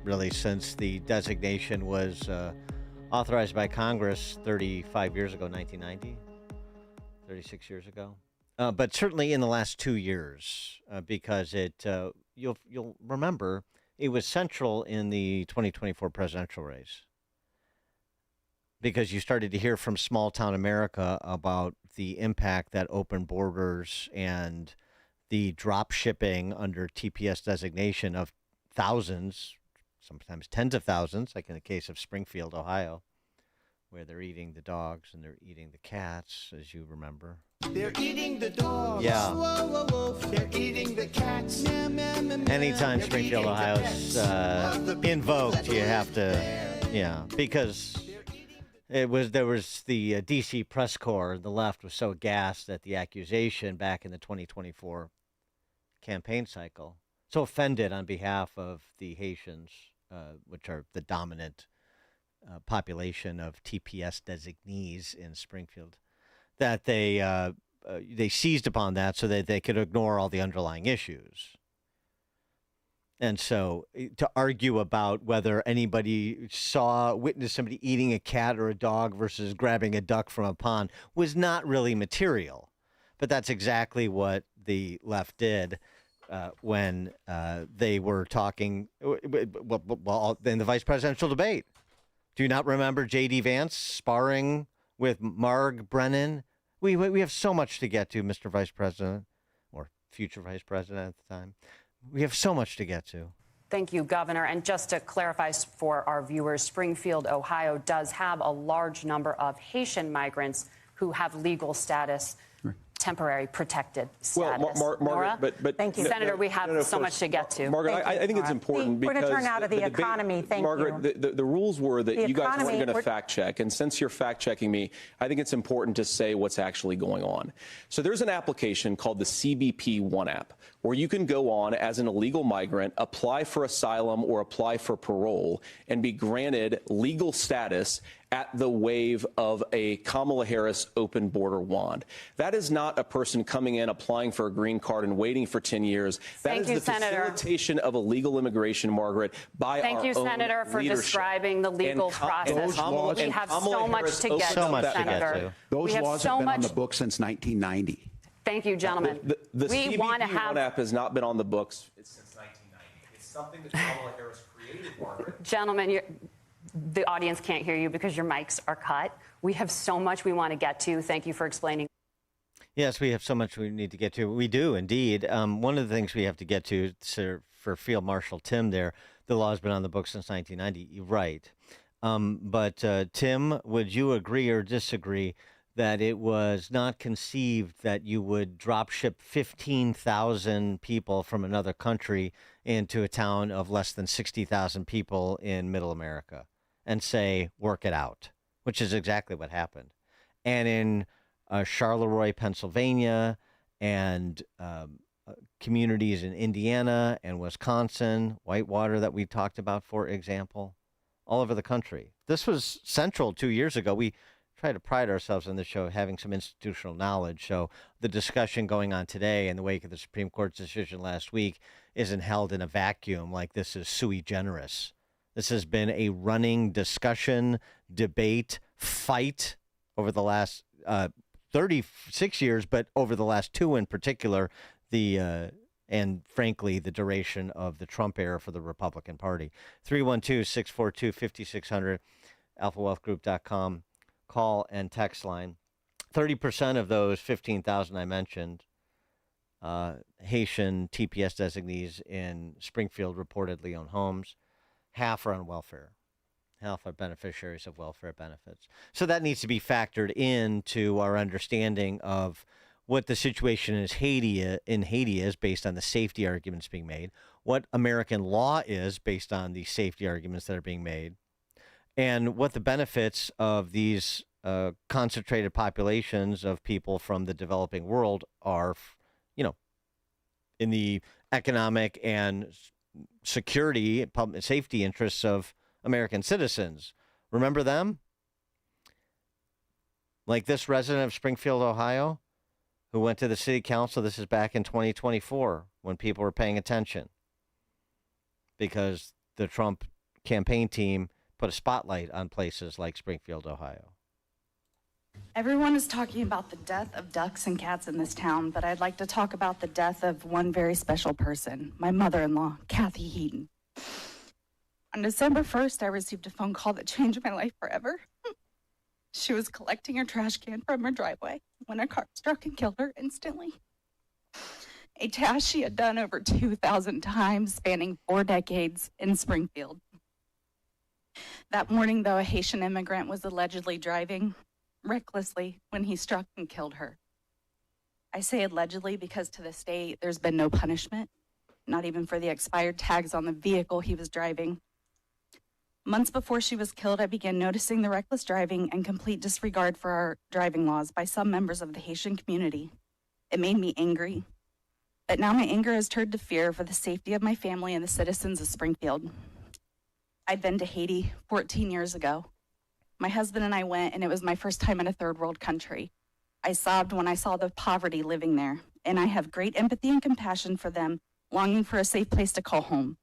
really, since the designation was authorized by Congress 35 years ago, 1990, 36 years ago. But certainly in the last 2 years, because you'll remember it was central in the 2024 presidential race, because you started to hear from small town America about the impact that open borders and the drop shipping under TPS designation of thousands, sometimes tens of thousands, like in the case of Springfield, Ohio, where they're eating the dogs and they're eating the cats, as you remember. They're eating the dogs. Yeah. Whoa, whoa, whoa. They're eating the cats. Meow, meow, meow, meow. Anytime They're Springfield, eating the Ohio's pets of the people invoked, that you live have to, there. yeah, because there was the DC press corps. The left was so aghast at the accusation back in the 2024 campaign cycle, so offended on behalf of the Haitians, which are the dominant population of TPS designees in Springfield, that they seized upon that so that they could ignore all the underlying issues. And so to argue about whether anybody witnessed somebody eating a cat or a dog versus grabbing a duck from a pond was not really material. But that's exactly what the left did when they were talking well, in the vice presidential debate. Do you not remember J.D. Vance sparring with Marg Brennan? We have so much to get to, Mr. Vice President, or future Vice President at the time. We have so much to get to. Thank you, Governor. And just to clarify for our viewers, Springfield, Ohio does have a large number of Haitian migrants who have legal status, temporary protected status. Well, Margaret, but thank you, Senator. We have so much to get to. Margaret, I think it's important because we're going to turn out of the economy. Thank you, Margaret. The rules were that you guys weren't going to fact check, and since you're fact checking me, I think it's important to say what's actually going on. So there's an application called the CBP One app, where you can go on as an illegal migrant, apply for asylum or apply for parole, and be granted legal status at the wave of a Kamala Harris open border wand. That is not a person coming in, applying for a green card and waiting for 10 years. That is the facilitation of illegal immigration, Margaret, by our own Thank you, Senator, for leadership. describing the legal process. We have so much to get to, Senator. Those laws have been on the books since 1990. Thank you, gentlemen. The CBP One app has not been on the books since 1990. It's something that Kamala Harris created, Margaret. Gentlemen, the audience can't hear you because your mics are cut. We have so much we want to get to. Thank you for explaining. Yes, we have so much we need to get to. We do, indeed. One of the things we have to get to, sir, for Field Marshal Tim there, the law has been on the books since 1990. You're right. But Tim, would you agree or disagree that it was not conceived that you would drop ship 15,000 people from another country into a town of less than 60,000 people in middle America and say, work it out, which is exactly what happened. And in Charleroi, Pennsylvania, and communities in Indiana and Wisconsin, Whitewater that we talked about, for example, all over the country. This was central 2 years ago. We try to pride ourselves on this show having some institutional knowledge. So the discussion going on today in the wake of the Supreme Court's decision last week isn't held in a vacuum like this is sui generis. This has been a running discussion, debate, fight over the last 36 years, but over the last two in particular, and frankly, the duration of the Trump era for the Republican Party. 312-642-5600, alphawealthgroup.com. Call and text line. 30% of those 15,000 I mentioned, Haitian TPS designees in Springfield reportedly own homes. Half are on welfare. Half are beneficiaries of welfare benefits. So that needs to be factored into our understanding of what the situation in Haiti is based on the safety arguments being made, what American law is based on the safety arguments that are being made, and what the benefits of these concentrated populations of people from the developing world are, in the economic and security, public safety interests of American citizens. Remember them? Like this resident of Springfield, Ohio, who went to the city council. This is back in 2024 when people were paying attention because the Trump campaign team put a spotlight on places like Springfield, Ohio. Everyone is talking about the death of ducks and cats in this town, but I'd like to talk about the death of one very special person, my mother-in-law, Kathy Heaton. On December 1st, I received a phone call that changed my life forever. She was collecting her trash can from her driveway when a car struck and killed her instantly. A task she had done over 2,000 times, spanning 4 decades in Springfield. That morning, though, a Haitian immigrant was allegedly driving recklessly when he struck and killed her. I say allegedly because to this day, there's been no punishment, not even for the expired tags on the vehicle he was driving. Months before she was killed, I began noticing the reckless driving and complete disregard for our driving laws by some members of the Haitian community. It made me angry. But now my anger has turned to fear for the safety of my family and the citizens of Springfield. I'd been to Haiti 14 years ago. My husband and I went, and it was my first time in a third world country. I sobbed when I saw the poverty living there, and I have great empathy and compassion for them, longing for a safe place to call home.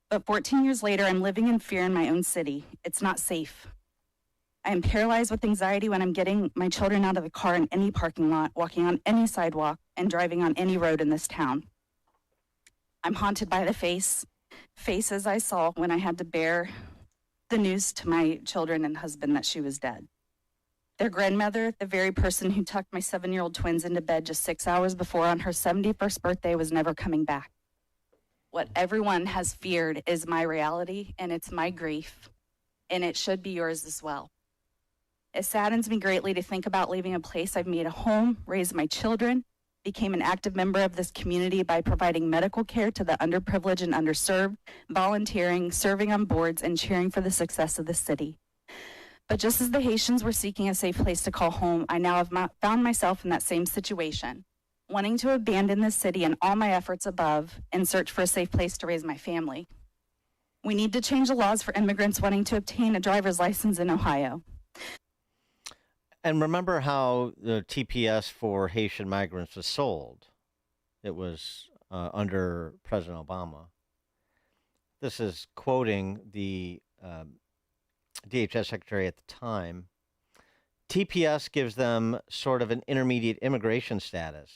But 14 years later, I'm living in fear in my own city. It's not safe. I am paralyzed with anxiety when I'm getting my children out of the car in any parking lot, walking on any sidewalk, and driving on any road in this town. I'm haunted by the faces I saw when I had to bear the news to my children and husband that she was dead. Their grandmother, the very person who tucked my 7-year-old twins into bed just 6 hours before on her 71st birthday, was never coming back. What everyone has feared is my reality, and it's my grief, and it should be yours as well. It saddens me greatly to think about leaving a place I've made a home, raised my children, became an active member of this community by providing medical care to the underprivileged and underserved, volunteering, serving on boards, and cheering for the success of the city. But just as the Haitians were seeking a safe place to call home, I now have found myself in that same situation, wanting to abandon this city and all my efforts above and search for a safe place to raise my family. We need to change the laws for immigrants wanting to obtain a driver's license in Ohio. And remember how the TPS for Haitian migrants was sold? It was under President Obama. This is quoting the DHS secretary at the time. TPS gives them sort of an intermediate immigration status.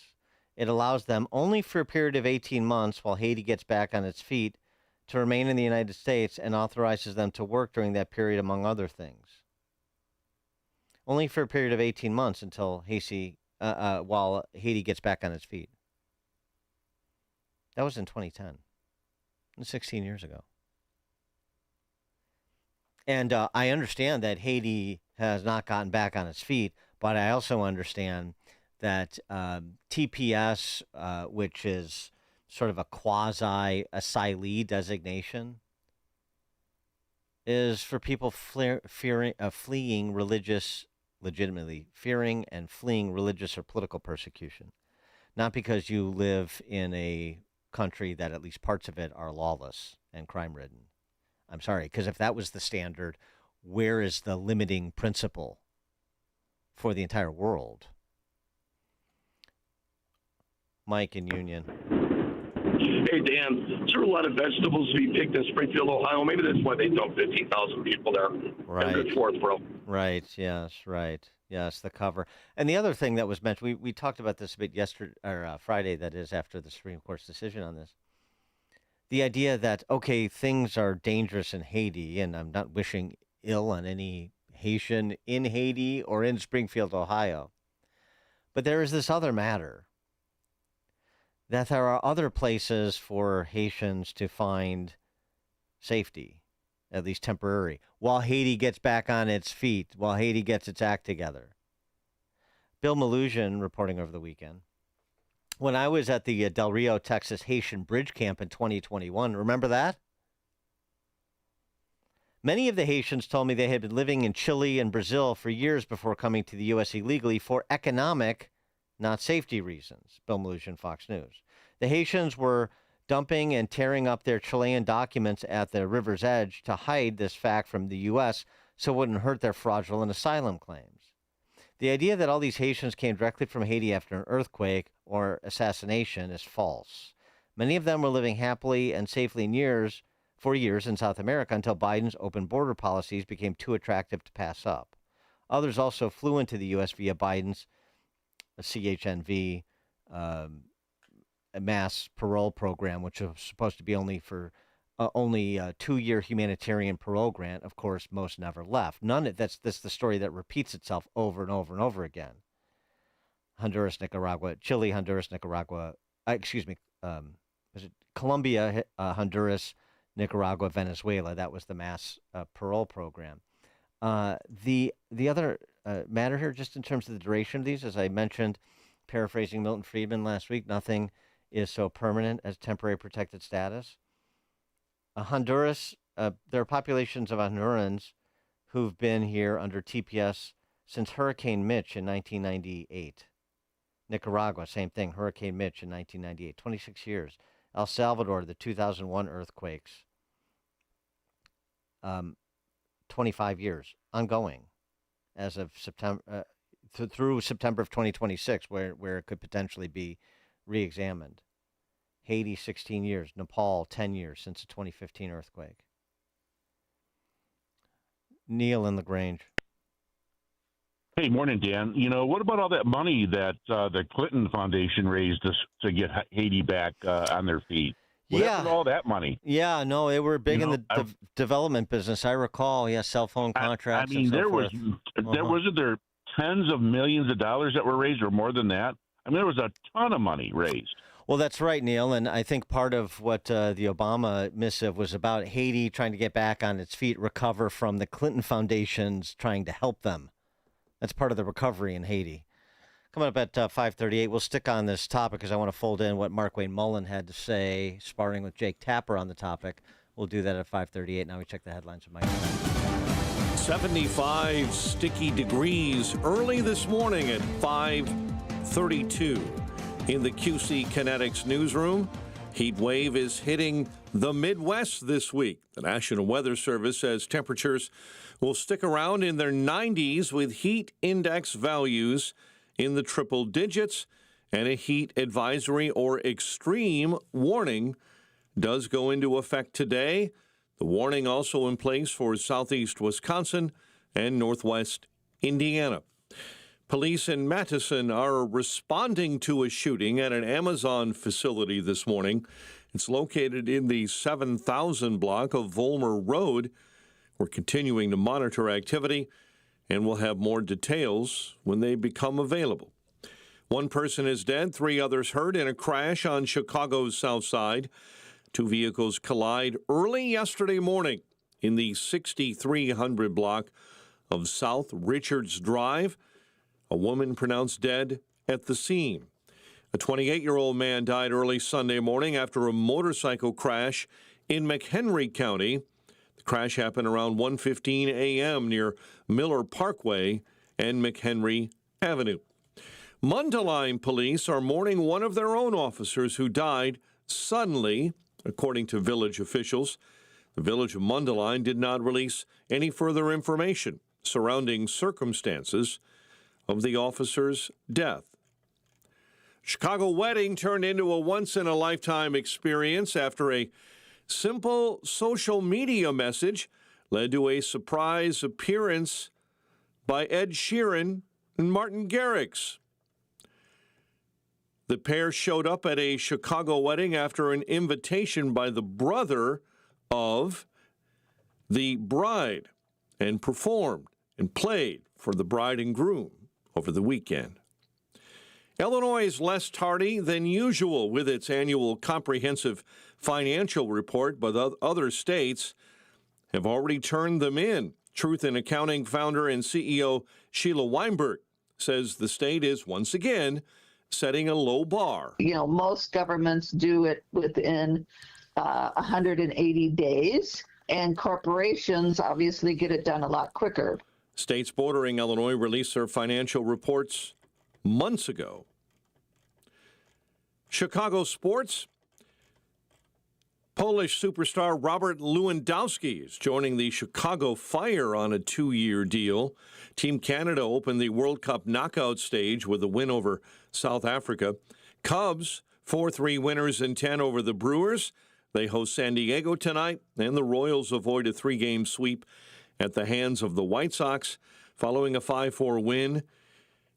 It allows them only for a period of 18 months while Haiti gets back on its feet to remain in the United States, and authorizes them to work during that period, among other things. Only for a period of 18 months until while Haiti gets back on its feet. That was in 2010, 16 years ago. And I understand that Haiti has not gotten back on its feet, but I also understand that TPS, which is sort of a quasi-asylee designation, is for people fleeing religious, legitimately fearing and fleeing religious or political persecution. Not because you live in a country that at least parts of it are lawless and crime-ridden. I'm sorry, because if that was the standard, where is the limiting principle for the entire world? Mike in Union. Hey, Dan, there are a lot of vegetables to be picked in Springfield, Ohio. Maybe that's why they dump 15,000 people there. Right. Good fourth, bro. Right. Yes. Right. Yes. The cover. And the other thing that was mentioned, we talked about this a bit yesterday, or Friday, that is, after the Supreme Court's decision on this. The idea that, okay, things are dangerous in Haiti, and I'm not wishing ill on any Haitian in Haiti or in Springfield, Ohio. But there is this other matter, that there are other places for Haitians to find safety, at least temporary, while Haiti gets back on its feet, while Haiti gets its act together. Bill Malugin reporting over the weekend. When I was at the Del Rio, Texas Haitian Bridge Camp in 2021, remember that? Many of the Haitians told me they had been living in Chile and Brazil for years before coming to the U.S. illegally for economic, not safety reasons, Bill Malugin, Fox News. The Haitians were dumping and tearing up their Chilean documents at the river's edge to hide this fact from the U.S. so it wouldn't hurt their fraudulent asylum claims. The idea that all these Haitians came directly from Haiti after an earthquake or assassination is false. Many of them were living happily and safely in years for years in South America until Biden's open border policies became too attractive to pass up. Others also flew into the U.S. via Biden's CHNV mass parole program, which was supposed to be only for a 2-year humanitarian parole grant. Of course, most never left. That's the story that repeats itself over and over and over again. Honduras, Nicaragua, Chile, Honduras, Nicaragua. Was it Colombia, Honduras, Nicaragua, Venezuela? That was the mass parole program. The other matter here, just in terms of the duration of these, as I mentioned, paraphrasing Milton Friedman last week, nothing is so permanent as temporary protected status. Honduras, there are populations of Hondurans who've been here under TPS since Hurricane Mitch in 1998. Nicaragua, same thing, Hurricane Mitch in 1998, 26 years. El Salvador, the 2001 earthquakes, 25 years, ongoing, as of September through September of 2026, where it could potentially be re-examined. Haiti, 16 years. Nepal, 10 years since the 2015 earthquake. Neil in LaGrange. Hey, morning, Dan. You know, what about all that money that the Clinton Foundation raised to get Haiti back on their feet? What happened to all that money? Yeah, no, they were big in the development business. I recall, cell phone contracts. I mean, wasn't there tens of millions of dollars that were raised, or more than that? I mean, there was a ton of money raised. Well, that's right, Neil, and I think part of what the Obama missive was about Haiti trying to get back on its feet, recover from the Clinton Foundation's trying to help them. That's part of the recovery in Haiti. Coming up at 5:38, we'll stick on this topic because I want to fold in what Markwayne Mullin had to say, sparring with Jake Tapper on the topic. We'll do that at 5:38. Now we check the headlines with Mike. 75 sticky degrees early this morning at 5:32 in the QC Kinetics newsroom. Heat wave is hitting the Midwest this week. The National Weather Service says temperatures will stick around in their 90s with heat index values in the triple digits, and a heat advisory or extreme warning does go into effect today. The warning also in place for southeast Wisconsin and northwest Indiana. Police in Madison are responding to a shooting at an Amazon facility this morning. It's located in the 7000 block of Vollmer Road. We're continuing to monitor activity, and we'll have more details when they become available. One person is dead, 3 others hurt in a crash on Chicago's South Side. 2 vehicles collide early yesterday morning in the 6300 block of South Richards Drive. A woman pronounced dead at the scene. A 28-year-old man died early Sunday morning after a motorcycle crash in McHenry County. The crash happened around 1:15 a.m. near Miller Parkway and McHenry Avenue. Mundelein police are mourning one of their own officers who died suddenly, according to village officials. The village of Mundelein did not release any further information surrounding circumstances of the officer's death. Chicago wedding turned into a once-in-a-lifetime experience after a simple social media message led to a surprise appearance by Ed Sheeran and Martin Garrix. The pair showed up at a Chicago wedding after an invitation by the brother of the bride and performed and played for the bride and groom over the weekend. Illinois is less tardy than usual with its annual comprehensive financial report, but other states have already turned them in. Truth in Accounting founder and CEO Sheila Weinberg says the state is once again setting a low bar. You know, most governments do it within 180 days, and corporations obviously get it done a lot quicker. States bordering Illinois released their financial reports months ago. Chicago sports. Polish superstar Robert Lewandowski is joining the Chicago Fire on a 2-year deal. Team Canada opened the World Cup knockout stage with a win over South Africa. Cubs, 4-3 winners in 10 over the Brewers. They host San Diego tonight, and the Royals avoid a 3-game sweep at the hands of the White Sox following a 5-4 win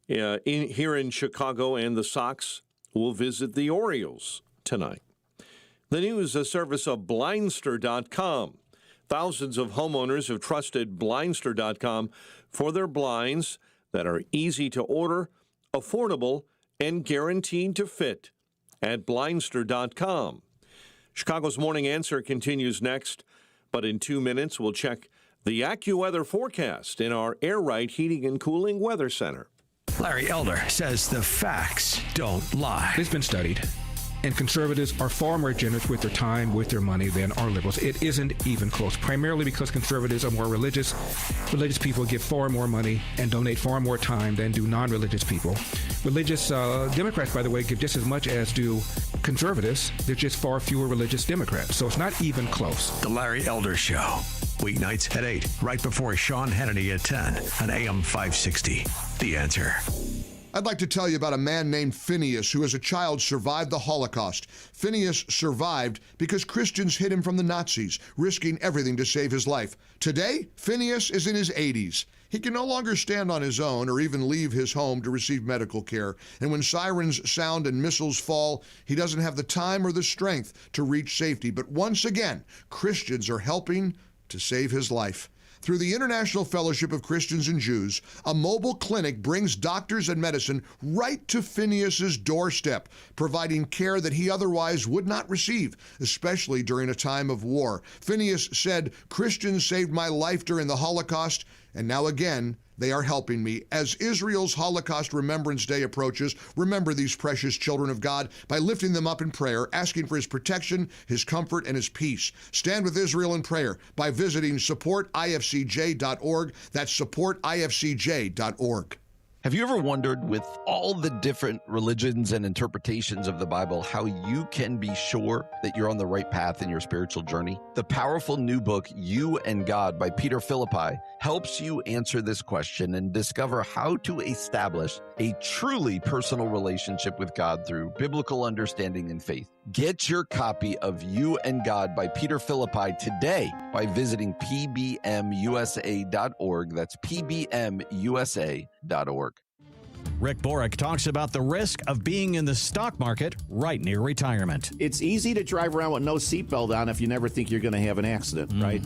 here in Chicago, and the Sox will visit the Orioles tonight. The news, a service of Blindster.com. Thousands of homeowners have trusted Blindster.com for their blinds that are easy to order, affordable, and guaranteed to fit at Blindster.com. Chicago's Morning Answer continues next, but in 2 minutes we'll check the AccuWeather forecast in our Air Right Heating and Cooling Weather Center. Larry Elder says the facts don't lie. It's been studied. And conservatives are far more generous with their time, with their money than are liberals. It isn't even close, primarily because conservatives are more religious. Religious people give far more money and donate far more time than do non-religious people. Religious Democrats, by the way, give just as much as do conservatives. There's just far fewer religious Democrats, so it's not even close. The Larry Elder Show, weeknights at 8, right before Sean Hannity at 10 on AM 560. The Answer. I'd like to tell you about a man named Phineas who as a child survived the Holocaust. Phineas survived because Christians hid him from the Nazis, risking everything to save his life. Today, Phineas is in his 80s. He can no longer stand on his own or even leave his home to receive medical care. And when sirens sound and missiles fall, he doesn't have the time or the strength to reach safety. But once again, Christians are helping to save his life. Through the International Fellowship of Christians and Jews, a mobile clinic brings doctors and medicine right to Phineas's doorstep, providing care that he otherwise would not receive, especially during a time of war. Phineas said, "Christians saved my life during the Holocaust, and now again, they are helping me." As Israel's Holocaust Remembrance Day approaches, remember these precious children of God by lifting them up in prayer, asking for his protection, his comfort, and his peace. Stand with Israel in prayer by visiting supportifcj.org. That's supportifcj.org. Have you ever wondered, with all the different religions and interpretations of the Bible, how you can be sure that you're on the right path in your spiritual journey? The powerful new book, You and God by Peter Philippi, helps you answer this question and discover how to establish a truly personal relationship with God through biblical understanding and faith. Get your copy of You and God by Peter Philippi today by visiting pbmusa.org. That's pbmusa.org. Rick Borick talks about the risk of being in the stock market right near retirement. It's easy to drive around with no seatbelt on if you never think you're going to have an accident, right?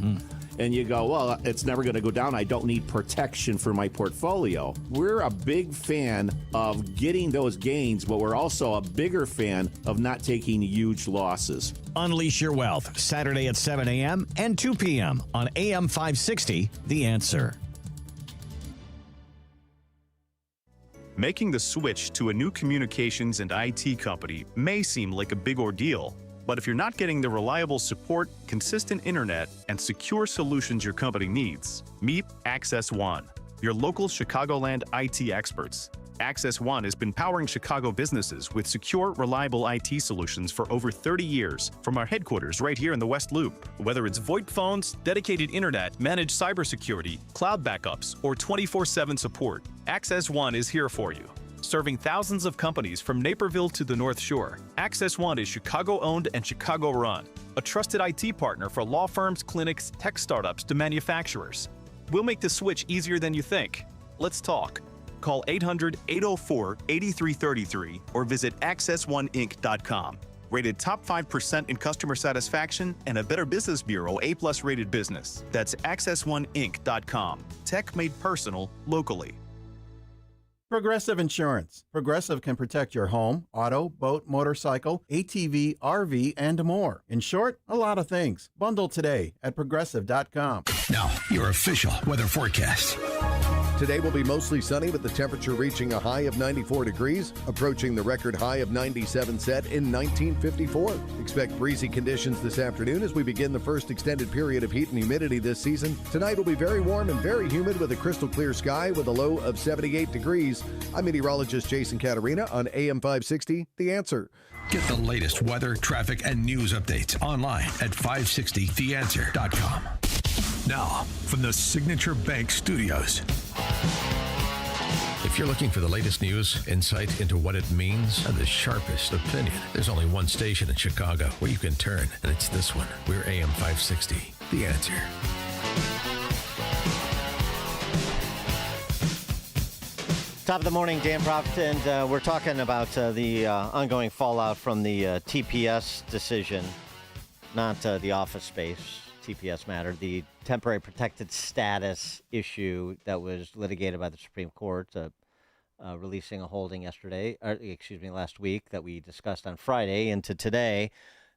And you go, well, it's never going to go down. I don't need protection for my portfolio. We're a big fan of getting those gains, but we're also a bigger fan of not taking huge losses. Unleash your wealth, Saturday at 7 a.m. and 2 p.m. on AM 560, The Answer. Making the switch to a new communications and IT company may seem like a big ordeal, but if you're not getting the reliable support, consistent internet, and secure solutions your company needs, meet Access One, your local Chicagoland IT experts. Access One has been powering Chicago businesses with secure, reliable IT solutions for over 30 years from our headquarters right here in the West Loop. Whether it's VoIP phones, dedicated internet, managed cybersecurity, cloud backups, or 24/7 support, Access One is here for you. Serving thousands of companies from Naperville to the North Shore, Access One is Chicago-owned and Chicago-run, a trusted IT partner for law firms, clinics, tech startups to manufacturers. We'll make the switch easier than you think. Let's talk. Call 800-804-8333 or visit accessoneInc.com. Rated top 5% in customer satisfaction and a Better Business Bureau A+ rated business. That's accessoneInc.com. Tech made personal, locally. Progressive Insurance. Progressive can protect your home, auto, boat, motorcycle, ATV, RV, and more. In short, a lot of things. Bundle today at progressive.com. Now, your official weather forecast. Today will be mostly sunny with the temperature reaching a high of 94 degrees, approaching the record high of 97 set in 1954. Expect breezy conditions this afternoon as we begin the first extended period of heat and humidity this season. Tonight will be very warm and very humid with a crystal clear sky with a low of 78 degrees. I'm meteorologist Jason Caterina on AM 560, The Answer. Get the latest weather, traffic, and news updates online at 560theanswer.com. Now, from the Signature Bank Studios. If you're looking for the latest news, insight into what it means, and the sharpest opinion, there's only one station in Chicago where you can turn, and it's this one. We're AM 560, The Answer. Top of the morning, Dan Proft, and we're talking about the ongoing fallout from the TPS decision, not the office space TPS matter, the temporary protected status issue that was litigated by the Supreme Court, releasing a holding last week that we discussed on Friday into today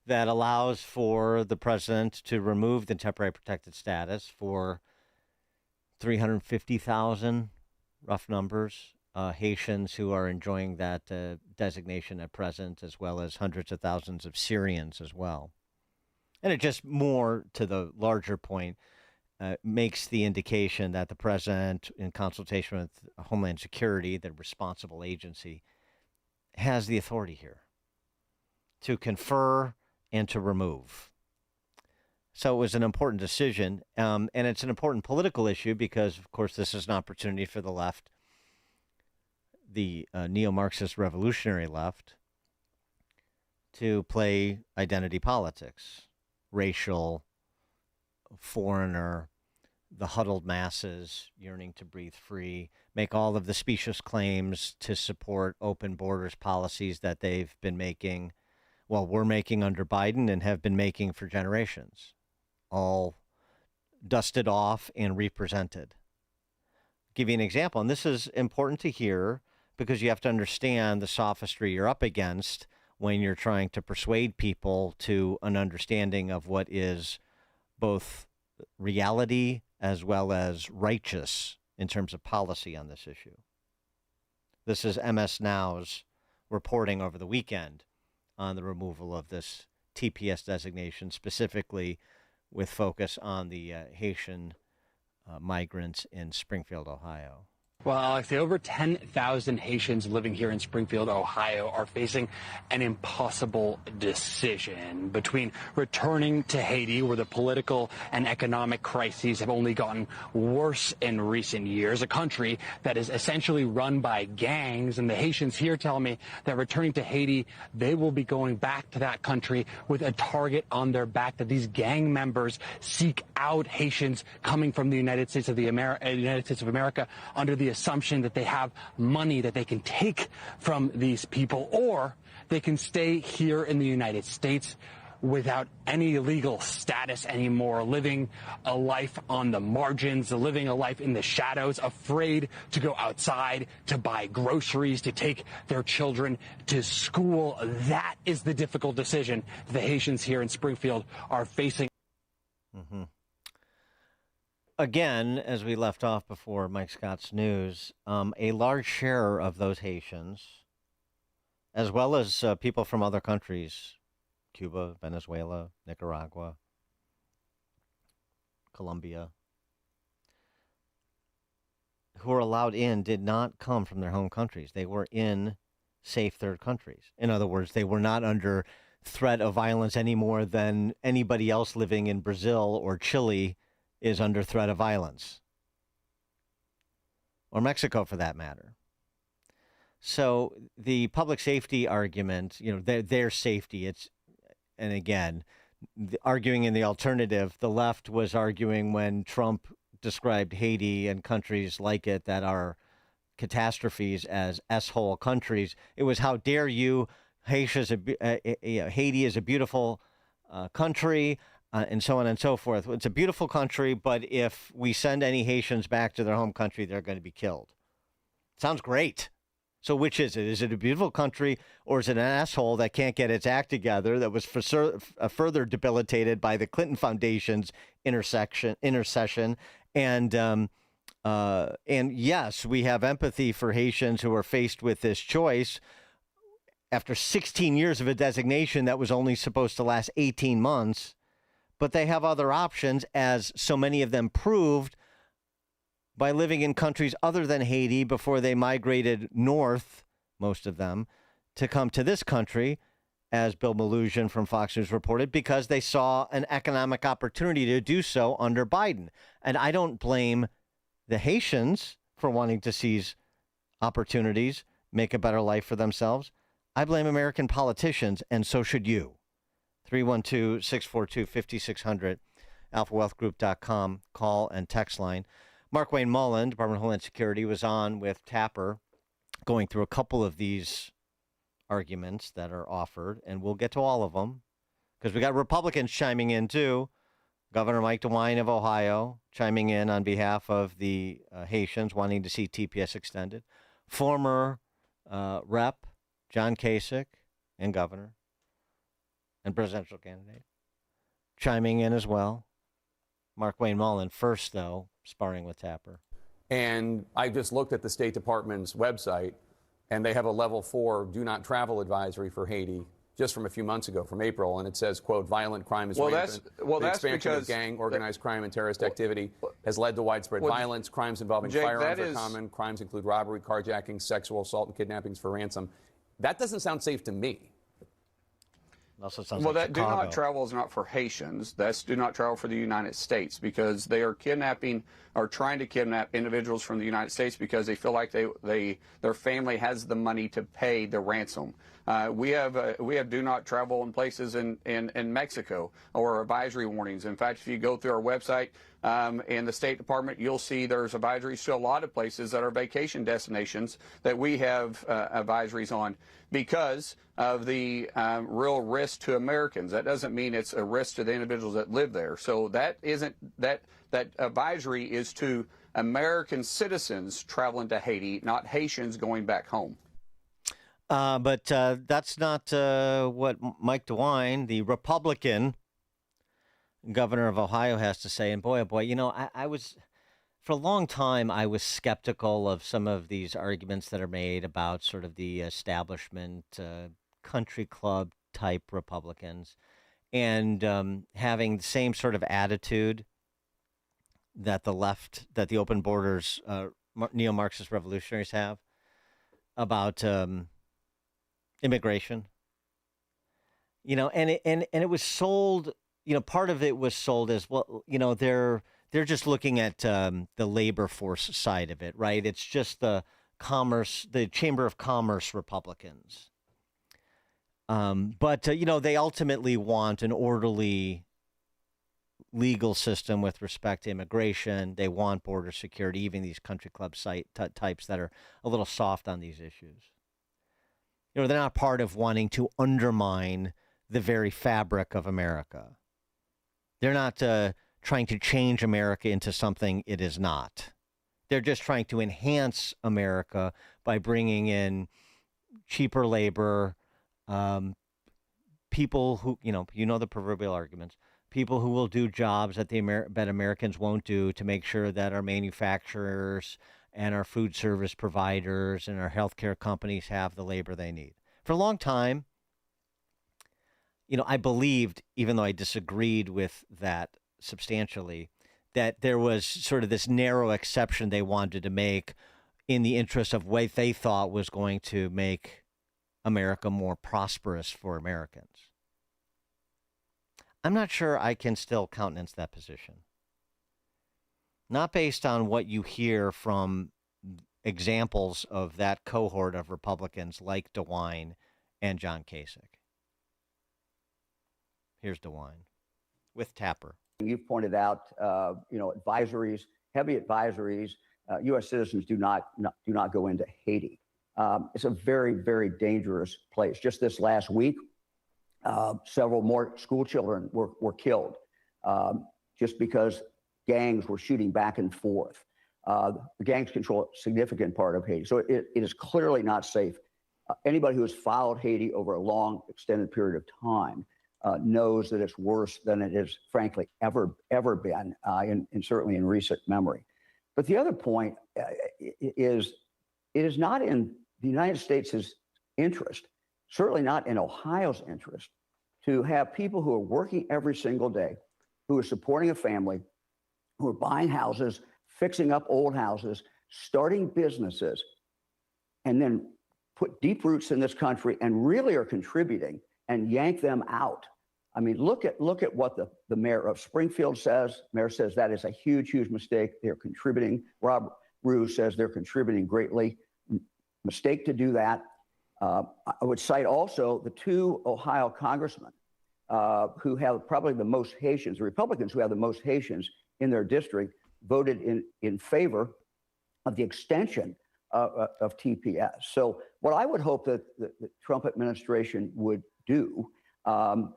that allows for the president to remove the temporary protected status for 350,000, rough numbers, Haitians who are enjoying that designation at present, as well as hundreds of thousands of Syrians as well. And it just more to the larger point makes the indication that the president, in consultation with Homeland Security, the responsible agency, has the authority here to confer and to remove. So it was an important decision, and it's an important political issue because, of course, this is an opportunity for the left, the neo-Marxist revolutionary left, to play identity politics, racial, foreigner, the huddled masses yearning to breathe free, make all of the specious claims to support open borders policies that they've been making, we're making under Biden and have been making for generations, all dusted off and represented. I'll give you an example, and this is important to hear because you have to understand the sophistry you're up against when you're trying to persuade people to an understanding of what is both reality as well as righteous in terms of policy on this issue. This is MS Now's reporting over the weekend on the removal of this TPS designation, specifically with focus on the Haitian migrants in Springfield, Ohio. Well, Alex, the over 10,000 Haitians living here in Springfield, Ohio, are facing an impossible decision between returning to Haiti, where the political and economic crises have only gotten worse in recent years, a country that is essentially run by gangs. And the Haitians here tell me that returning to Haiti, they will be going back to that country with a target on their back, that these gang members seek out Haitians coming from the United States of America under the assumption that they have money that they can take from these people, or they can stay here in the United States without any legal status anymore, living a life on the margins, living a life in the shadows, afraid to go outside, to buy groceries, to take their children to school. That is the difficult decision the Haitians here in Springfield are facing. Mm-hmm. Again, as we left off before Mike Scott's news, a large share of those Haitians, as well as people from other countries, Cuba, Venezuela, Nicaragua, Colombia, who were allowed in, did not come from their home countries. They were in safe third countries. In other words, they were not under threat of violence any more than anybody else living in Brazil or Chile is under threat of violence, or Mexico for that matter. So the public safety argument, their safety, and again, arguing in the alternative, the left was arguing when Trump described Haiti and countries like it that are catastrophes as S-hole countries. It was, how dare you, Haiti is a beautiful country, and so on and so forth. It's a beautiful country, but if we send any Haitians back to their home country, they're going to be killed. Sounds great. So which is it? Is it a beautiful country, or is it an asshole that can't get its act together, that was further debilitated by the Clinton Foundation's intercession? And yes, we have empathy for Haitians who are faced with this choice after 16 years of a designation that was only supposed to last 18 months. But they have other options, as so many of them proved by living in countries other than Haiti before they migrated north, most of them, to come to this country, as Bill Malugin from Fox News reported, because they saw an economic opportunity to do so under Biden. And I don't blame the Haitians for wanting to seize opportunities, make a better life for themselves. I blame American politicians, and so should you. 312-642-5600, alphawealthgroup.com, call and text line. Mark Wayne Mullen, Department of Homeland Security, was on with Tapper going through a couple of these arguments that are offered, and we'll get to all of them because we got Republicans chiming in too. Governor Mike DeWine of Ohio chiming in on behalf of the Haitians wanting to see TPS extended. Former Rep. John Kasich and governor and presidential candidate chiming in as well. Mark Wayne Mullen first, though, sparring with Tapper. And I just looked at the State Department's website, and they have a level 4 do not travel advisory for Haiti just from a few months ago, from April, and it says, quote, violent crime is rampant. The expansion of gang, organized crime, and terrorist activity has led to widespread violence. Crimes involving firearms are common. Crimes include robbery, carjacking, sexual assault, and kidnappings for ransom. That doesn't sound safe to me. Also sounds well, like that Chicago. do not travel is not for Haitians. That's do not travel for the United States because they are kidnapping or trying to kidnap individuals from the United States because they feel like their family has the money to pay the ransom. We have do not travel in places in Mexico or advisory warnings. In fact, if you go through our website in the State Department, you'll see there's advisories to a lot of places that are vacation destinations that we have advisories on because of the real risk to Americans. That doesn't mean it's a risk to the individuals that live there. So that isn't that advisory is to American citizens traveling to Haiti, not Haitians going back home. But that's not what Mike DeWine, the Republican governor of Ohio, has to say. And boy, oh boy, you know, I was, for a long time, I was skeptical of some of these arguments that are made about sort of the establishment, country club type Republicans, and having the same sort of attitude that the left, that the open borders neo-Marxist revolutionaries have about immigration. You know, and it was sold. You know, part of it was sold as, well, you know, they're just looking at the labor force side of it, right? It's just the Chamber of Commerce Republicans. But you know, they ultimately want an orderly legal system with respect to immigration. They want border security, even these country club types that are a little soft on these issues. You know, they're not part of wanting to undermine the very fabric of America. They're not trying to change America into something it is not. They're just trying to enhance America by bringing in cheaper labor, people who, you know the proverbial arguments, people who will do jobs that that Americans won't do to make sure that our manufacturers and our food service providers and our healthcare companies have the labor they need. For a long time, you know, I believed, even though I disagreed with that substantially, that there was sort of this narrow exception they wanted to make in the interest of what they thought was going to make America more prosperous for Americans. I'm not sure I can still countenance that position. Not based on what you hear from examples of that cohort of Republicans like DeWine and John Kasich. Here's DeWine with Tapper. You've pointed out, advisories, heavy advisories. U.S. citizens do not go into Haiti. It's a very, very dangerous place. Just this last week, several more school children were killed just because gangs were shooting back and forth. The gangs control a significant part of Haiti. So it is clearly not safe. Anybody who has followed Haiti over a long, extended period of time knows that it's worse than it has, frankly, ever been, and certainly in recent memory. But the other point is it is not in the United States' interest, certainly not in Ohio's interest, to have people who are working every single day, who are supporting a family, who are buying houses, fixing up old houses, starting businesses, and then put deep roots in this country and really are contributing and yank them out. I mean, look at what the mayor of Springfield says. Mayor says that is a huge, huge mistake. They're contributing. Rob Rue says they're contributing greatly. mistake to do that. I would cite also the two Ohio congressmen who have probably the most Haitians, the Republicans who have the most Haitians in their district, voted in favor of the extension of TPS. So what I would hope that the Trump administration would do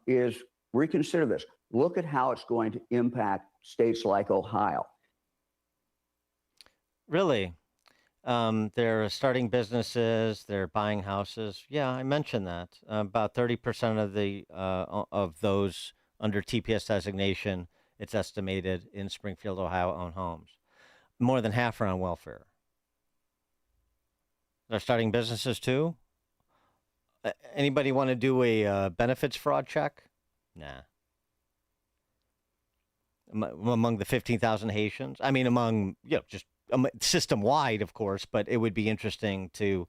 is reconsider this. Look at how it's going to impact states like Ohio. Really? They're starting businesses, they're buying houses. Yeah, I mentioned that. About 30% of those under TPS designation, it's estimated in Springfield, Ohio, own homes. More than half are on welfare. They're starting businesses too. Anybody want to do a benefits fraud check? Nah. Among the 15,000 Haitians? I mean, among, just system-wide, of course, but it would be interesting to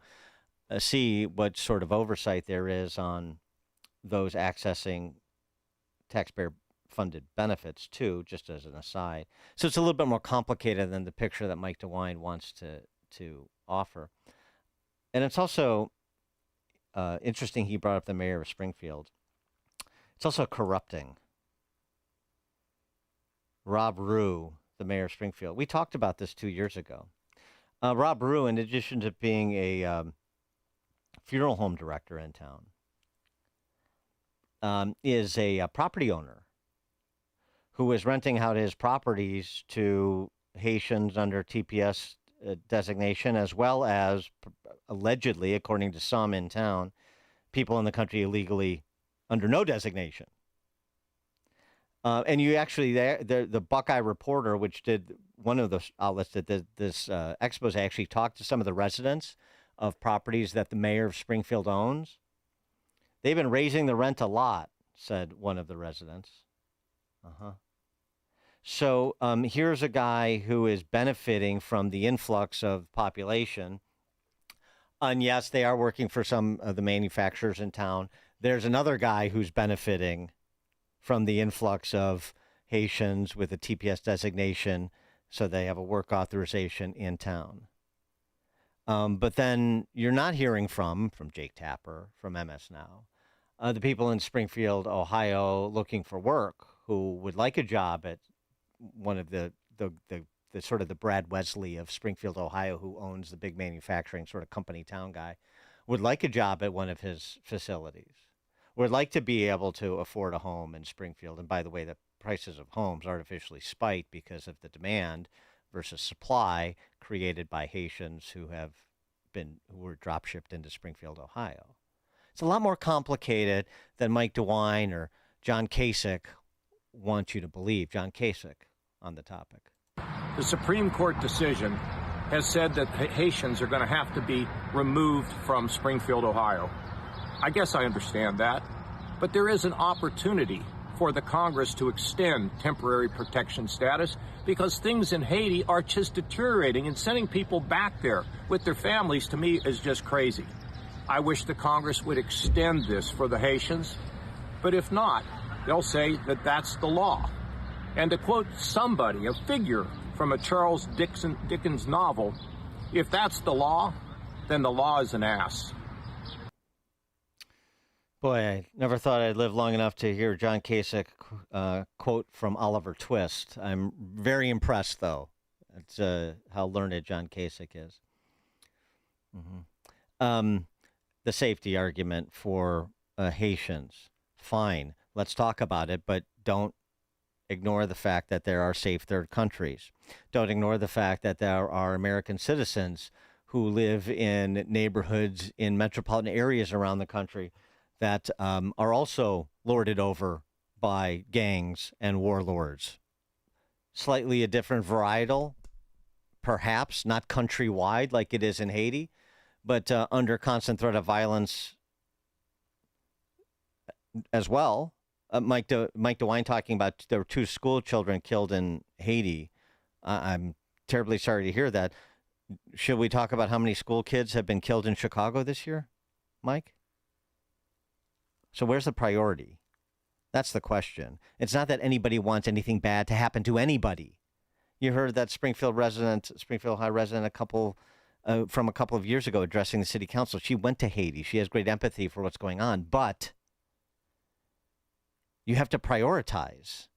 see what sort of oversight there is on those accessing taxpayer-funded benefits, too, just as an aside. So it's a little bit more complicated than the picture that Mike DeWine wants to offer. And it's also interesting he brought up the mayor of Springfield. It's also corrupting. Rob Rue, the mayor of Springfield. We talked about this 2 years ago. Rob Rue, in addition to being a funeral home director in town, is a property owner who is renting out his properties to Haitians under TPS designation, as well as allegedly, according to some in town, people in the country illegally under no designation. And you actually, the Buckeye Reporter, which did one of the outlets that did this expose, actually talked to some of the residents of properties that the mayor of Springfield owns. They've been raising the rent a lot, said one of the residents. So here's a guy who is benefiting from the influx of population. And yes, they are working for some of the manufacturers in town. There's another guy who's benefiting from the influx of Haitians with a TPS designation, so they have a work authorization in town. But then you're not hearing from Jake Tapper, from MS Now, the people in Springfield, Ohio, looking for work who would like a job at one of the sort of the Brad Wesley of Springfield, Ohio, who owns the big manufacturing sort of company town guy, would like a job at one of his facilities. Would like to be able to afford a home in Springfield. And by the way, the prices of homes artificially spiked because of the demand versus supply created by Haitians who were drop shipped into Springfield, Ohio. It's a lot more complicated than Mike DeWine or John Kasich want you to believe. John Kasich on the topic. The Supreme Court decision has said that Haitians are going to have to be removed from Springfield, Ohio. I guess I understand that, but there is an opportunity for the Congress to extend temporary protection status because things in Haiti are just deteriorating, and sending people back there with their families, to me, is just crazy. I wish the Congress would extend this for the Haitians, but if not, they'll say that that's the law. And to quote somebody, a figure from a Charles Dickens novel, if that's the law, then the law is an ass. Boy, I never thought I'd live long enough to hear John Kasich quote from Oliver Twist. I'm very impressed, though. It's how learned John Kasich is. The safety argument for Haitians, fine. Let's talk about it, but don't ignore the fact that there are safe third countries. Don't ignore the fact that there are American citizens who live in neighborhoods in metropolitan areas around the country that are also lorded over by gangs and warlords. Slightly a different varietal, perhaps, not countrywide like it is in Haiti, but under constant threat of violence as well. Mike DeWine talking about there were 2 school children killed in Haiti. I'm terribly sorry to hear that. Should we talk about how many school kids have been killed in Chicago this year, Mike? So where's the priority? That's the question. It's not that anybody wants anything bad to happen to anybody. You heard that Springfield High resident a couple from a couple of years ago addressing the city council. She went to Haiti. She has great empathy for what's going on, but you have to prioritize.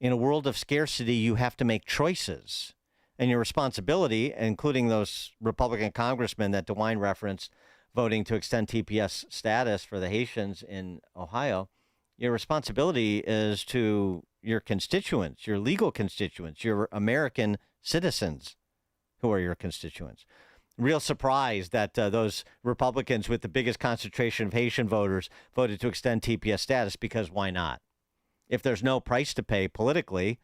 In a world of scarcity, you have to make choices. And your responsibility, including those Republican congressmen that DeWine referenced, voting to extend TPS status for the Haitians in Ohio, your responsibility is to your constituents, your legal constituents, your American citizens who are your constituents. Real surprise that those Republicans with the biggest concentration of Haitian voters voted to extend TPS status, because why not? If there's no price to pay politically,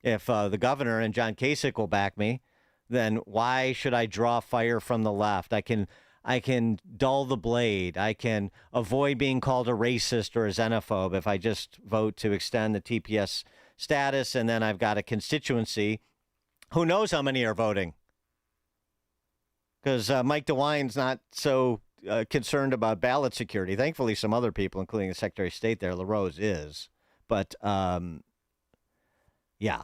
if the governor and John Kasich will back me, then why should I draw fire from the left? I can dull the blade. I can avoid being called a racist or a xenophobe if I just vote to extend the TPS status, and then I've got a constituency. Who knows how many are voting? Because Mike DeWine's not so concerned about ballot security. Thankfully, some other people, including the Secretary of State there, LaRose, is. But yeah,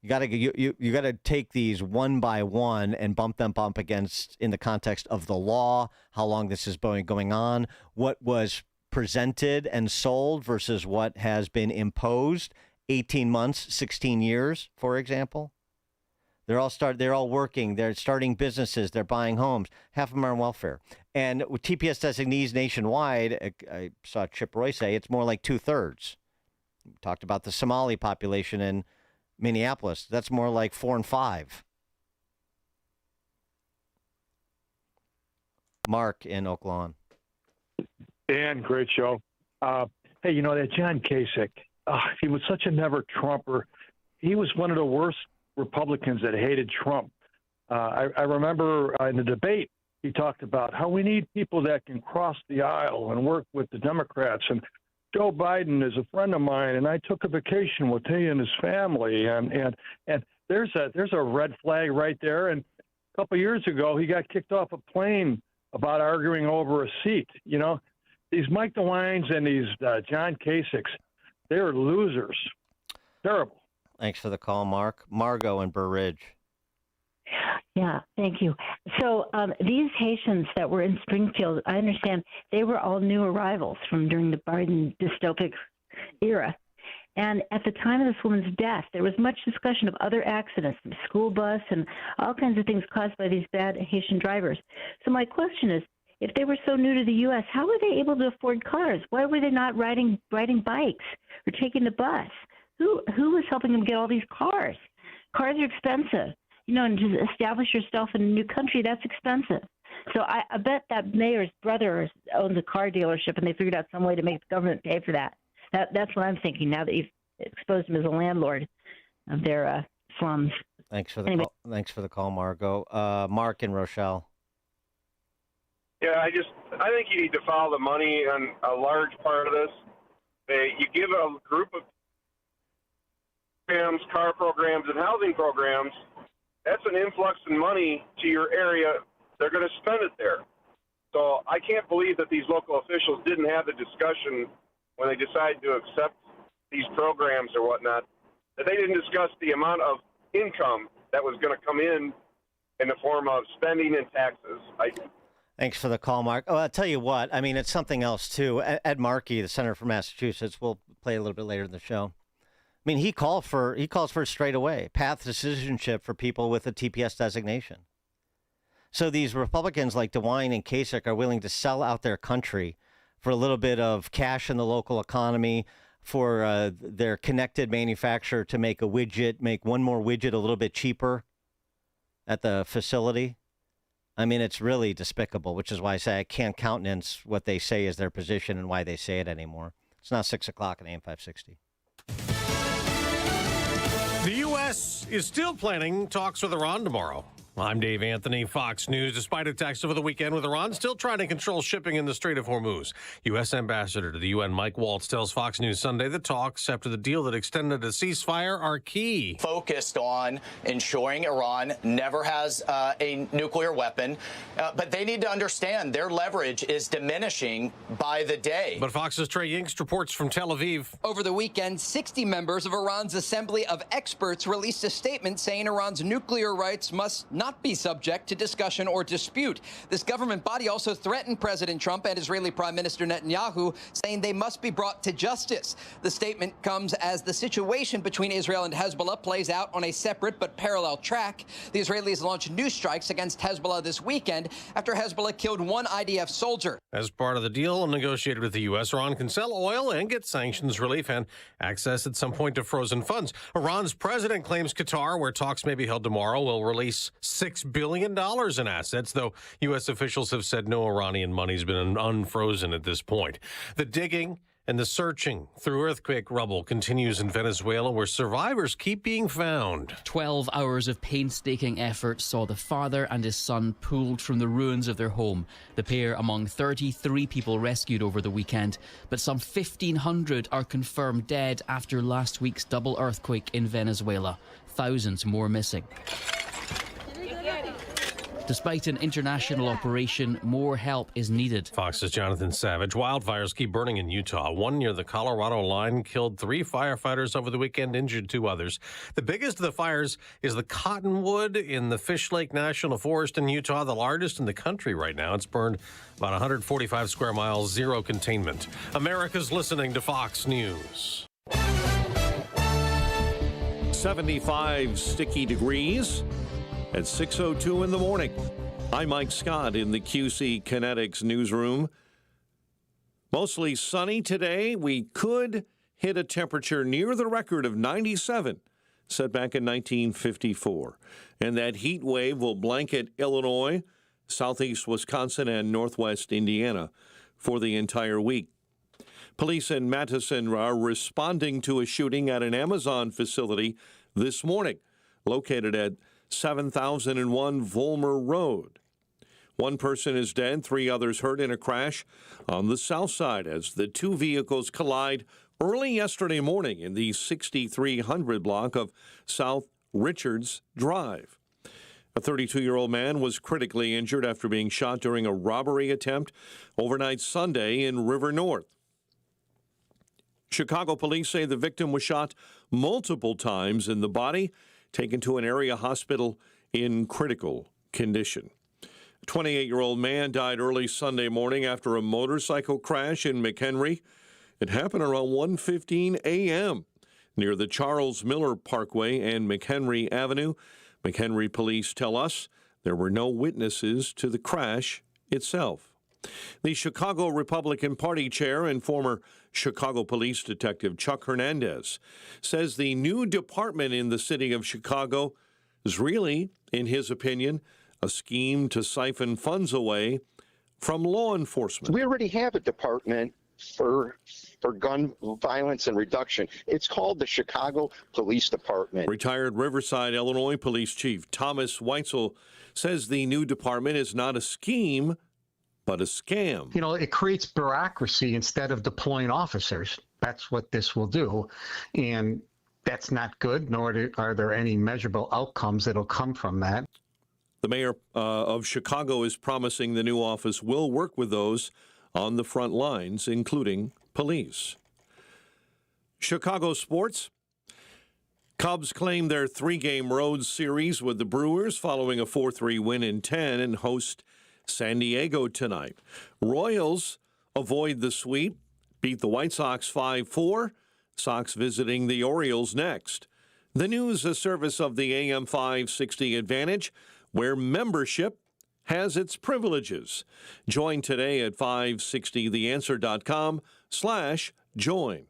you gotta take these one by one and bump them up against in the context of the law, how long this is going on, what was presented and sold versus what has been imposed. 18 months, 16 years, for example. They're all working. They're starting businesses. They're buying homes. Half of them are on welfare. And with TPS designees nationwide, I saw Chip Roy say it's more like 2/3. We talked about the Somali population in Minneapolis. That's more like 4 and 5. Mark in Oak Lawn. Dan, great show. Hey, you know, that John Kasich, he was such a never-Trumper. He was one of the worst Republicans that hated Trump. I remember in the debate, he talked about how we need people that can cross the aisle and work with the Democrats. And Joe Biden is a friend of mine, and I took a vacation with he and his family. And there's a red flag right there. And a couple of years ago, he got kicked off a plane about arguing over a seat. You know, these Mike DeWines and these John Kasichs, they're losers. Terrible. Thanks for the call, Mark. Margot in Burr Ridge. Yeah, thank you. So these Haitians that were in Springfield, I understand they were all new arrivals from during the Biden dystopic era. And at the time of this woman's death, there was much discussion of other accidents, the school bus and all kinds of things caused by these bad Haitian drivers. So my question is, if they were so new to the U.S., how were they able to afford cars? Why were they not riding bikes or taking the bus? Who was helping them get all these cars? Cars are expensive. You know, and to establish yourself in a new country, that's expensive. So I bet that mayor's brother owns a car dealership, and they figured out some way to make the government pay for that. That's what I'm thinking now that you've exposed him as a landlord of their slums. Thanks for the call. Thanks for the call, Margot. Mark in Rochelle. Yeah, I think you need to follow the money on a large part of this. You give a group of programs, car programs, and housing programs. That's an influx in money to your area. They're going to spend it there. So I can't believe that these local officials didn't have the discussion when they decided to accept these programs or whatnot, that they didn't discuss the amount of income that was going to come in the form of spending and taxes. Thanks for the call, Mark. Oh, I'll tell you what. I mean, it's something else, too. Ed Markey, the senator from Massachusetts, we'll play a little bit later in the show. I mean, he calls for it straight away, path to citizenship for people with a TPS designation. So these Republicans like DeWine and Kasich are willing to sell out their country for a little bit of cash in the local economy, for their connected manufacturer to make one more widget a little bit cheaper at the facility. I mean, it's really despicable, which is why I say I can't countenance what they say is their position and why they say it anymore. It's now 6 o'clock on AM 560. The U.S. is still planning talks with Iran tomorrow. I'm Dave Anthony, Fox News. Despite attacks over the weekend with Iran still trying to control shipping in the Strait of Hormuz, U.S. Ambassador to the UN Mike Waltz tells Fox News Sunday the talks after the deal that extended a ceasefire are key. Focused on ensuring Iran never has a nuclear weapon, but they need to understand their leverage is diminishing by the day. But Fox's Trey Yingst reports from Tel Aviv. Over the weekend, 60 members of Iran's Assembly of Experts released a statement saying Iran's nuclear rights must not be subject to discussion or dispute. This government body also threatened President Trump and Israeli Prime Minister Netanyahu, saying they must be brought to justice. The statement comes as the situation between Israel and Hezbollah plays out on a separate but parallel track. The Israelis launched new strikes against Hezbollah this weekend after Hezbollah killed one IDF soldier. As part of the deal negotiated with the U.S., Iran can sell oil and get sanctions relief and access at some point to frozen funds. Iran's president claims Qatar, where talks may be held tomorrow, will release $6 billion in assets, though U.S. officials have said no Iranian money's been unfrozen at this point. The digging and the searching through earthquake rubble continues in Venezuela, where survivors keep being found. 12 hours of painstaking effort saw the father and his son pulled from the ruins of their home. The pair among 33 people rescued over the weekend, but some 1,500 are confirmed dead after last week's double earthquake in Venezuela. Thousands more missing. Despite an international operation, more help is needed. Fox's Jonathan Savage. Wildfires keep burning in Utah. One near the Colorado line killed 3 firefighters over the weekend, injured 2 others. The biggest of the fires is the Cottonwood in the Fish Lake National Forest in Utah, the largest in the country right now. It's burned about 145 square miles, zero containment. America's listening to Fox News. 75 sticky degrees at 6:02 in the morning. I'm Mike Scott in the QC Kinetics newsroom. Mostly sunny today. We could hit a temperature near the record of 97 set back in 1954. And that heat wave will blanket Illinois, southeast Wisconsin, and northwest Indiana for the entire week. Police in Madison are responding to a shooting at an Amazon facility this morning, located at 7001 Vollmer Road. 1 person is dead, 3 others hurt in a crash on the south side as the 2 vehicles collide early yesterday morning in the 6300 block of South Richards Drive. A 32-year-old man was critically injured after being shot during a robbery attempt overnight Sunday in River North. Chicago police say the victim was shot multiple times in the body, taken to an area hospital in critical condition. A 28-year-old man died early Sunday morning after a motorcycle crash in McHenry. It happened around 1:15 a.m. near the Charles Miller Parkway and McHenry Avenue. McHenry police tell us there were no witnesses to the crash itself. The Chicago Republican Party chair and former Chicago police detective Chuck Hernandez says the new department in the city of Chicago is really, in his opinion, a scheme to siphon funds away from law enforcement. We already have a department for gun violence and reduction. It's called the Chicago Police Department. Retired Riverside, Illinois Police Chief Thomas Weitzel says the new department is not a scheme, but a scam. You know, it creates bureaucracy instead of deploying officers. That's what this will do. And that's not good, nor are there any measurable outcomes that'll come from that. The mayor of Chicago is promising the new office will work with those on the front lines, including police. Chicago sports. Cubs claim their 3-game road series with the Brewers following a 4-3 win in 10 and host San Diego tonight. Royals avoid the sweep, beat the White Sox 5-4. Sox visiting the Orioles next. The news, a service of the AM 560 Advantage, where membership has its privileges. Join today at 560theanswer.com/join.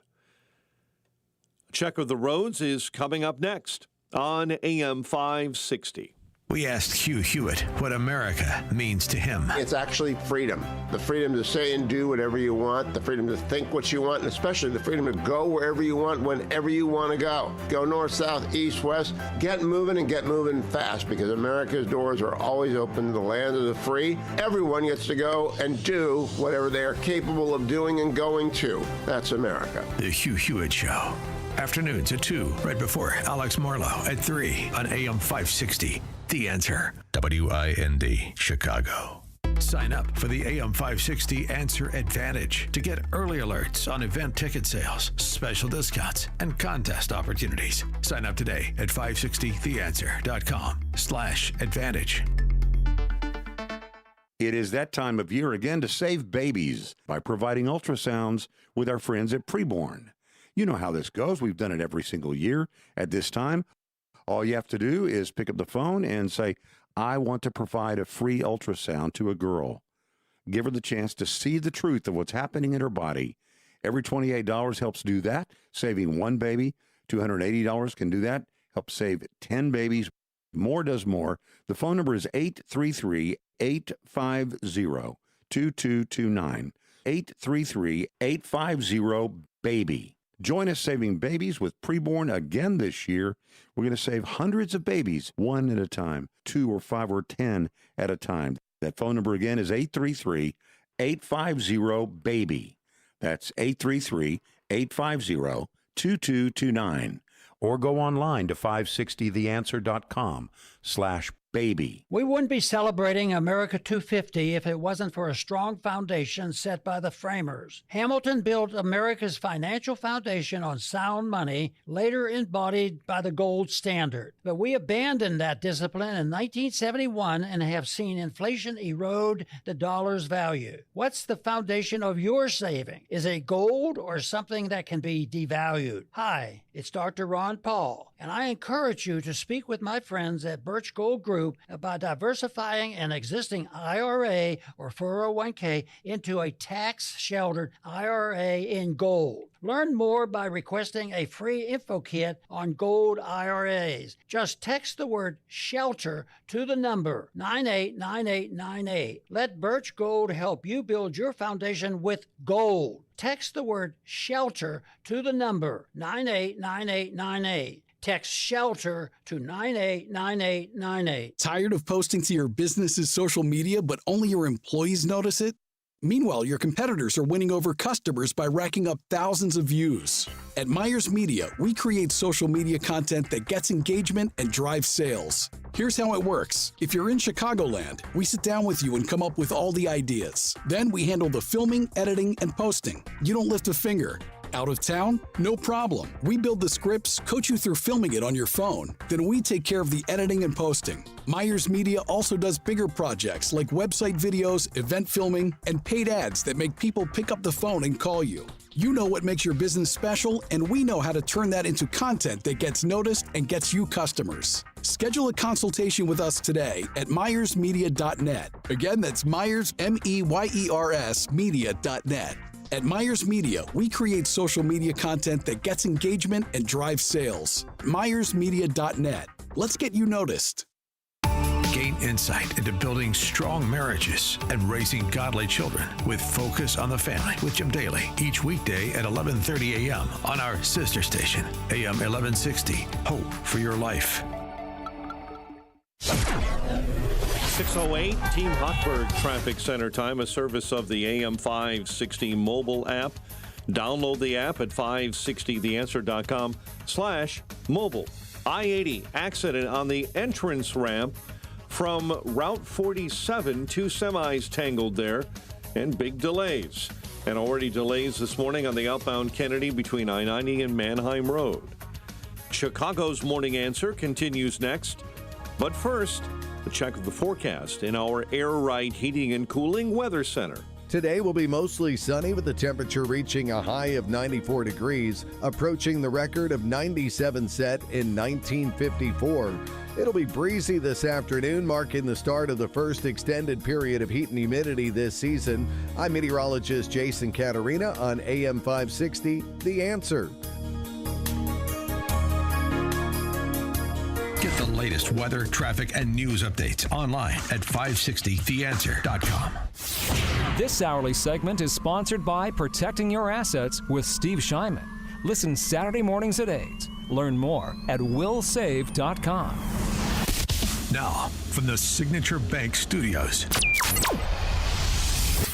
Check of the roads is coming up next on AM 560. We asked Hugh Hewitt what America means to him. It's actually freedom. The freedom to say and do whatever you want, the freedom to think what you want, and especially the freedom to go wherever you want, whenever you want to go. Go north, south, east, west. Get moving and get moving fast, because America's doors are always open to the land of the free. Everyone gets to go and do whatever they are capable of doing and going to. That's America. The Hugh Hewitt Show. Afternoons at 2, right before Alex Marlowe at 3 on AM 560. The Answer. WIND, Chicago. Sign up for the AM 560 Answer Advantage to get early alerts on event ticket sales, special discounts, and contest opportunities. Sign up today at 560theanswer.com/advantage. It is that time of year again to save babies by providing ultrasounds with our friends at Preborn. You know how this goes. We've done it every single year at this time. All you have to do is pick up the phone and say, I want to provide a free ultrasound to a girl. Give her the chance to see the truth of what's happening in her body. Every $28 helps do that. Saving one baby, $280 can do that. Help save 10 babies. More does more. The phone number is 833-850-2229. 833-850-BABY. Join us saving babies with Preborn again this year. We're going to save hundreds of babies, one at a time, 2 or 5 or 10 at a time. That phone number again is 833-850-BABY. That's 833-850-2229. Or go online to 560theanswer.com/baby. We wouldn't be celebrating America 250 if it wasn't for a strong foundation set by the framers. Hamilton built America's financial foundation on sound money, later embodied by the gold standard. But we abandoned that discipline in 1971 and have seen inflation erode the dollar's value. What's the foundation of your saving? Is it gold or something that can be devalued? Hi, it's Dr. Ron Paul, and I encourage you to speak with my friends at Birch Gold Group about diversifying an existing IRA or 401k into a tax-sheltered IRA in gold. Learn more by requesting a free info kit on gold IRAs. Just text the word SHELTER to the number 989898. Let Birch Gold help you build your foundation with gold. Text the word SHELTER to the number 989898. Text SHELTER to 989898. Tired of posting to your business's social media but only your employees notice it? Meanwhile, your competitors are winning over customers by racking up thousands of views. At Myers Media, we create social media content that gets engagement and drives sales. Here's how it works. If you're in Chicagoland, we sit down with you and come up with all the ideas. Then we handle the filming, editing, and posting. You don't lift a finger. Out of town? No problem. We build the scripts, coach you through filming it on your phone. Then we take care of the editing and posting. Myers Media also does bigger projects like website videos, event filming, and paid ads that make people pick up the phone and call you. You know what makes your business special, and we know how to turn that into content that gets noticed and gets you customers. Schedule a consultation with us today at myersmedia.net. Again, that's Myers, MEYERS, media.net. At Myers Media, we create social media content that gets engagement and drives sales. MyersMedia.net. Let's get you noticed. Gain insight into building strong marriages and raising godly children with Focus on the Family with Jim Daly each weekday at 11:30 a.m. on our sister station, AM 1160. Hope for your life. 6:08, Team Hochberg Traffic Center time, a service of the AM 560 mobile app. Download the app at 560theanswer.com/mobile. I-80 accident on the entrance ramp from Route 47. 2 semis tangled there and big delays. And already delays this morning on the outbound Kennedy between I-90 and Manheim Road. Chicago's Morning Answer continues next. But first, a check of the forecast in our Air Right Heating and Cooling Weather Center. Today will be mostly sunny with the temperature reaching a high of 94 degrees, approaching the record of 97 set in 1954. It'll be breezy this afternoon, marking the start of the first extended period of heat and humidity this season. I'm meteorologist Jason Caterina on AM 560, The Answer. Get the latest weather, traffic, and news updates online at 560theanswer.com. This hourly segment is sponsored by Protecting Your Assets with Steve Scheinman. Listen Saturday mornings at 8. Learn more at willsave.com. Now, from the Signature Bank Studios,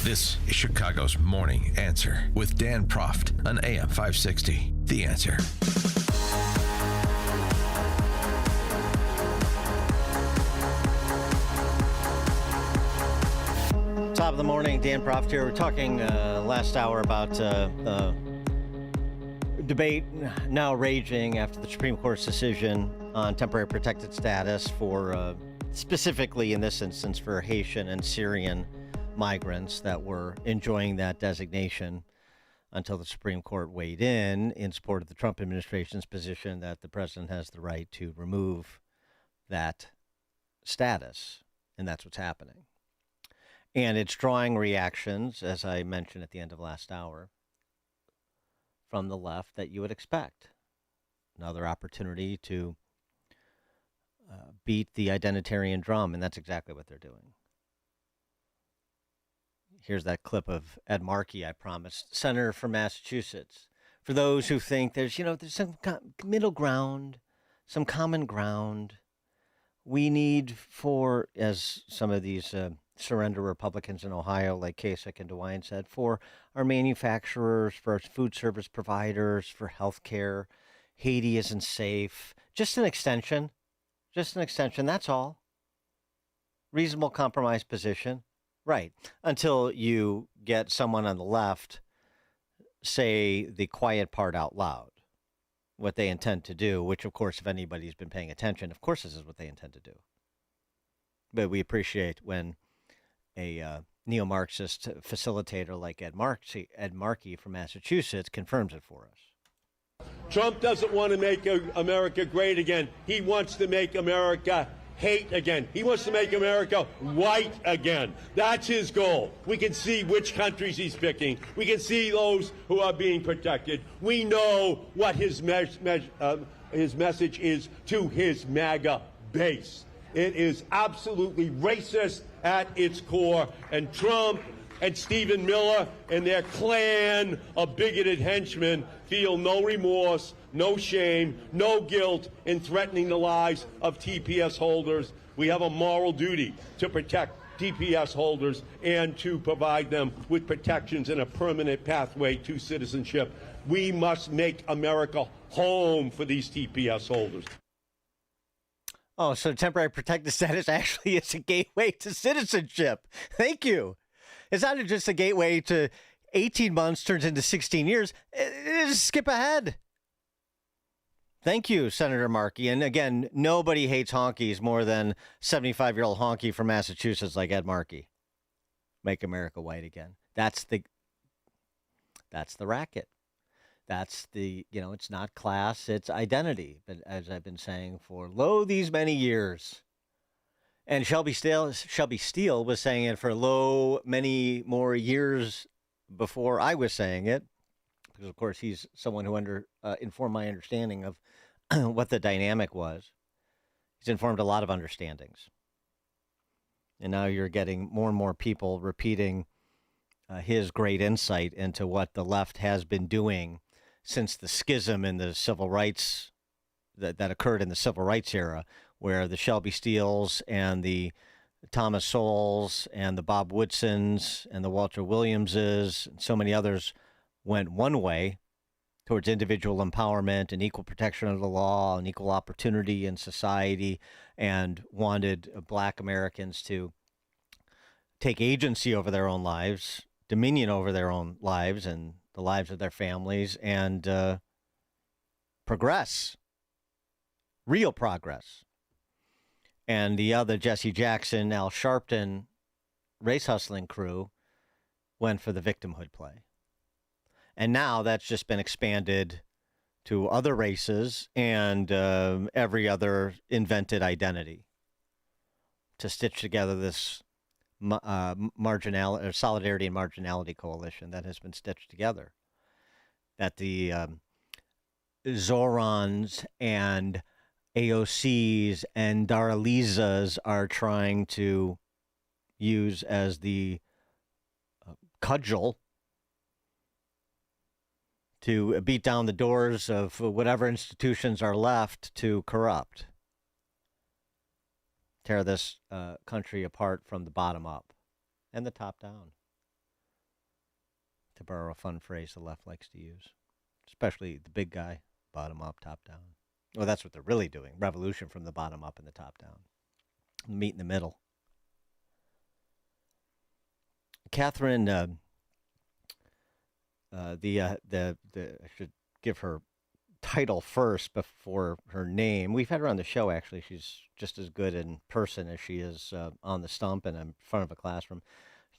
this is Chicago's Morning Answer with Dan Proft on AM 560. The Answer. Top of the morning, Dan Proft here. We're talking last hour about debate now raging after the Supreme Court's decision on temporary protected status for, specifically in this instance, for Haitian and Syrian migrants that were enjoying that designation until the Supreme Court weighed in support of the Trump administration's position that the president has the right to remove that status. And that's what's happening. And it's drawing reactions, as I mentioned at the end of last hour, from the left that you would expect. Another opportunity to beat the identitarian drum, and that's exactly what they're doing. Here's that clip of Ed Markey, I promised, senator from Massachusetts. For those who think there's some middle ground, some common ground, we need for, as some of these surrender Republicans in Ohio, like Kasich and DeWine said, for our manufacturers, for our food service providers, for health care. Haiti isn't safe. Just an extension. That's all. Reasonable compromise position. Right. Until you get someone on the left say the quiet part out loud, what they intend to do, which, of course, if anybody's been paying attention, of course, this is what they intend to do. But we appreciate when a neo-Marxist facilitator like Ed Markey from Massachusetts confirms it for us. Trump doesn't want to make America great again. He wants to make America hate again. He wants to make America white again. That's his goal. We can see which countries he's picking. We can see those who are being protected. We know what his message is to his MAGA base. It is absolutely racist at its core, and Trump and Stephen Miller and their clan of bigoted henchmen feel no remorse, no shame, no guilt in threatening the lives of TPS holders. We have a moral duty to protect TPS holders and to provide them with protections and a permanent pathway to citizenship. We must make America home for these TPS holders. Oh, so temporary protected status actually is a gateway to citizenship. Thank you. It's not just a gateway to 18 months turns into 16 years. It is skip ahead. Thank you, Senator Markey. And again, nobody hates honkies more than 75-year-old honky from Massachusetts like Ed Markey. Make America white again. That's the racket. That's it's not class, it's identity. But as I've been saying for these many years, and Shelby Steele was saying it for many more years before I was saying it, because of course he's someone who informed my understanding of what the dynamic was. He's informed a lot of understandings, and now you're getting more and more people repeating his great insight into what the left has been doing since the schism in the civil rights that occurred in the civil rights era, where the Shelby Steeles and the Thomas Sowells and the Bob Woodsons and the Walter Williamses and so many others went one way towards individual empowerment and equal protection of the law and equal opportunity in society, and wanted Black Americans to take agency over their own lives, dominion over their own lives and the lives of their families, and progress, real progress. And the other Jesse Jackson, Al Sharpton race hustling crew went for the victimhood play. And now that's just been expanded to other races and every other invented identity to stitch together this solidarity and marginality coalition that has been stitched together. That the Zorons and AOCs and Daralizas are trying to use as the cudgel to beat down the doors of whatever institutions are left to corrupt. Tear this country apart from the bottom up and the top down, to borrow a fun phrase the left likes to use, especially the big guy, bottom up, top down. Well, that's what they're really doing. Revolution from the bottom up and the top down. Meet in the middle. Catherine, I should give her title first before her name. We've had her on the show, actually. She's just as good in person as she is on the stump and in front of a classroom.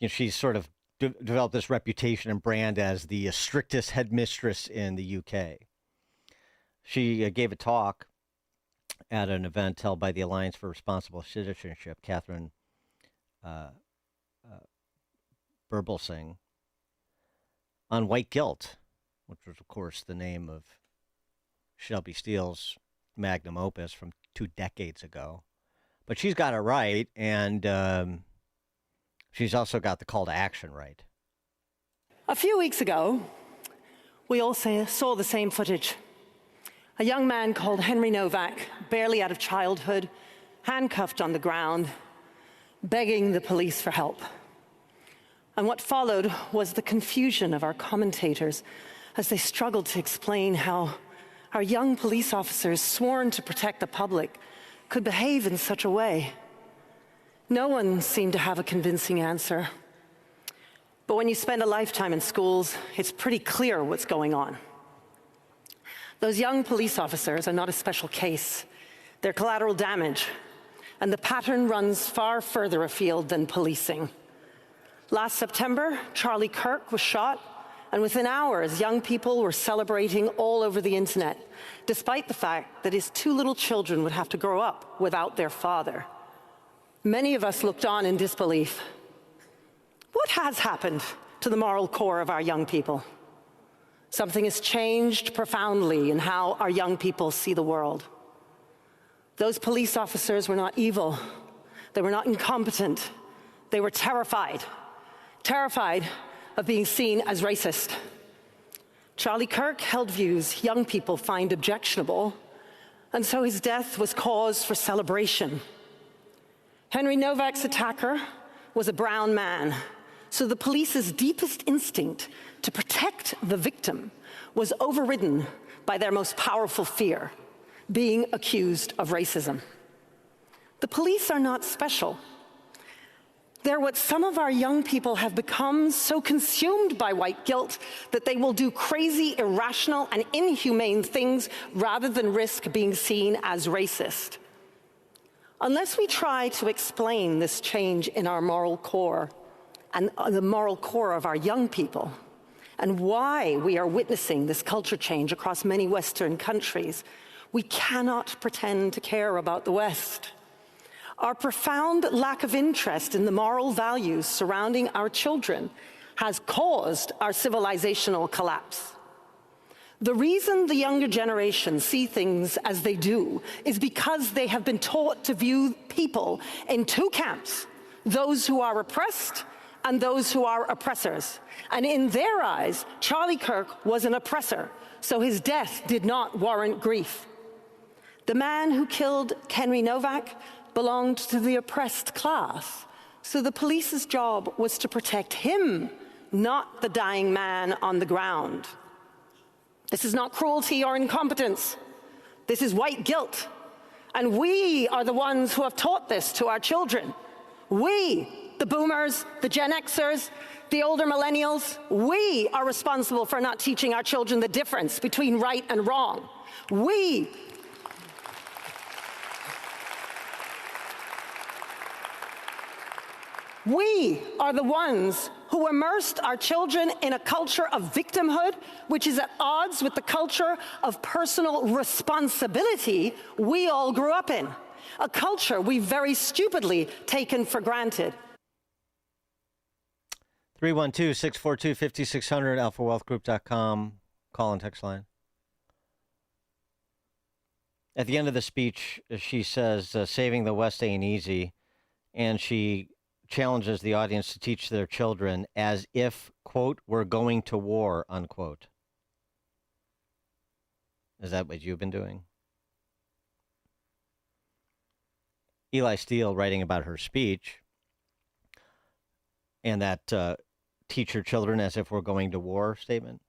She's sort of developed this reputation and brand as the strictest headmistress in the UK. She gave a talk at an event held by the Alliance for Responsible Citizenship, Catherine Birbalsingh, on white guilt, which was, of course, the name of Shelby Steele's magnum opus from 2 decades ago. But she's got it right, and she's also got the call to action right. A few weeks ago, we all saw the same footage. A young man called Henry Novak, barely out of childhood, handcuffed on the ground, begging the police for help. And what followed was the confusion of our commentators as they struggled to explain how our young police officers, sworn to protect the public, could behave in such a way. No one seemed to have a convincing answer. But when you spend a lifetime in schools, it's pretty clear what's going on. Those young police officers are not a special case. They're collateral damage, and the pattern runs far further afield than policing. Last September, Charlie Kirk was shot, and within hours, young people were celebrating all over the internet, despite the fact that his 2 little children would have to grow up without their father. Many of us looked on in disbelief. What has happened to the moral core of our young people? Something has changed profoundly in how our young people see the world. Those police officers were not evil. They were not incompetent. They were terrified of being seen as racist. Charlie Kirk held views young people find objectionable, and so his death was cause for celebration. Henry Novak's attacker was a brown man, so the police's deepest instinct to protect the victim was overridden by their most powerful fear, being accused of racism. The police are not special. They're what some of our young people have become, so consumed by white guilt that they will do crazy, irrational, and inhumane things rather than risk being seen as racist. Unless we try to explain this change in our moral core and the moral core of our young people, and why we are witnessing this culture change across many Western countries, we cannot pretend to care about the West. Our profound lack of interest in the moral values surrounding our children has caused our civilizational collapse. The reason the younger generation see things as they do is because they have been taught to view people in 2 camps, those who are oppressed and those who are oppressors. And in their eyes, Charlie Kirk was an oppressor, so his death did not warrant grief. The man who killed Henry Novak belonged to the oppressed class, so the police's job was to protect him, not the dying man on the ground. This is not cruelty or incompetence. This is white guilt. And we are the ones who have taught this to our children. We, the boomers, the Gen Xers, the older millennials, we are responsible for not teaching our children the difference between right and wrong. We are the ones who immersed our children in a culture of victimhood, which is at odds with the culture of personal responsibility we all grew up in, a culture we very stupidly taken for granted. 312-642-5600, alphawealthgroup.com, call and text line. At the end of the speech, she says, saving the West ain't easy, and she challenges the audience to teach their children as if, quote, we're going to war, unquote. Is that what you've been doing? Eli Steele, writing about her speech, and that teach your children as if we're going to war statement.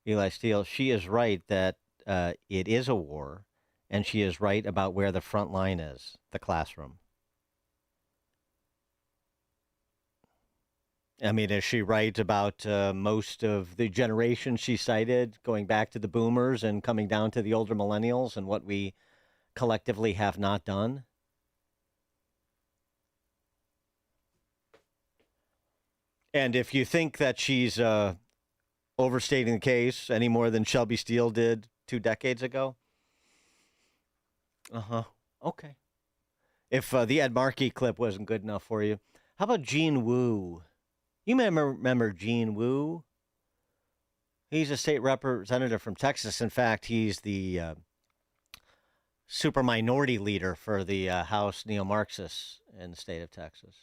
Eli Steele, she is right that it is a war, and she is right about where the front line is, the classroom. I mean, is she right about most of the generation she cited, going back to the boomers and coming down to the older millennials and what we collectively have not done? And if you think that she's overstating the case any more than Shelby Steele did 2 decades ago, okay. If the Ed Markey clip wasn't good enough for you, how about Gene Wu? You may remember Gene Wu. He's a state representative from Texas. In fact, he's the super minority leader for the House neo-Marxists in the state of Texas.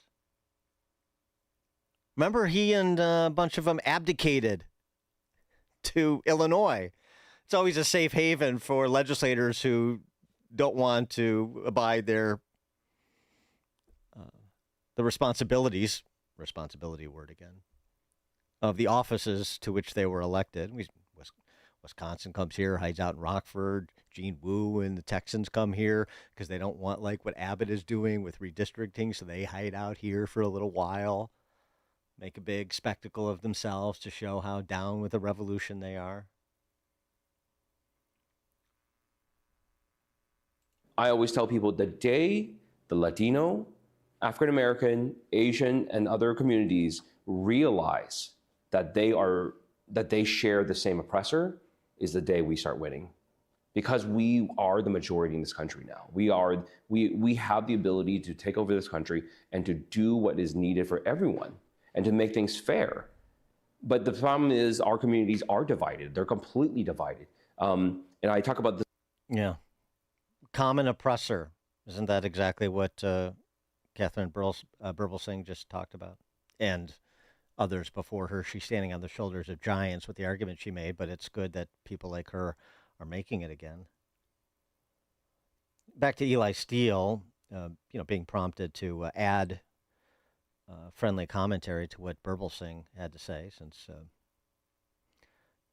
Remember, he and a bunch of them abdicated to Illinois. It's always a safe haven for legislators who don't want to abide the responsibility word again, of the offices to which they were elected. Wisconsin comes here, hides out in Rockford. Gene Wu and the Texans come here because they don't want like what Abbott is doing with redistricting, so they hide out here for a little while, make a big spectacle of themselves to show how down with the revolution they are. I always tell people the day the Latino, African American, Asian, and other communities realize that they share the same oppressor is the day we start winning. Because we are the majority in this country now. We have the ability to take over this country and to do what is needed for everyone and to make things fair. But the problem is our communities are divided. They're completely divided. And I talk about this. Yeah. Common oppressor. Isn't that exactly what Catherine Burblesing just talked about? And others before her. She's standing on the shoulders of giants with the argument she made, but it's good that people like her are making it again. Back to Eli Steele, being prompted to add friendly commentary to what Burblesing had to say, since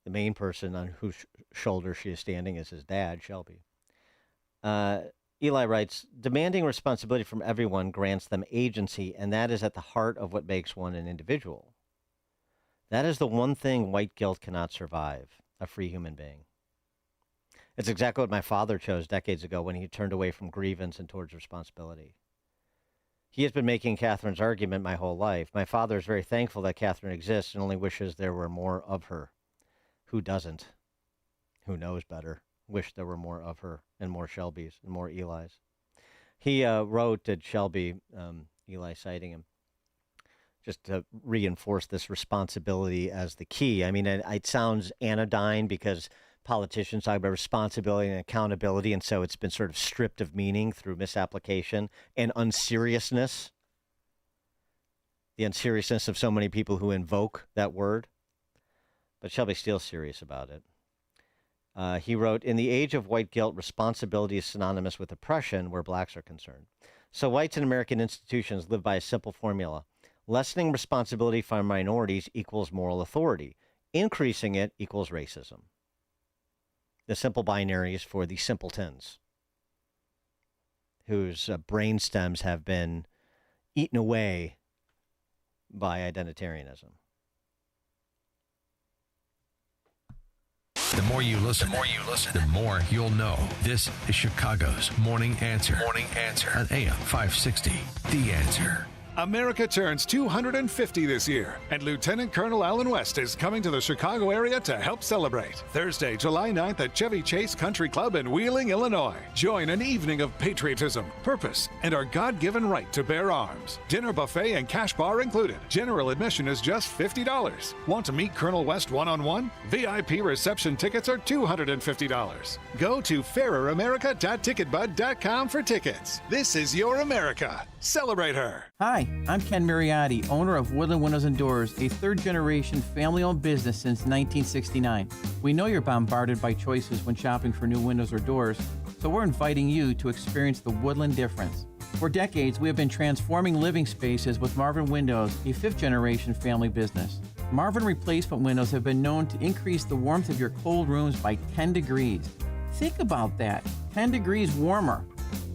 the main person on whose shoulder she is standing is his dad, Shelby. Eli writes, demanding responsibility from everyone grants them agency, and that is at the heart of what makes one an individual. That is the one thing white guilt cannot survive, a free human being. It's exactly what my father chose decades ago when he turned away from grievance and towards responsibility. He has been making Catherine's argument my whole life. My father is very thankful that Catherine exists and only wishes there were more of her. Who doesn't? Who knows better? Wish there were more of her and more Shelbys and more Elis. He wrote at Shelby, Eli citing him, just to reinforce this responsibility as the key. I mean, it sounds anodyne because politicians talk about responsibility and accountability, and so it's been sort of stripped of meaning through misapplication and unseriousness. The unseriousness of so many people who invoke that word. But Shelby Steele's serious about it. He wrote, in the age of white guilt, responsibility is synonymous with oppression where blacks are concerned. So whites in American institutions live by a simple formula. Lessening responsibility for minorities equals moral authority. Increasing it equals racism. The simple binaries for the simpletons whose brain stems have been eaten away by identitarianism. The more you listen, the more you'll know. This is Chicago's Morning Answer. Morning Answer on AM 560. The Answer. America turns 250 this year, and Lieutenant Colonel Alan West is coming to the Chicago area to help celebrate. Thursday, July 9th at Chevy Chase Country Club in Wheeling, Illinois. Join an evening of patriotism, purpose, and our God-given right to bear arms. Dinner buffet and cash bar included. General admission is just $50. Want to meet Colonel West one-on-one? VIP reception tickets are $250. Go to faireramerica.ticketbud.com for tickets. This is your America. Celebrate her. Hi, I'm Ken Mariotti, owner of Woodland Windows and Doors, a third-generation family-owned business since 1969. We know you're bombarded by choices when shopping for new windows or doors, so we're inviting you to experience the Woodland difference. For decades, we have been transforming living spaces with Marvin Windows, a fifth-generation family business. Marvin replacement windows have been known to increase the warmth of your cold rooms by 10 degrees. Think about that, 10 degrees warmer.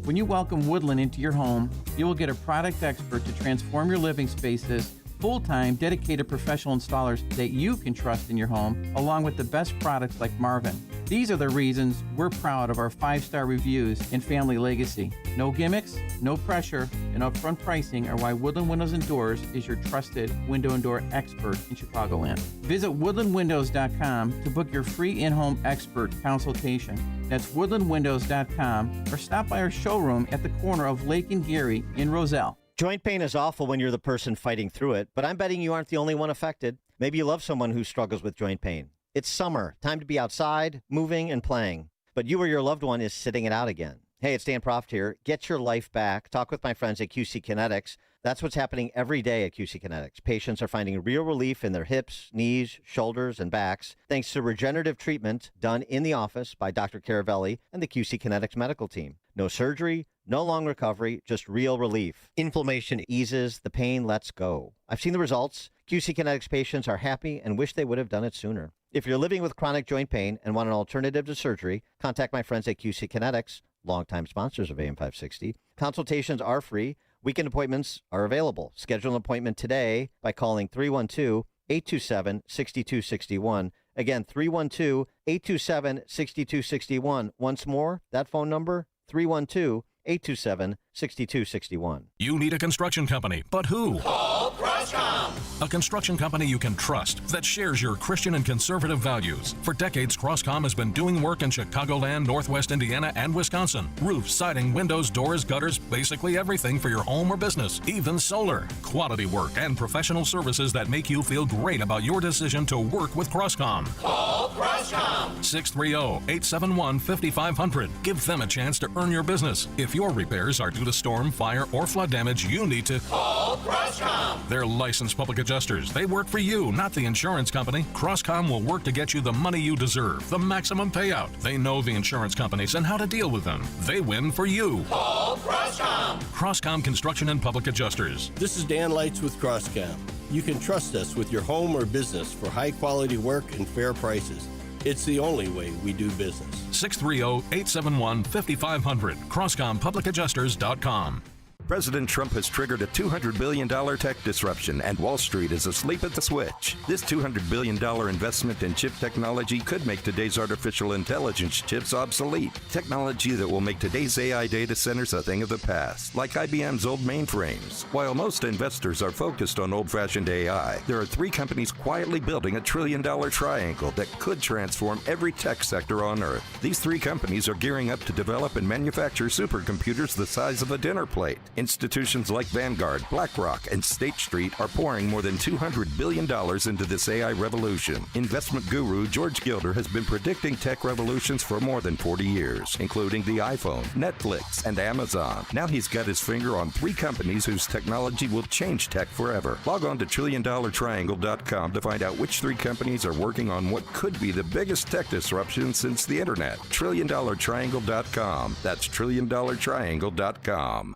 When you welcome Woodland into your home, you will get a product expert to transform your living spaces full-time, dedicated professional installers that you can trust in your home, along with the best products like Marvin. These are the reasons we're proud of our 5-star reviews and family legacy. No gimmicks, no pressure, and upfront pricing are why Woodland Windows and Doors is your trusted window and door expert in Chicagoland. Visit woodlandwindows.com to book your free in-home expert consultation. That's woodlandwindows.com, or stop by our showroom at the corner of Lake and Geary in Roselle. Joint pain is awful when you're the person fighting through it, but I'm betting you aren't the only one affected. Maybe you love someone who struggles with joint pain. It's summer, time to be outside, moving and playing. But you or your loved one is sitting it out again. Hey, it's Dan Proft here. Get your life back. Talk with my friends at QC Kinetics. That's what's happening every day at QC Kinetics. Patients are finding real relief in their hips, knees, shoulders, and backs thanks to regenerative treatment done in the office by Dr. Caravelli and the QC Kinetics medical team. No surgery, no long recovery, just real relief. Inflammation eases, the pain lets go. I've seen the results. QC Kinetics patients are happy and wish they would have done it sooner. If you're living with chronic joint pain and want an alternative to surgery, contact my friends at QC Kinetics, longtime sponsors of AM 560. Consultations are free. Weekend appointments are available. Schedule an appointment today by calling 312-827-6261. Again, 312-827-6261. Once more, that phone number, 312-827-6261. You need a construction company, but who? Call Croscom. A construction company you can trust that shares your Christian and conservative values. For decades, Croscom has been doing work in Chicagoland, Northwest Indiana, and Wisconsin. Roofs, siding, windows, doors, gutters, basically everything for your home or business, even solar. Quality work and professional services that make you feel great about your decision to work with Croscom. Call Croscom. 630-871-5500. Give them a chance to earn your business. If your repairs are due to storm, fire, or flood damage, you need to call Croscom. They're licensed public adjusters. They work for you, not the insurance company. Croscom will work to get you the money you deserve, the maximum payout. They know the insurance companies and how to deal with them. They win for you. Call Croscom. Croscom Construction and Public Adjusters. This is Dan Lights with Croscom. You can trust us with your home or business for high quality work and fair prices. It's the only way we do business. 630-871-5500. CroscomPublicAdjusters.com. President Trump has triggered a $200 billion tech disruption, and Wall Street is asleep at the switch. This $200 billion investment in chip technology could make today's artificial intelligence chips obsolete. Technology that will make today's AI data centers a thing of the past, like IBM's old mainframes. While most investors are focused on old-fashioned AI, there are 3 companies quietly building a $1 trillion triangle that could transform every tech sector on Earth. These 3 companies are gearing up to develop and manufacture supercomputers the size of a dinner plate. Institutions like Vanguard, BlackRock, and State Street are pouring more than $200 billion into this AI revolution. Investment guru George Gilder has been predicting tech revolutions for more than 40 years, including the iPhone, Netflix, and Amazon. Now he's got his finger on 3 companies whose technology will change tech forever. Log on to TrillionDollarTriangle.com to find out which 3 companies are working on what could be the biggest tech disruption since the internet. TrillionDollarTriangle.com. That's TrillionDollarTriangle.com.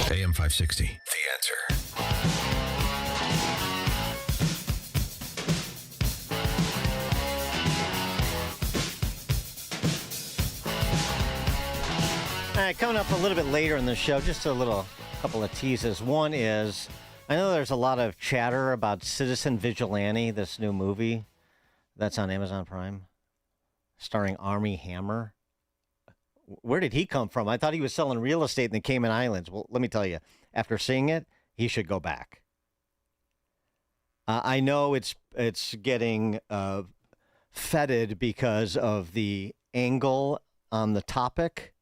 AM 560, The Answer. All right, coming up a little bit later in the show, just a couple of teases. One is, I know there's a lot of chatter about Citizen Vigilante, this new movie that's on Amazon Prime, starring Armie Hammer. Where did he come from? I thought he was selling real estate in the Cayman Islands. Well, let me tell you, after seeing it, he should go back. I know it's getting feted because of the angle on the topic,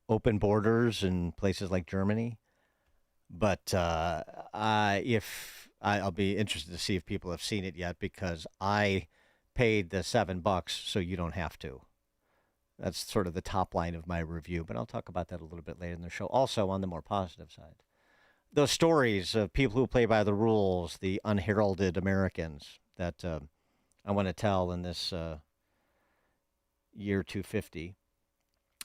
open borders in places like Germany. But I'll be interested to see if people have seen it yet, because I paid the $7 so you don't have to. That's sort of the top line of my review, but I'll talk about that a little bit later in the show. Also, on the more positive side, those stories of people who play by the rules, the unheralded Americans that I want to tell in this year 250.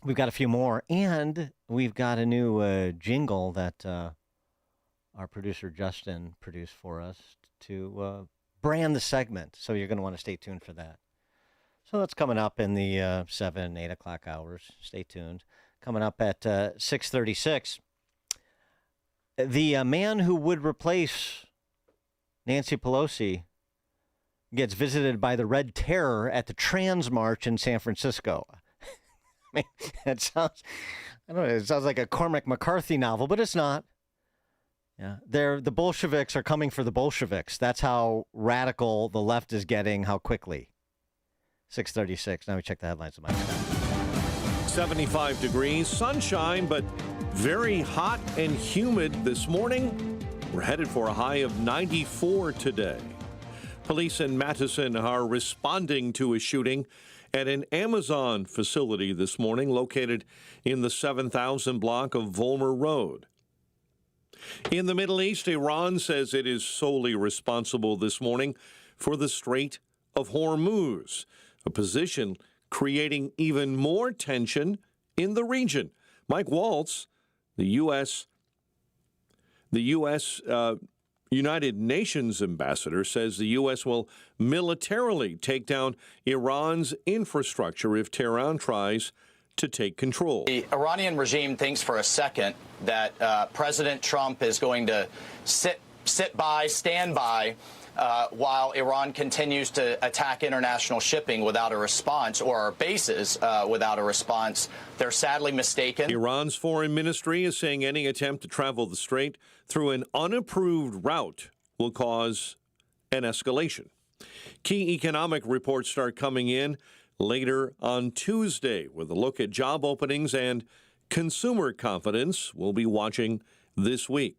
We've got a few more, and we've got a new jingle that our producer Justin produced for us to brand the segment, so you're going to want to stay tuned for that. So that's coming up in the 7, 8 o'clock hours. Stay tuned. Coming up at 6:36. The man who would replace Nancy Pelosi gets visited by the Red Terror at the Trans March in San Francisco. I mean, it sounds like a Cormac McCarthy novel, but it's not. Yeah, the Bolsheviks are coming for the Bolsheviks. That's how radical the left is getting, how quickly. 6:36. Now we check the headlines of my 75 degrees, sunshine, but very hot and humid this morning. We're headed for a high of 94 today. Police in Madison are responding to a shooting at an Amazon facility this morning located in the 7000 block of Vollmer Road. In the Middle East, Iran says it is solely responsible this morning for the Strait of Hormuz, a position creating even more tension in the region. Mike Waltz, the U.S. United Nations ambassador, says the U.S. will militarily take down Iran's infrastructure if Tehran tries to take control. The Iranian regime thinks for a second that President Trump is going to stand by, while Iran continues to attack international shipping without a response, or our bases without a response. They're sadly mistaken. Iran's foreign ministry is saying any attempt to travel the strait through an unapproved route will cause an escalation. Key economic reports start coming in later on Tuesday with a look at job openings and consumer confidence. We'll be watching this week.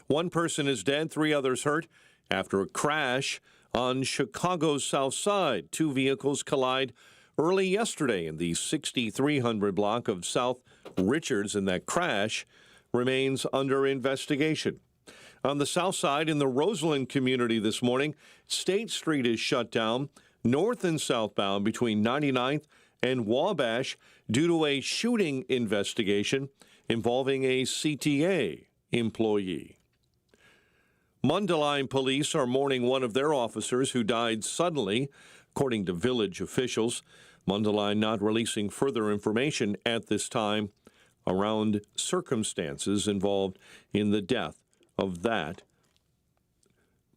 One person is dead, 3 others hurt after a crash on Chicago's South Side. 2 vehicles collide early yesterday in the 6300 block of South Richards, and that crash remains under investigation. On the South Side in the Roseland community this morning, State Street is shut down north and southbound between 99th and Wabash due to a shooting investigation involving a CTA employee. Mundelein police are mourning one of their officers who died suddenly, according to village officials. Mundelein not releasing further information at this time around circumstances involved in the death of that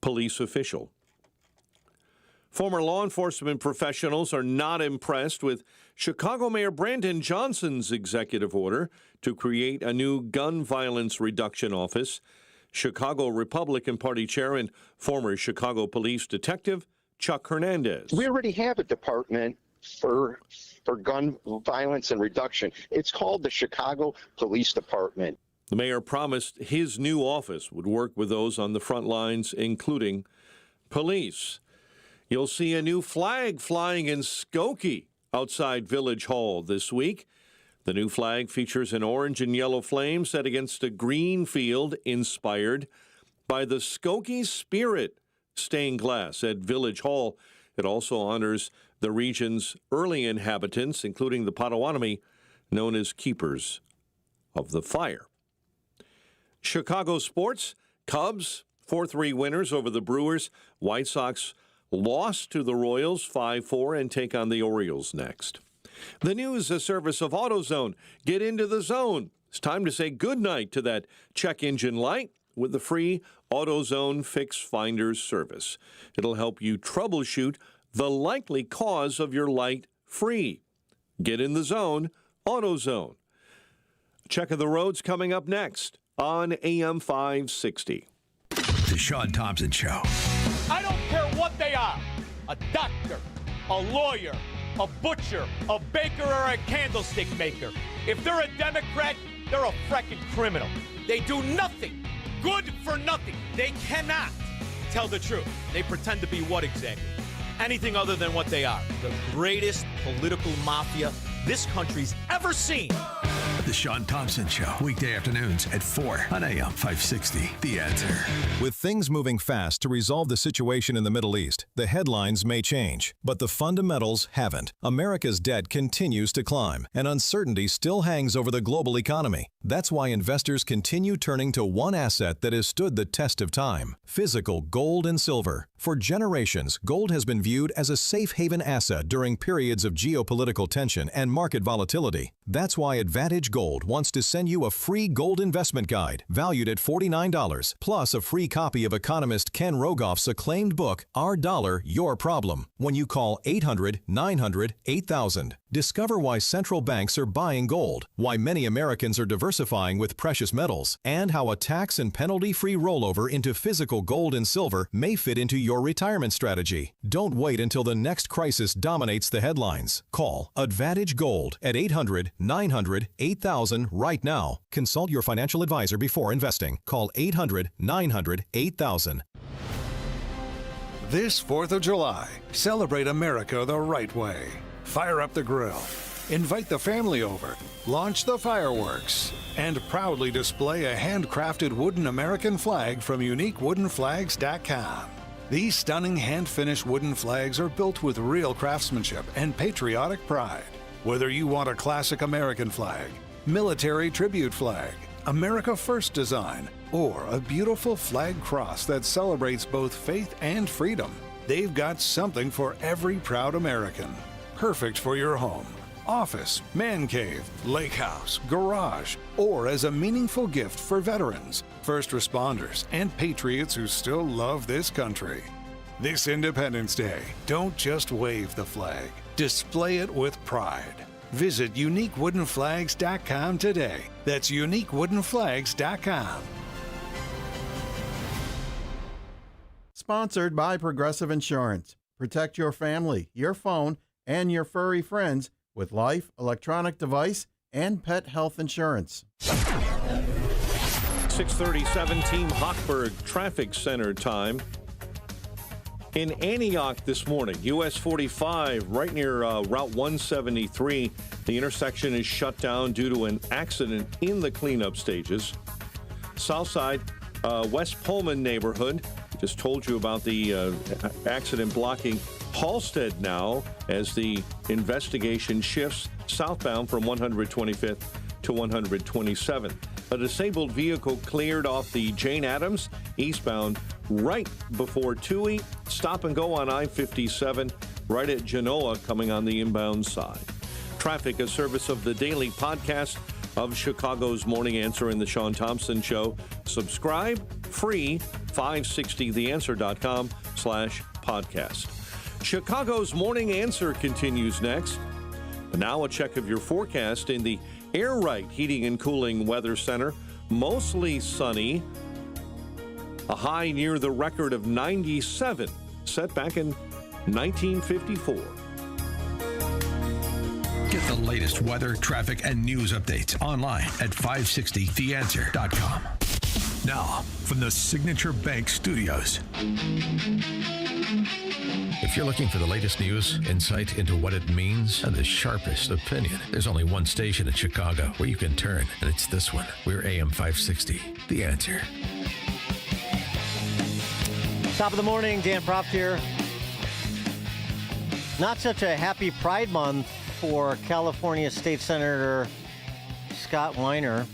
police official. Former law enforcement professionals are not impressed with Chicago Mayor Brandon Johnson's executive order to create a new gun violence reduction office. Chicago Republican Party Chair and former Chicago Police Detective Chuck Hernandez. We already have a department for gun violence and reduction. It's called the Chicago Police Department. The mayor promised his new office would work with those on the front lines, including police. You'll see a new flag flying in Skokie outside Village Hall this week. The new flag features an orange and yellow flame set against a green field inspired by the Skokie Spirit stained glass at Village Hall. It also honors the region's early inhabitants, including the Potawatomi, known as Keepers of the Fire. Chicago sports, Cubs 4-3 winners over the Brewers. White Sox lost to the Royals 5-4 and take on the Orioles next. The news, a service of AutoZone. Get into the zone. It's time to say goodnight to that check engine light with the free AutoZone Fix Finder service. It'll help you troubleshoot the likely cause of your light free. Get in the zone, AutoZone. Check of the roads coming up next on AM 560. The Sean Thompson Show. I don't care what they are. A doctor, a lawyer, a butcher, a baker, or a candlestick maker. If they're a Democrat, they're a frickin' criminal. They do nothing. Good for nothing. They cannot tell the truth. They pretend to be what exactly? Anything other than what they are. The greatest political mafia this country's ever seen. The Sean Thompson Show, weekday afternoons at 4 on AM 560. The Answer. With things moving fast to resolve the situation in the Middle East, the headlines may change, but the fundamentals haven't. America's debt continues to climb, and uncertainty still hangs over the global economy. That's why investors continue turning to one asset that has stood the test of time: physical gold and silver. For generations, gold has been viewed as a safe haven asset during periods of geopolitical tension and market volatility. That's why Advantage Gold wants to send you a free gold investment guide valued at $49, plus a free copy of economist Ken Rogoff's acclaimed book, Our Dollar, Your Problem, when you call 800-900-8000. Discover why central banks are buying gold, why many Americans are diversifying with precious metals, and how a tax and penalty-free rollover into physical gold and silver may fit into your retirement strategy. Don't wait until the next crisis dominates the headlines. Call Advantage Gold at 800-900-8000 right now. Consult your financial advisor before investing. Call 800-900-8000. This 4th of July, celebrate America the right way. Fire up the grill, invite the family over, launch the fireworks, and proudly display a handcrafted wooden American flag from UniqueWoodenFlags.com. These stunning hand-finished wooden flags are built with real craftsmanship and patriotic pride. Whether you want a classic American flag, military tribute flag, America First design, or a beautiful flag cross that celebrates both faith and freedom, they've got something for every proud American. Perfect for your home, office, man cave, lake house, garage, or as a meaningful gift for veterans, first responders, and patriots who still love this country. This Independence Day, don't just wave the flag, display it with pride. Visit UniqueWoodenFlags.com today. That's UniqueWoodenFlags.com. Sponsored by Progressive Insurance. Protect your family, your phone, and your furry friends with life, electronic device, and pet health insurance. 6:37 Team Hochberg Traffic Center time. In Antioch this morning, US 45, right near Route 173, the intersection is shut down due to an accident in the cleanup stages. Southside, West Pullman neighborhood, just told you about the accident blocking Halstead now as the investigation shifts southbound from 125th to 127th. A disabled vehicle cleared off the Jane Addams eastbound right before Toohey. Stop and go on I-57 right at Genoa coming on the inbound side. Traffic, a service of the daily podcast of Chicago's Morning Answer and the Sean Thompson Show. Subscribe free, 560theanswer.com/podcast. Chicago's Morning Answer continues next. Now a check of your forecast in the Air Right Heating and Cooling Weather Center. Mostly sunny. A high near the record of 97, set back in 1954. Get the latest weather, traffic, and news updates online at 560theanswer.com. Now, from the Signature Bank Studios. If you're looking for the latest news, insight into what it means, and the sharpest opinion, there's only one station in Chicago where you can turn, and it's this one. We're AM 560, The Answer. Top of the morning, Dan Proft here. Not such a happy Pride Month for California State Senator Scott Weiner.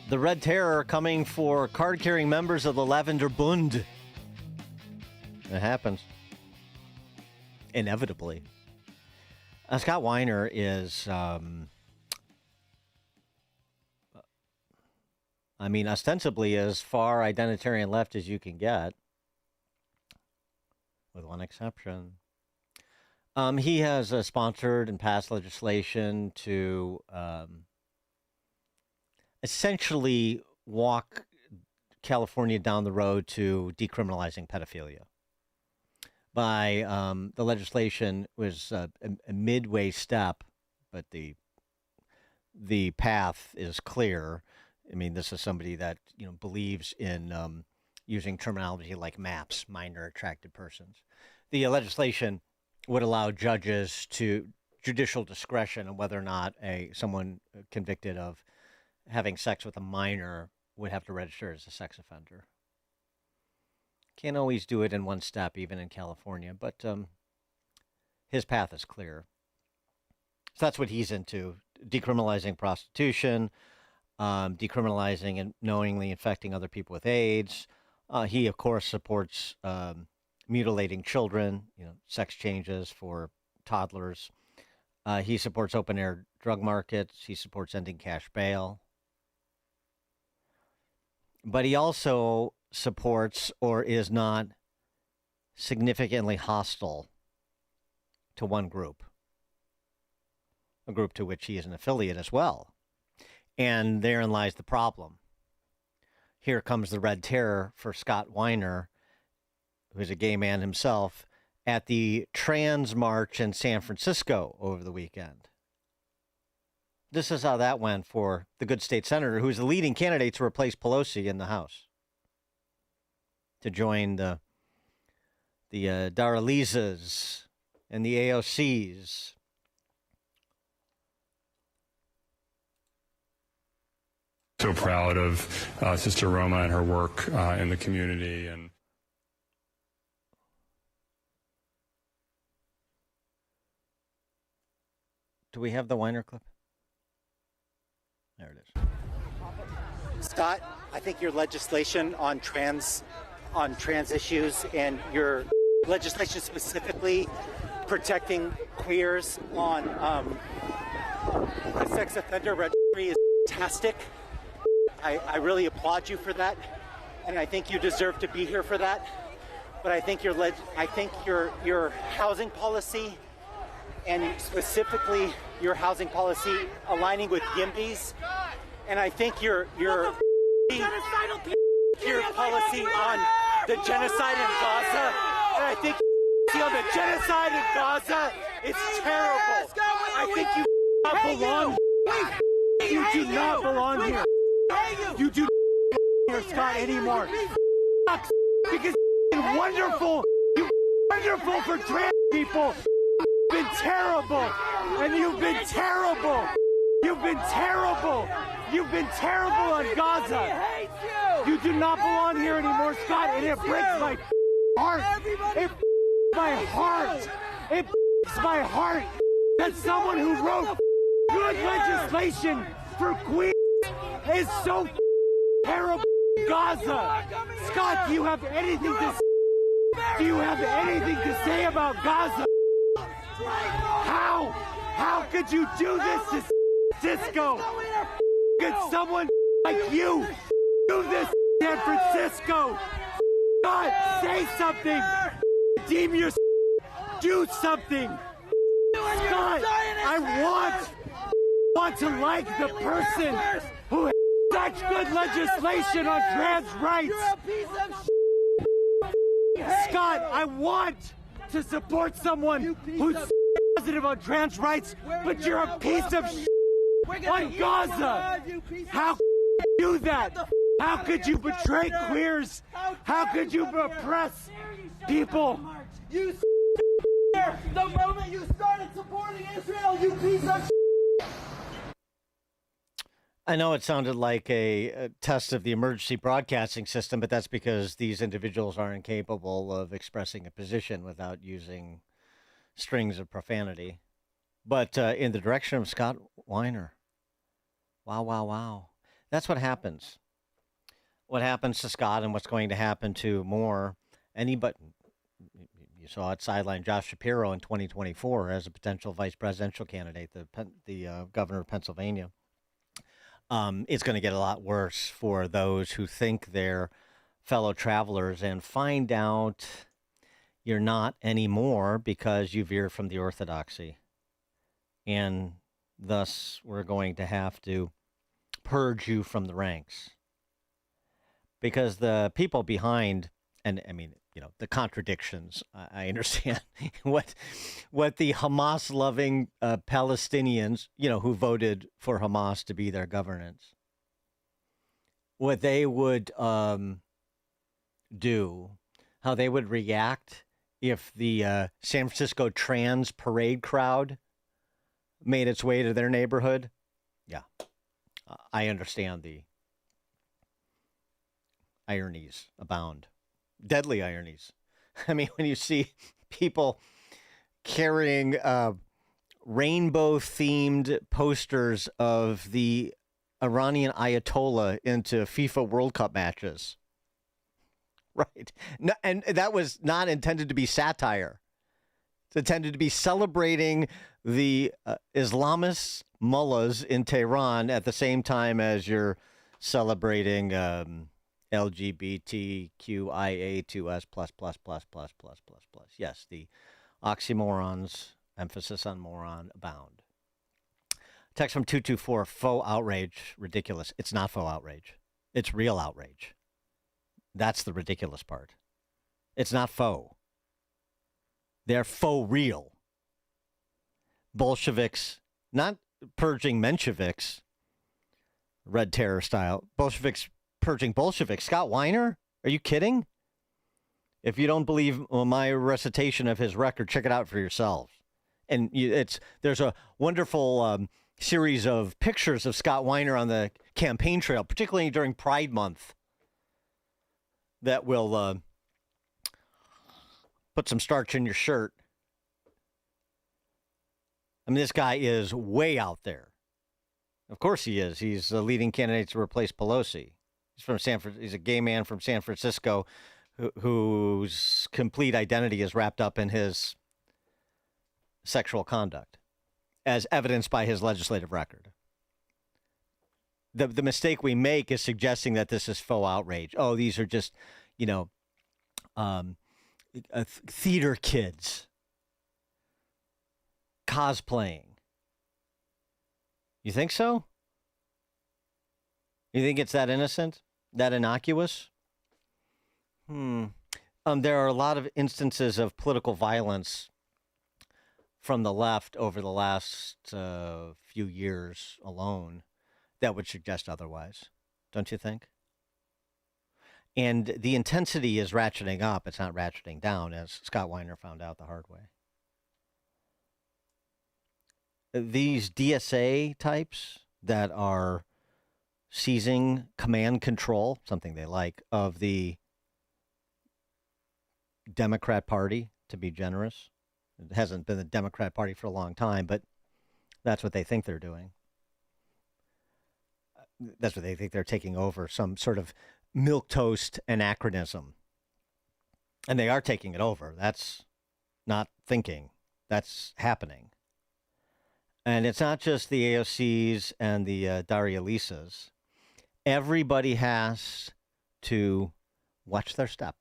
The Red Terror coming for card-carrying members of the Lavender Bund. It happens. Inevitably. Scott Weiner is, ostensibly as far identitarian left as you can get, with one exception. He has sponsored and passed legislation to essentially walk California down the road to decriminalizing pedophilia. By the legislation was a midway step, but the path is clear. I mean, this is somebody that believes in using terminology like MAPS, minor attracted persons. The legislation would allow judges to judicial discretion on whether or not someone convicted of having sex with a minor would have to register as a sex offender. Can't always do it in one step, even in California, but his path is clear. So that's what he's into, decriminalizing prostitution, decriminalizing and knowingly infecting other people with AIDS. He, of course, supports mutilating children, sex changes for toddlers. He supports open-air drug markets. He supports ending cash bail. But he also supports or is not significantly hostile to one group, a group to which he is an affiliate as well. And therein lies the problem. Here comes the Red Terror for Scott Weiner, who's a gay man himself, at the Trans March in San Francisco over the weekend. This is how that went for the good state senator, who's the leading candidate to replace Pelosi in the House, to join the Daralizas and the AOCs. So proud of Sister Roma and her work in the community. And do we have the Weiner clip? There it is. Scott, I think your legislation on trans issues and your legislation specifically protecting queers on the sex offender registry is fantastic. I really applaud you for that, and I think you deserve to be here for that. But I think your housing policy, and specifically your housing policy aligning with YIMBYs, and I think your policy on the genocide in Gaza, and I think on the genocide in Gaza is terrible. I think you not belong. You do not belong here. You do not here, Scott, anymore. Because you're wonderful. You're wonderful for trans people. You've been terrible. And you've been terrible. You've been terrible. You've been terrible on Gaza. You do not belong here anymore, Scott, and it breaks my heart. It breaks my heart. It breaks my heart that someone who wrote good legislation for queers is so terrible in Gaza. Scott, do you have anything to say? Do you have anything to say about Gaza? How could you do this to Francisco? Could someone like you do this in San Francisco? God, say something. Redeem your. Do something. God, I want to like the person who has such good legislation on trans rights. Scott, I want to support someone who's positive on trans rights, but you're a piece of on Gaza. How could you do that? How could you betray queers? How could you oppress people? You the moment you started supporting Israel, you piece of I know it sounded like a test of the emergency broadcasting system, but that's because these individuals are incapable of expressing a position without using strings of profanity. But in the direction of Scott Weiner, wow. That's what happens. What happens to Scott and what's going to happen to more anybody. You saw it sideline Josh Shapiro in 2024 as a potential vice presidential candidate, the governor of Pennsylvania. It's going to get a lot worse for those who think they're fellow travelers and find out you're not anymore because you veered from the orthodoxy. And thus, we're going to have to purge you from the ranks. Because the people behind, and I mean, the contradictions, I understand what the Hamas-loving Palestinians, who voted for Hamas to be their governance, what they would do, how they would react if the San Francisco trans parade crowd made its way to their neighborhood. Yeah, I understand the ironies abound. Deadly ironies. I mean, when you see people carrying rainbow-themed posters of the Iranian Ayatollah into FIFA World Cup matches. Right. No, and that was not intended to be satire. It's intended to be celebrating the Islamist mullahs in Tehran at the same time as you're celebrating LGBTQIA2S++++++++. Yes, the oxymorons, emphasis on moron, abound. Text from 224, faux outrage, ridiculous. It's not faux outrage. It's real outrage. That's the ridiculous part. It's not faux. They're faux real. Bolsheviks, not purging Mensheviks, Red Terror style. Bolsheviks purging Bolsheviks. Scott Weiner? Are you kidding? If you don't believe my recitation of his record, check it out for yourselves. And there's a wonderful series of pictures of Scott Weiner on the campaign trail, particularly during Pride Month, that will put some starch in your shirt. I mean, this guy is way out there. Of course he is. He's the leading candidate to replace Pelosi. He's a gay man from San Francisco whose complete identity is wrapped up in his sexual conduct, as evidenced by his legislative record. The mistake we make is suggesting that this is faux outrage. Oh, these are just, theater kids cosplaying. You think so? You think it's that innocent? That innocuous? There are a lot of instances of political violence from the left over the last few years alone that would suggest otherwise, don't you think? And the intensity is ratcheting up. It's not ratcheting down, as Scott Weiner found out the hard way. These DSA types that are seizing command control, something they like, of the Democrat Party, to be generous. It hasn't been the Democrat Party for a long time, but that's what they think they're doing. That's what they think they're taking over, some sort of milquetoast anachronism. And they are taking it over. That's not thinking. That's happening. And it's not just the AOCs and the Daria Lisas. Everybody has to watch their step.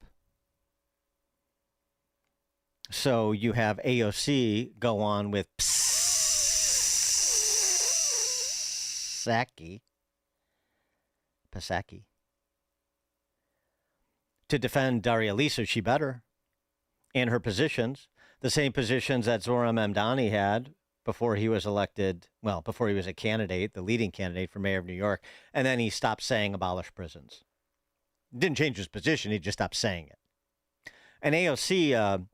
So you have AOC go on with Psaki to defend Daria Lisa. She better. And her positions, the same positions that Zohran Mamdani had before he was elected, well, before he was a candidate, the leading candidate for mayor of New York, and then he stopped saying abolish prisons. Didn't change his position, he just stopped saying it. And AOC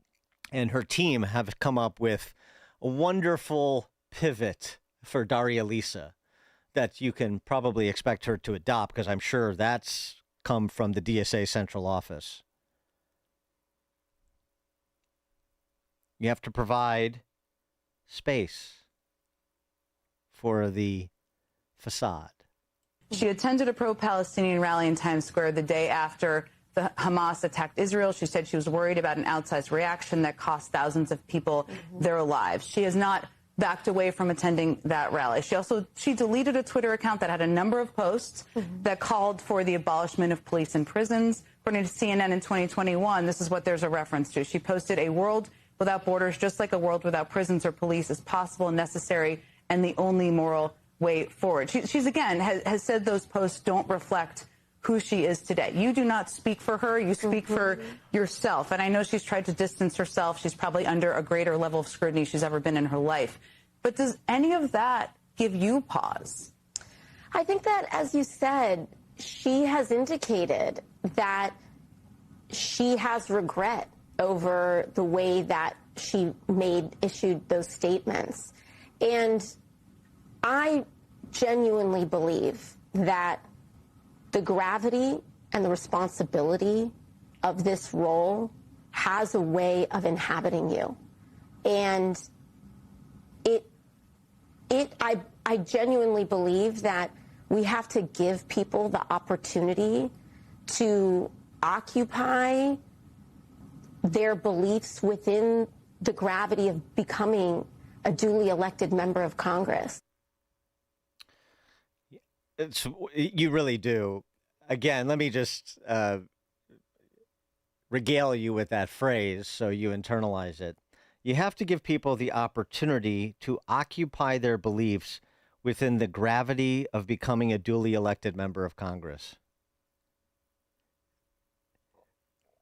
and her team have come up with a wonderful pivot for Daria Lisa that you can probably expect her to adopt, because I'm sure that's come from the DSA central office. You have to provide space for the facade. She attended a pro-Palestinian rally in Times Square the day after the Hamas attacked Israel. She said she was worried about an outsized reaction that cost thousands of people their lives. She has not backed away from attending that rally. She deleted a Twitter account that had a number of posts that called for the abolishment of police and prisons. According to CNN in 2021, this is what there's a reference to. She posted, "A world without borders, just like a world without prisons or police, is possible and necessary and the only moral way forward." She's again has said those posts don't reflect who she is today. You do not speak for her. You speak for yourself. And I know she's tried to distance herself. She's probably under a greater level of scrutiny she's ever been in her life. But does any of that give you pause? I think that, as you said, she has indicated that she has regret over the way that she issued those statements. And I genuinely believe that the gravity and the responsibility of this role has a way of inhabiting you. And I genuinely believe that We have to give people the opportunity to occupy their beliefs within the gravity of becoming a duly elected member of Congress. You really do. Again, let me just regale you with that phrase so you internalize it. You have to give people the opportunity to occupy their beliefs within the gravity of becoming a duly elected member of Congress.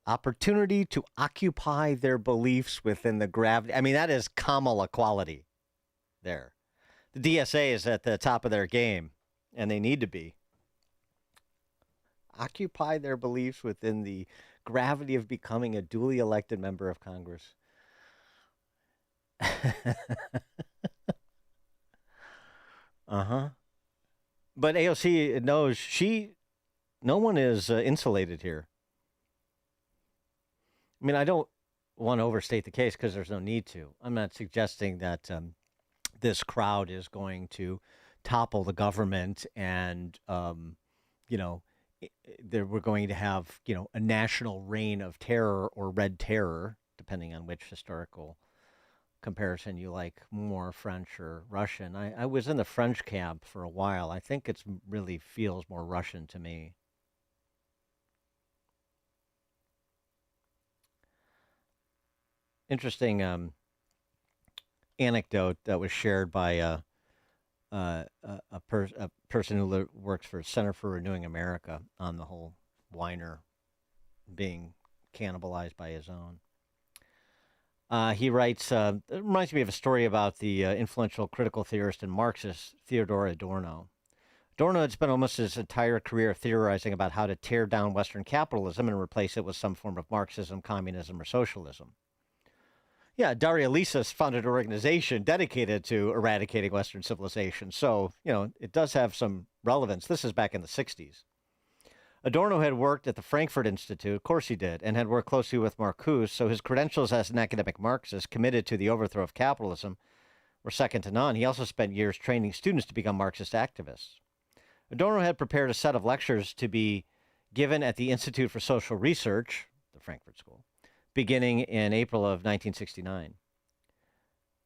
Opportunity to occupy their beliefs within the gravity. I mean, that is Kamala quality there. The DSA is at the top of their game, and they need to be. Occupy their beliefs within the gravity of becoming a duly elected member of Congress. But AOC knows no one is insulated here. I mean, I don't want to overstate the case because there's no need to. I'm not suggesting that this crowd is going to topple the government and, we're going to have, a national reign of terror or red terror, depending on which historical comparison you like more, French or Russian. I was in the French camp for a while. I think it really feels more Russian to me. Interesting anecdote that was shared by a person who works for Center for Renewing America on the whole Weiner being cannibalized by his own. He writes, it reminds me of a story about the influential critical theorist and Marxist Theodor Adorno. Adorno had spent almost his entire career theorizing about how to tear down Western capitalism and replace it with some form of Marxism, communism, or socialism. Yeah, Daria Lisas founded an organization dedicated to eradicating Western civilization. So, it does have some relevance. This is back in the 60s. Adorno had worked at the Frankfurt Institute, of course he did, and had worked closely with Marcuse, so his credentials as an academic Marxist committed to the overthrow of capitalism were second to none. He also spent years training students to become Marxist activists. Adorno had prepared a set of lectures to be given at the Institute for Social Research, the Frankfurt School, beginning in April of 1969.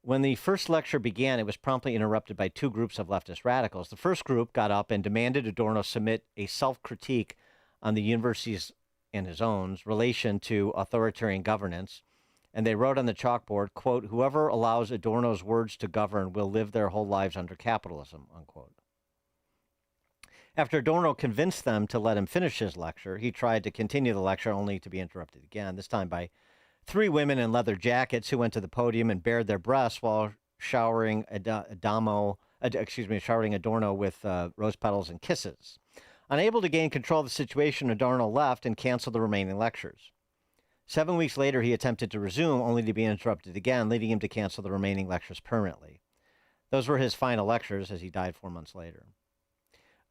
When the first lecture began, it was promptly interrupted by two groups of leftist radicals. The first group got up and demanded Adorno submit a self-critique on the university's and his own relation to authoritarian governance, and they wrote on the chalkboard, quote, "Whoever allows Adorno's words to govern will live their whole lives under capitalism," unquote. After Adorno convinced them to let him finish his lecture, he tried to continue the lecture only to be interrupted again, this time by three women in leather jackets who went to the podium and bared their breasts while showering Adorno with rose petals and kisses. Unable to gain control of the situation, Adorno left and canceled the remaining lectures. 7 weeks later, he attempted to resume, only to be interrupted again, leading him to cancel the remaining lectures permanently. Those were his final lectures, as he died 4 months later.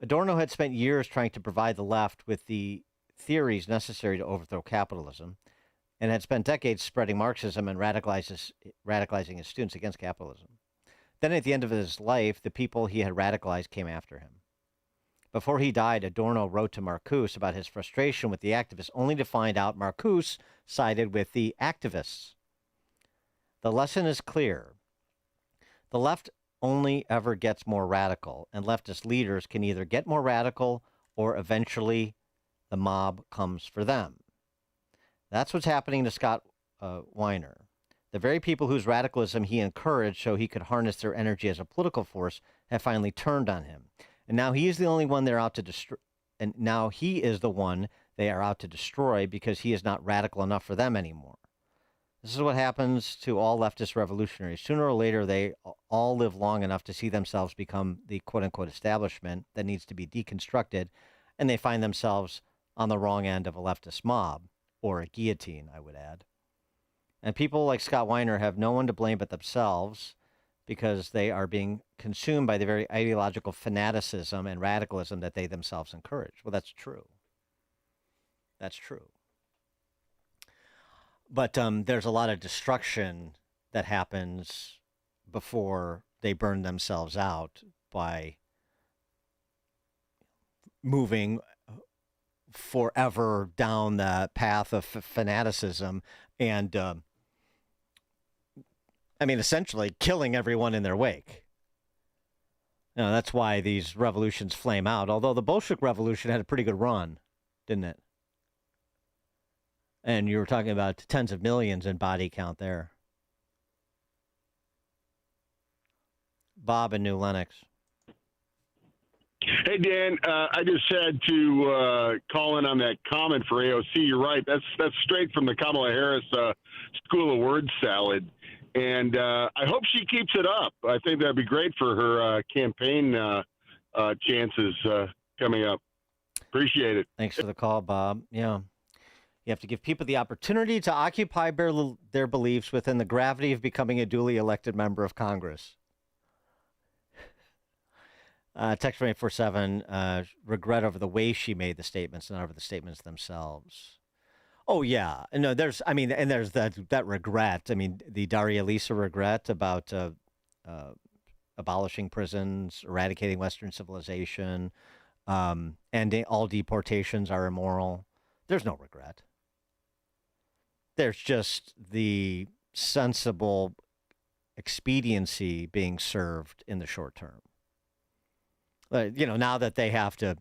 Adorno had spent years trying to provide the left with the theories necessary to overthrow capitalism, and had spent decades spreading Marxism and radicalizing his students against capitalism. Then at the end of his life, the people he had radicalized came after him. Before he died, Adorno wrote to Marcuse about his frustration with the activists, only to find out Marcuse sided with the activists. The lesson is clear. The left only ever gets more radical, and leftist leaders can either get more radical or eventually the mob comes for them. That's what's happening to Scott Weiner. The very people whose radicalism he encouraged so he could harness their energy as a political force have finally turned on him. And now he is the only one they're out to destroy. And now he is the one they are out to destroy because he is not radical enough for them anymore. This is what happens to all leftist revolutionaries. Sooner or later, they all live long enough to see themselves become the quote-unquote establishment that needs to be deconstructed, and they find themselves on the wrong end of a leftist mob, or a guillotine, I would add. And people like Scott Weiner have no one to blame but themselves because they are being consumed by the very ideological fanaticism and radicalism that they themselves encourage. Well, that's true. That's true. But there's a lot of destruction that happens before they burn themselves out by moving forever down the path of fanaticism and, essentially killing everyone in their wake. That's why these revolutions flame out, although the Bolshevik Revolution had a pretty good run, didn't it? And you were talking about tens of millions in body count there. Bob in New Lenox. Hey, Dan, I just had to call in on that comment for AOC. You're right. That's straight from the Kamala Harris School of Word salad. And I hope she keeps it up. I think that'd be great for her campaign chances coming up. Appreciate it. Thanks for the call, Bob. Yeah. You have to give people the opportunity to occupy their beliefs within the gravity of becoming a duly elected member of Congress. Text 24/7, regret over the way she made the statements, not over the statements themselves. Oh, yeah. No, there's that regret. I mean, the Daria Lisa regret about abolishing prisons, eradicating Western civilization, ending all deportations are immoral. There's no regret. There's just the sensible expediency being served in the short term. Now that they have to,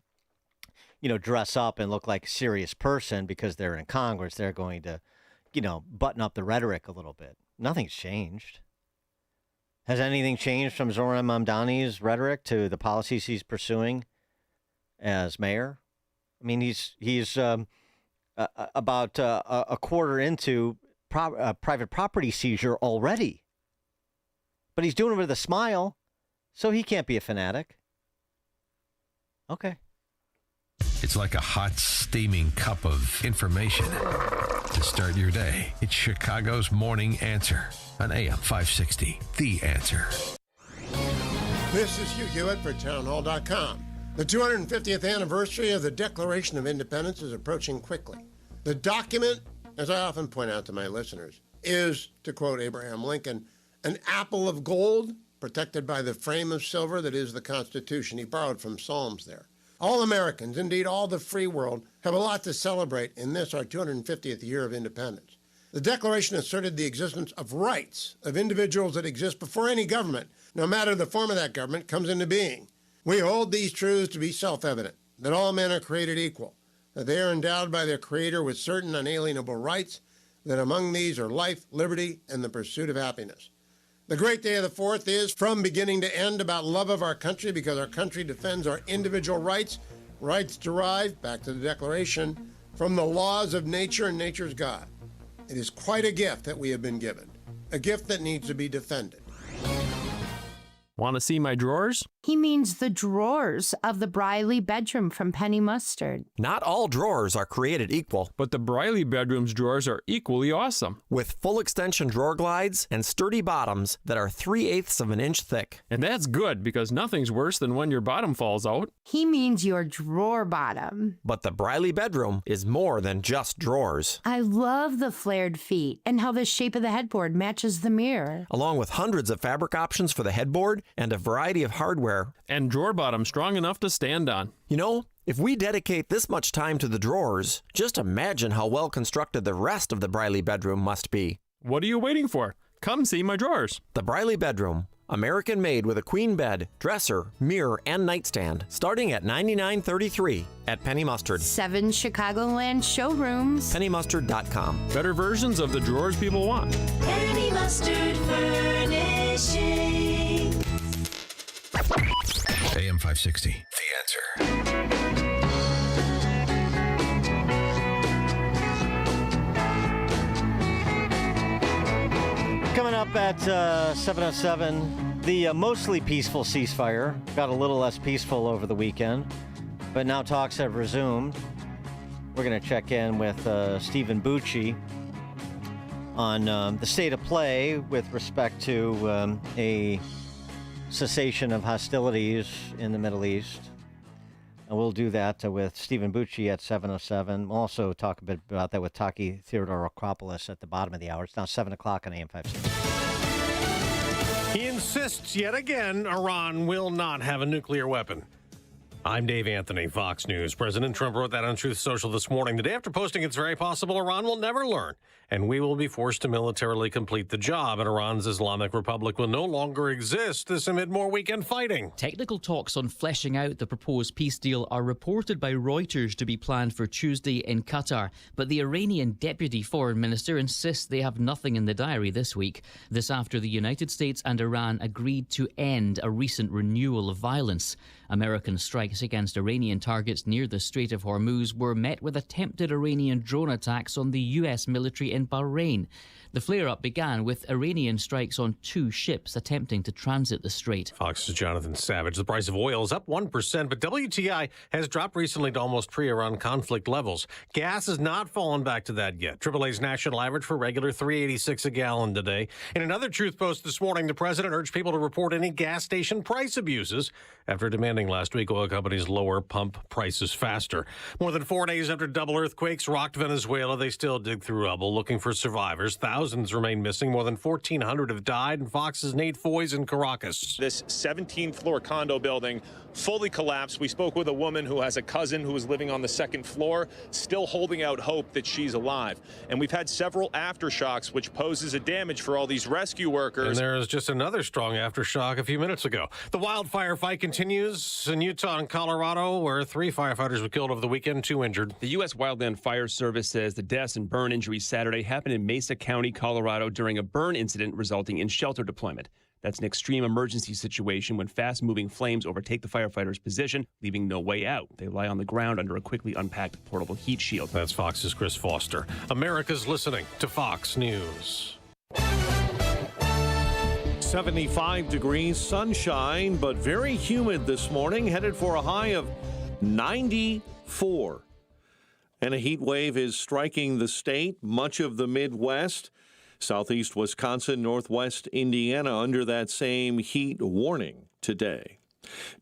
dress up and look like a serious person because they're in Congress, they're going to, button up the rhetoric a little bit. Nothing's changed. Has anything changed from Zoran Mamdani's rhetoric to the policies he's pursuing as mayor? I mean, he's about a quarter into private property seizure already. But he's doing it with a smile, so he can't be a fanatic. Okay. It's like a hot, steaming cup of information to start your day. It's Chicago's Morning Answer on AM 560. The Answer. This is Hugh Hewitt for townhall.com. The 250th anniversary of the Declaration of Independence is approaching quickly. The document, as I often point out to my listeners, is, to quote Abraham Lincoln, an apple of gold protected by the frame of silver that is the Constitution. He borrowed from Psalms there. All Americans, indeed all the free world, have a lot to celebrate in this, our 250th year of independence. The Declaration asserted the existence of rights of individuals that exist before any government, no matter the form of that government, comes into being. We hold these truths to be self-evident, that all men are created equal, that they are endowed by their Creator with certain unalienable rights, that among these are life, liberty, and the pursuit of happiness. The great day of the 4th is, from beginning to end, about love of our country because our country defends our individual rights, rights derived, back to the Declaration, from the laws of nature and nature's God. It is quite a gift that we have been given, a gift that needs to be defended. Want to see my drawers? He means the drawers of the Briley bedroom from Penny Mustard. Not all drawers are created equal. But the Briley bedroom's drawers are equally awesome. With full extension drawer glides and sturdy bottoms that are 3/8 of an inch thick. And that's good because nothing's worse than when your bottom falls out. He means your drawer bottom. But the Briley bedroom is more than just drawers. I love the flared feet and how the shape of the headboard matches the mirror. Along with hundreds of fabric options for the headboard and a variety of hardware. And drawer bottom strong enough to stand on. You know, if we dedicate this much time to the drawers, just imagine how well constructed the rest of the Briley bedroom must be. What are you waiting for? Come see my drawers. The Briley bedroom, American made with a queen bed, dresser, mirror, and nightstand, starting at $99.33 at Penny Mustard. 7 Chicagoland showrooms. PennyMustard.com. Better versions of the drawers people want. Penny Mustard Furnishing. AM 560. The Answer. Coming up at 7:07, the mostly peaceful ceasefire got a little less peaceful over the weekend, but now talks have resumed. We're going to check in with Stephen Bucci on the state of play with respect to a cessation of hostilities in the Middle East. And we'll do that with Stephen Bucci at 7:07. We'll also talk a bit about that with Taki Theodorakopoulos at the bottom of the hour. It's now 7 o'clock on AM 560. He insists yet again Iran will not have a nuclear weapon. I'm Dave Anthony, Fox News. President Trump wrote that on Truth Social this morning. The day after posting, it's very possible Iran will never learn, and we will be forced to militarily complete the job, and Iran's Islamic Republic will no longer exist this amid more weekend fighting. Technical talks on fleshing out the proposed peace deal are reported by Reuters to be planned for Tuesday in Qatar, but the Iranian deputy foreign minister insists they have nothing in the diary this week. This after the United States and Iran agreed to end a recent renewal of violence. American strikes against Iranian targets near the Strait of Hormuz were met with attempted Iranian drone attacks on the U.S. military in Bahrain. The flare-up began with Iranian strikes on 2 ships attempting to transit the strait. Fox's Jonathan Savage. The price of oil is up 1%, but WTI has dropped recently to almost pre-Iran conflict levels. Gas has not fallen back to that yet. AAA's national average for regular $3.86 a gallon today. In another Truth Post this morning, the president urged people to report any gas station price abuses after demanding last week oil companies lower pump prices faster. More than 4 days after double earthquakes rocked Venezuela, they still dig through rubble looking for survivors. Thousands remain missing. More than 1,400 have died. And Fox's Nate Foy's in Caracas. This 17th-floor condo building fully collapsed. We spoke with a woman who has a cousin who is living on the 2nd floor, still holding out hope that she's alive. And we've had several aftershocks, which poses a damage for all these rescue workers. And there is just another strong aftershock a few minutes ago. The wildfire fight continues in Utah and Colorado, where 3 firefighters were killed over the weekend, 2 injured. The U.S. Wildland Fire Service says the deaths and burn injuries Saturday happened in Mesa County, Colorado, during a burn incident resulting in shelter deployment. That's an extreme emergency situation when fast-moving flames overtake the firefighters' position, leaving no way out. They lie on the ground under a quickly unpacked portable heat shield. That's Fox's Chris Foster. America's listening to Fox News. 75 degrees, sunshine, but very humid this morning, headed for a high of 94. And a heat wave is striking the state, much of the Midwest. Southeast Wisconsin, northwest Indiana under that same heat warning today.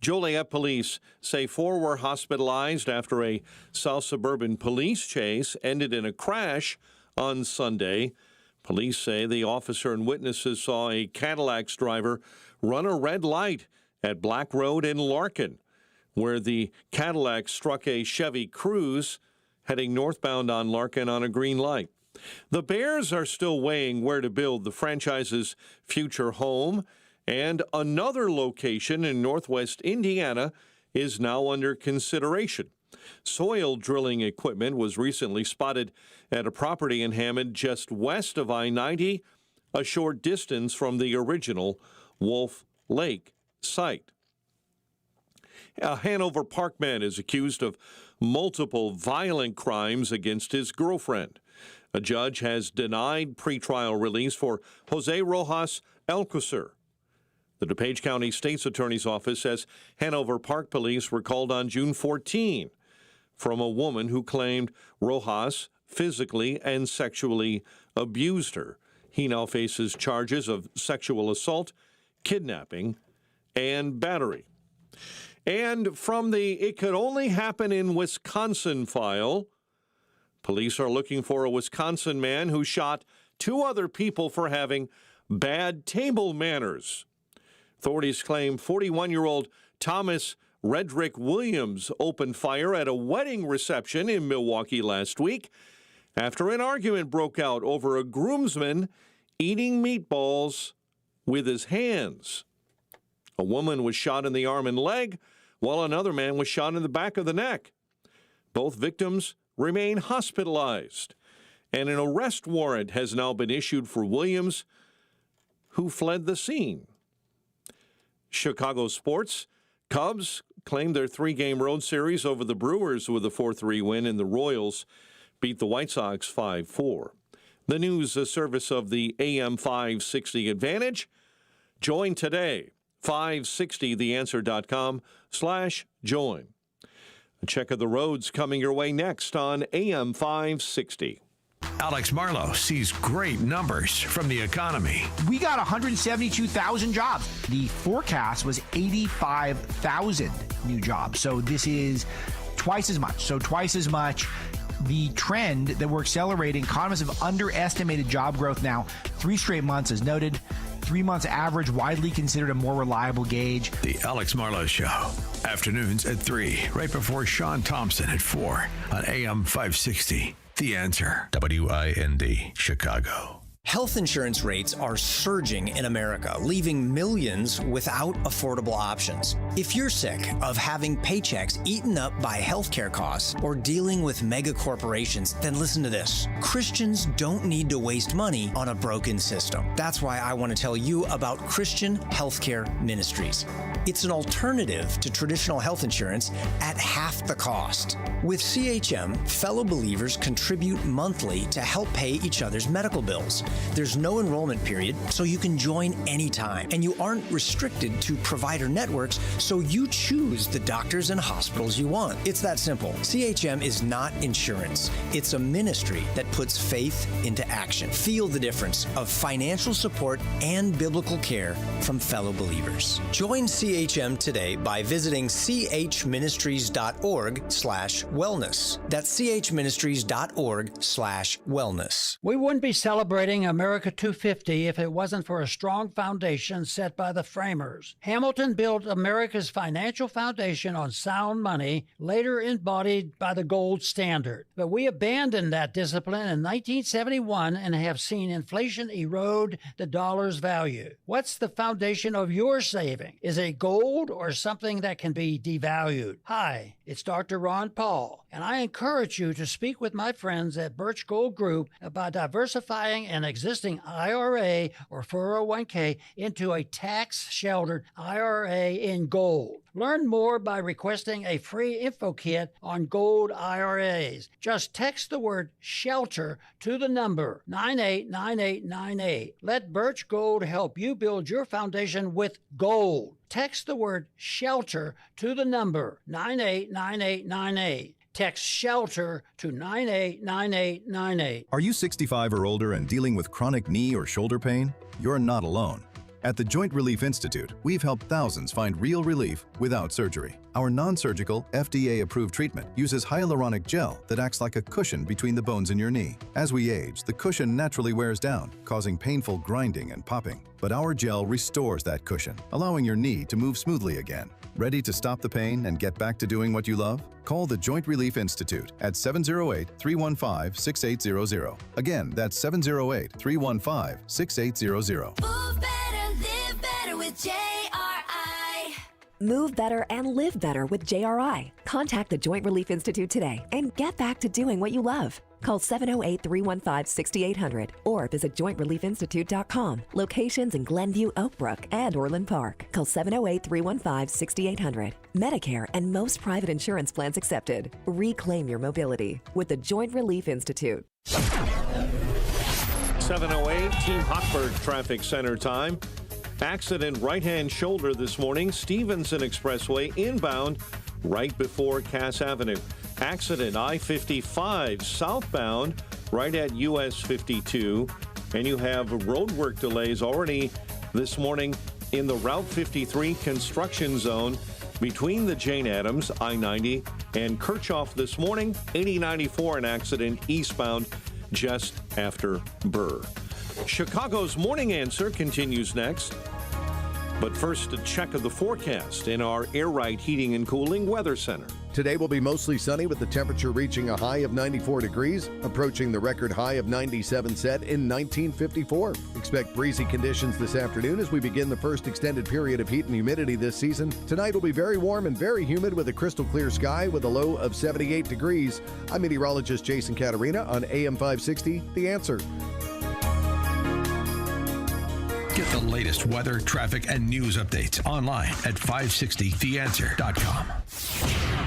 Joliet police say 4 were hospitalized after a South Suburban police chase ended in a crash on Sunday. Police say the officer and witnesses saw a Cadillac's driver run a red light at Black Road in Larkin, where the Cadillac struck a Chevy Cruze heading northbound on Larkin on a green light. The Bears are still weighing where to build the franchise's future home, and another location in northwest Indiana is now under consideration. Soil drilling equipment was recently spotted at a property in Hammond just west of I-90, a short distance from the original Wolf Lake site. A Hanover Park man is accused of multiple violent crimes against his girlfriend. A judge has denied pretrial release for Jose Rojas Alcocer. The DuPage County State's Attorney's Office says Hanover Park police were called on June 14 from a woman who claimed Rojas physically and sexually abused her. He now faces charges of sexual assault, kidnapping, and battery. And from the "it could only happen in Wisconsin" file, police are looking for a Wisconsin man who shot 2 other people for having bad table manners. Authorities claim 41-year-old Thomas Redrick Williams opened fire at a wedding reception in Milwaukee last week after an argument broke out over a groomsman eating meatballs with his hands. A woman was shot in the arm and leg, while another man was shot in the back of the neck. Both victims remain hospitalized, and an arrest warrant has now been issued for Williams, who fled the scene. Chicago sports. Cubs claimed their 3-game road series over the Brewers with a 4-3 win, and the Royals beat the White Sox 5-4. The news, a service of the AM 560 Advantage. Join today, 560theanswer.com/join. A check of the roads coming your way next on AM 560. Alex Marlowe sees great numbers from the economy. We got 172,000 jobs. The forecast was 85,000 new jobs. So this is twice as much. The trend that we're accelerating, economists have underestimated job growth now 3 straight months, as noted. 3 months average widely considered a more reliable gauge. The Alex Marlowe Show. Afternoons at 3, right before Sean Thompson at 4 on AM 560. The Answer. WIND, Chicago. Health insurance rates are surging in America, leaving millions without affordable options. If you're sick of having paychecks eaten up by healthcare costs or dealing with mega corporations, then listen to this. Christians don't need to waste money on a broken system. That's why I want to tell you about Christian Healthcare Ministries. It's an alternative to traditional health insurance at half the cost. With CHM, fellow believers contribute monthly to help pay each other's medical bills. There's no enrollment period, so you can join anytime. And you aren't restricted to provider networks, so you choose the doctors and hospitals you want. It's that simple. CHM is not insurance. It's a ministry that puts faith into action. Feel the difference of financial support and biblical care from fellow believers. Join CHM today by visiting chministries.org/wellness. That's chministries.org/wellness. We wouldn't be celebrating America 250 if it wasn't for a strong foundation set by the framers. Hamilton built America's financial foundation on sound money, later embodied by the gold standard. But we abandoned that discipline in 1971 and have seen inflation erode the dollar's value. What's the foundation of your saving? Is it gold or something that can be devalued? Hi, it's Dr. Ron Paul, and I encourage you to speak with my friends at Birch Gold Group about diversifying an existing IRA or 401k into a tax-sheltered IRA in gold. Learn more by requesting a free info kit on gold IRAs. Just text the word SHELTER to the number 989898. Let Birch Gold help you build your foundation with gold. Text the word SHELTER to the number 989898. Text SHELTER to 989898. Are you 65 or older and dealing with chronic knee or shoulder pain? You're not alone. At the Joint Relief Institute, we've helped thousands find real relief without surgery. Our non-surgical, FDA-approved treatment uses hyaluronic gel that acts like a cushion between the bones in your knee. As we age, the cushion naturally wears down, causing painful grinding and popping. But our gel restores that cushion, allowing your knee to move smoothly again. Ready to stop the pain and get back to doing what you love? Call the Joint Relief Institute at 708-315-6800. Again, that's 708-315-6800. Move better, live better with JRI. Move better and live better with JRI. Contact the Joint Relief Institute today and get back to doing what you love. Call 708-315-6800 or visit jointreliefinstitute.com. Locations in Glenview, Oakbrook, and Orland Park. Call 708-315-6800. Medicare and most private insurance plans accepted. Reclaim your mobility with the Joint Relief Institute. 7:08, Team Hochberg Traffic Center time. Accident right-hand shoulder this morning, Stevenson Expressway inbound right before Cass Avenue. Accident I-55 southbound right at US 52. And you have roadwork delays already this morning in the Route 53 construction zone between the Jane Addams, I-90, and Kirchhoff this morning. 8094, an accident eastbound just after Burr. Chicago's Morning Answer continues next. But first, a check of the forecast in our Air Right Heating and Cooling Weather Center. Today will be mostly sunny with the temperature reaching a high of 94 degrees, approaching the record high of 97 set in 1954. Expect breezy conditions this afternoon as we begin the first extended period of heat and humidity this season. Tonight will be very warm and very humid with a crystal clear sky with a low of 78 degrees. I'm meteorologist Jason Caterina on AM 560, The Answer. Get the latest weather, traffic, and news updates online at 560theanswer.com.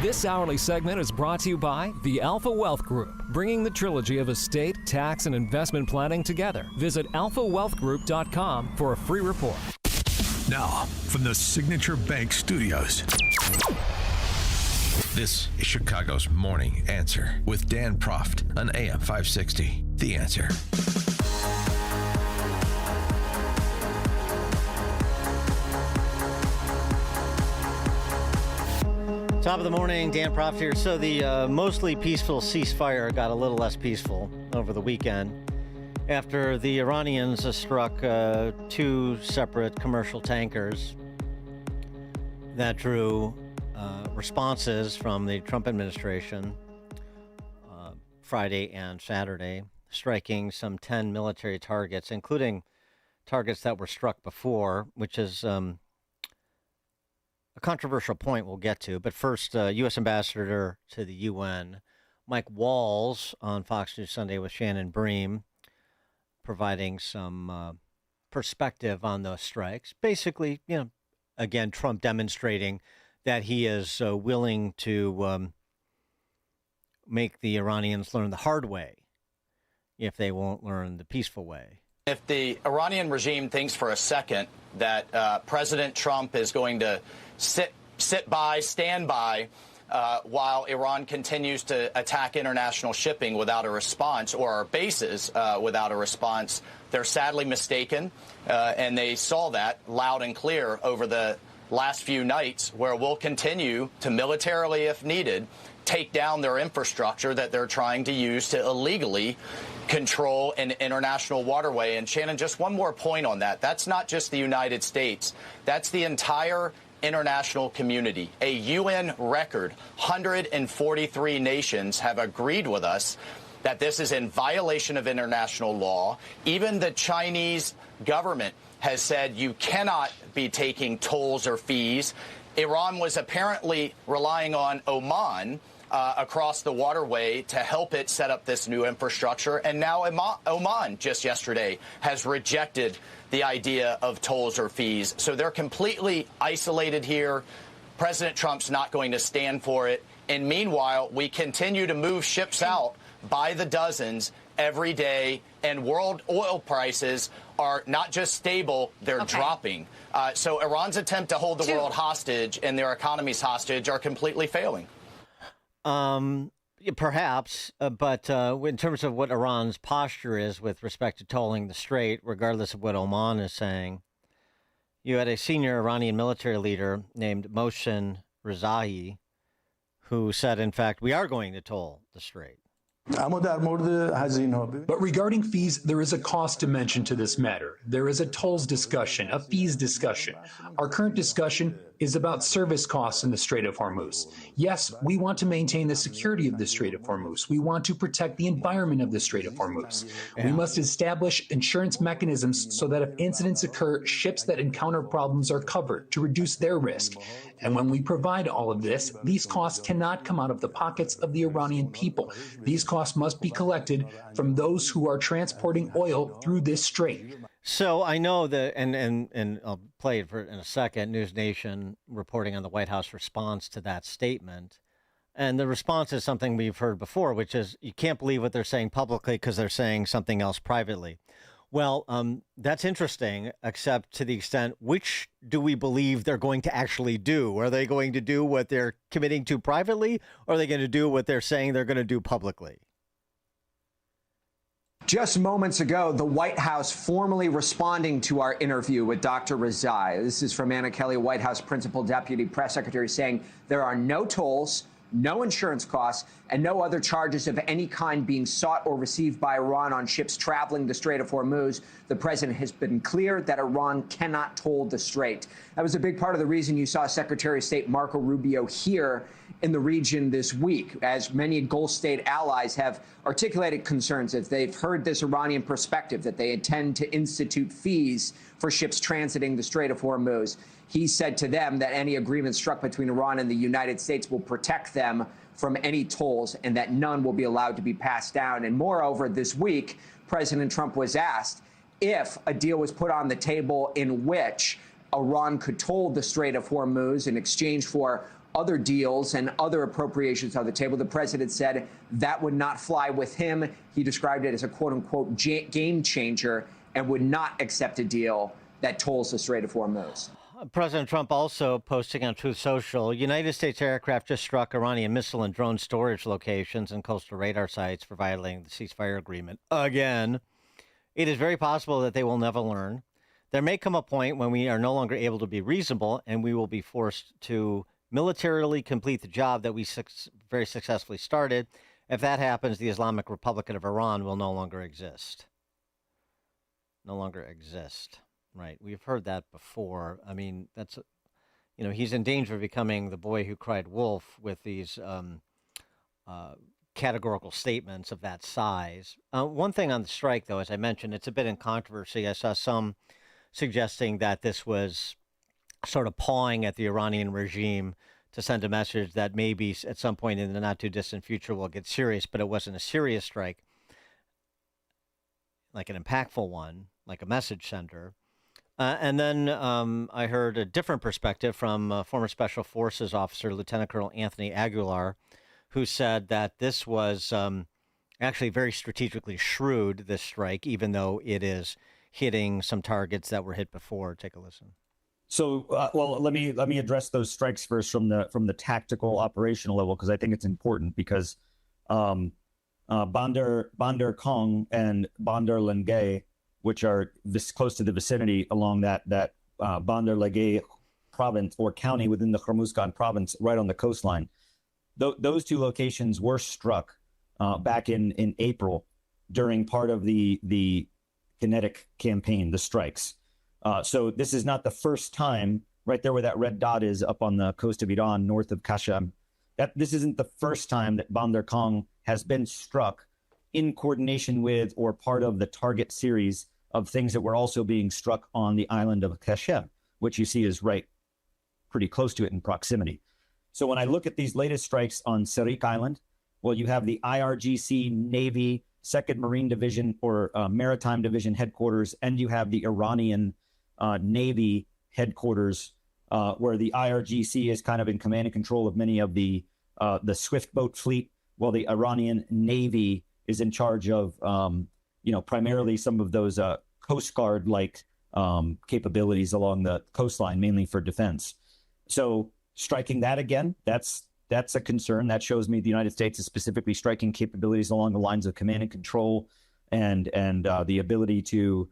This hourly segment is brought to you by the Alpha Wealth Group, bringing the trilogy of estate, tax, and investment planning together. Visit alphawealthgroup.com for a free report. Now, from the Signature Bank Studios, this is Chicago's Morning Answer with Dan Proft on AM 560. The Answer. Top of the morning, Dan Proft here. So the mostly peaceful ceasefire got a little less peaceful over the weekend. after the Iranians struck 2 separate commercial tankers that drew responses from the Trump administration Friday and Saturday, striking some 10 military targets, including targets that were struck before, which is a controversial point we'll get to. But first, U.S. Ambassador to the UN, Mike Walls, on Fox News Sunday with Shannon Bream, providing some perspective on those strikes. Basically, again, Trump demonstrating that he is willing to make the Iranians learn the hard way if they won't learn the peaceful way. If the Iranian regime thinks for a second that President Trump is going to stand by, while Iran continues to attack international shipping without a response, or our bases without a response, they're sadly mistaken. And they saw that loud and clear over the last few nights, where we'll continue to militarily, if needed, take down their infrastructure that they're trying to use to illegally control an international waterway. And Shannon, just one more point on that. That's not just the United States. That's the entire international community. A UN record, 143 nations have agreed with us that this is in violation of international law. Even the Chinese government has said you cannot be taking tolls or fees. Iran was apparently relying on Oman across the waterway to help it set up this new infrastructure. And now Oman, just yesterday, has rejected the idea of tolls or fees. So they're completely isolated here. President Trump's not going to stand for it. And meanwhile, we continue to move ships out by the dozens every day, and world oil prices are not just stable, they're dropping. So Iran's attempt to hold the world hostage and their economies hostage are completely failing. Perhaps, but in terms of what Iran's posture is with respect to tolling the strait, regardless of what Oman is saying, you had a senior Iranian military leader named Mohsen Rezaei who said, in fact, we are going to toll the strait. But regarding fees, there is a cost dimension to this matter. There is a tolls discussion, a fees discussion. Our current discussion is about service costs in the Strait of Hormuz. Yes, we want to maintain the security of the Strait of Hormuz. We want to protect the environment of the Strait of Hormuz. We must establish insurance mechanisms so that if incidents occur, ships that encounter problems are covered to reduce their risk. And when we provide all of this, these costs cannot come out of the pockets of the Iranian people. These costs must be collected from those who are transporting oil through this strait. So I know that, and I'll play it in a second, News Nation reporting on the White House response to that statement. And the response is something we've heard before, which is you can't believe what they're saying publicly because they're saying something else privately. Well, that's interesting, except to the extent, which do we believe they're going to actually do? Are they going to do what they're committing to privately, or are they going to do what they're saying they're going to do publicly? Just moments ago, the White House formally responding to our interview with Dr. Rezaei. This is from Anna Kelly, White House Principal Deputy Press Secretary, saying there are no tolls, no insurance costs, and no other charges of any kind being sought or received by Iran on ships traveling the Strait of Hormuz. The president has been clear that Iran cannot toll the strait. That was a big part of the reason you saw Secretary of State Marco Rubio here in the region this week, as many Gulf state allies have articulated concerns as they've heard this Iranian perspective that they intend to institute fees for ships transiting the Strait of Hormuz. He said to them that any agreement struck between Iran and the United States will protect them from any tolls and that none will be allowed to be passed down. And moreover, this week, President Trump was asked if a deal was put on the table in which Iran could toll the Strait of Hormuz in exchange for other deals and other appropriations on the table. The president said that would not fly with him. He described it as a quote-unquote game changer and would not accept a deal that tolls the Strait of Hormuz. President Trump also posting on Truth Social, United States aircraft just struck Iranian missile and drone storage locations and coastal radar sites for violating the ceasefire agreement. Again, it is very possible that they will never learn. There may come a point when we are no longer able to be reasonable and we will be forced to militarily complete the job that we very successfully started. If that happens, the Islamic Republic of Iran will no longer exist. no longer exist. Right. We've heard that before. I mean, that's, he's in danger of becoming the boy who cried wolf with these categorical statements of that size. One thing on the strike, though, as I mentioned, it's a bit in controversy. I saw some suggesting that this was sort of pawing at the Iranian regime to send a message that maybe at some point in the not too distant future we'll get serious, but it wasn't a serious strike, like an impactful one, like a message sender. And then I heard a different perspective from former Special Forces officer Lieutenant Colonel Anthony Aguilar, who said that this was actually very strategically shrewd, this strike, even though it is hitting some targets that were hit before. Take a listen. So, well, let me address those strikes first from the tactical operational level, because I think it's important, because Bandar Kong and Bandar Lengay, which are this close to the vicinity along that Bandar Lengay province or county within the Hormuzgan province, right on the coastline. Those two locations were struck back in April during part of the kinetic campaign, the strikes. So this is not the first time, right there where that red dot is up on the coast of Iran, north of Kashem. This isn't the first time that Bandar Kong has been struck in coordination with or part of the target series of things that were also being struck on the island of Kashem, which you see is right pretty close to it in proximity. So when I look at these latest strikes on Sarik Island, well, you have the IRGC Navy 2nd Marine Division or Maritime Division headquarters, and you have the Iranian Navy headquarters, where the IRGC is kind of in command and control of many of the swift boat fleet, while the Iranian Navy is in charge of, primarily some of those Coast Guard-like capabilities along the coastline, mainly for defense. So striking that again, that's a concern. That shows me the United States is specifically striking capabilities along the lines of command and control and the ability to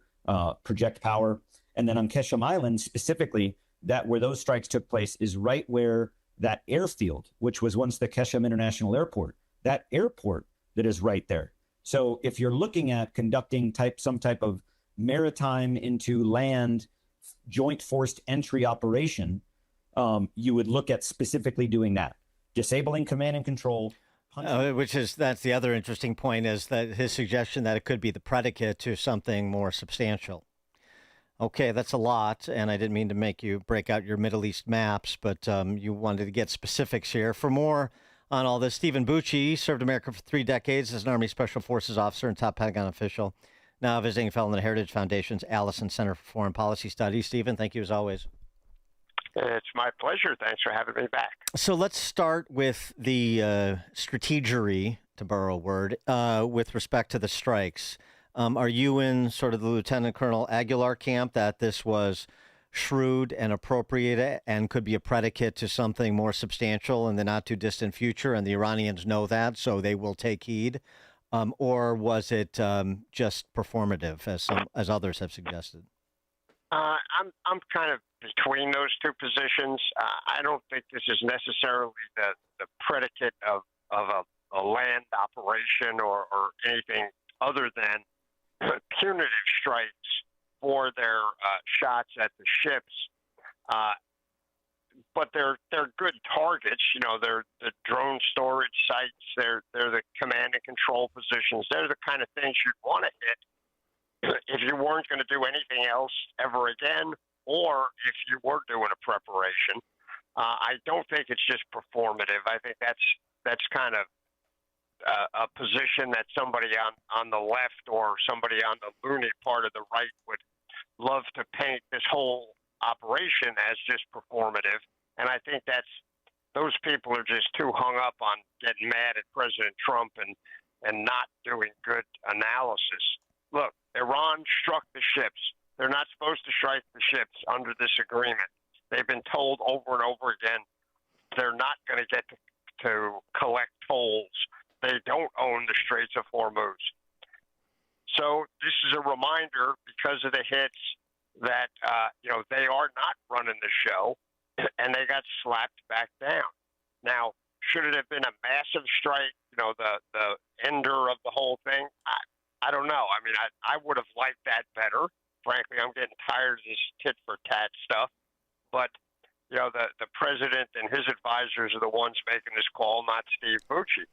project power. And then on Keshem Island specifically, that where those strikes took place is right where that airfield, which was once the Keshem International Airport, that airport that is right there. So if you're looking at conducting some type of maritime into land joint forced entry operation, you would look at specifically doing that, disabling command and control. That's the other interesting point, is that his suggestion that it could be the predicate to something more substantial. Okay, that's a lot, and I didn't mean to make you break out your Middle East maps, but you wanted to get specifics here. For more on all this, Stephen Bucci served America for 3 decades as an Army Special Forces officer and top Pentagon official, now visiting fellow in the Heritage Foundation's Allison Center for Foreign Policy Studies. Stephen, thank you as always. It's my pleasure. Thanks for having me back. So let's start with the strategery, to borrow a word, with respect to the strikes. Are you in sort of the Lieutenant Colonel Aguilar camp that this was shrewd and appropriate and could be a predicate to something more substantial in the not too distant future, and the Iranians know that, so they will take heed? Or was it just performative, as others have suggested? I'm kind of between those two positions. I don't think this is necessarily the predicate of a land operation or anything other than punitive strikes for their shots at the ships. But they're good targets. They're the drone storage sites. They're the command and control positions. They're the kind of things you'd want to hit if you weren't going to do anything else ever again, or if you were doing a preparation. I don't think it's just performative. I think that's kind of a position that somebody on the left or somebody on the loony part of the right would love to paint this whole operation as just performative. And I think those people are just too hung up on getting mad at President Trump and not doing good analysis. Look, Iran struck the ships. They're not supposed to strike the ships under this agreement. They've been told over and over again they're not going to get to collect tolls. They don't own the Straits of Hormuz. So this is a reminder, because of the hits, that they are not running the show, and they got slapped back down. Now, should it have been a massive strike? The ender of the whole thing? I don't know. I mean, I would have liked that better. frankly, I'm getting tired of this tit for tat stuff. But the president and his advisors are the ones making this call, not Steve Bucci,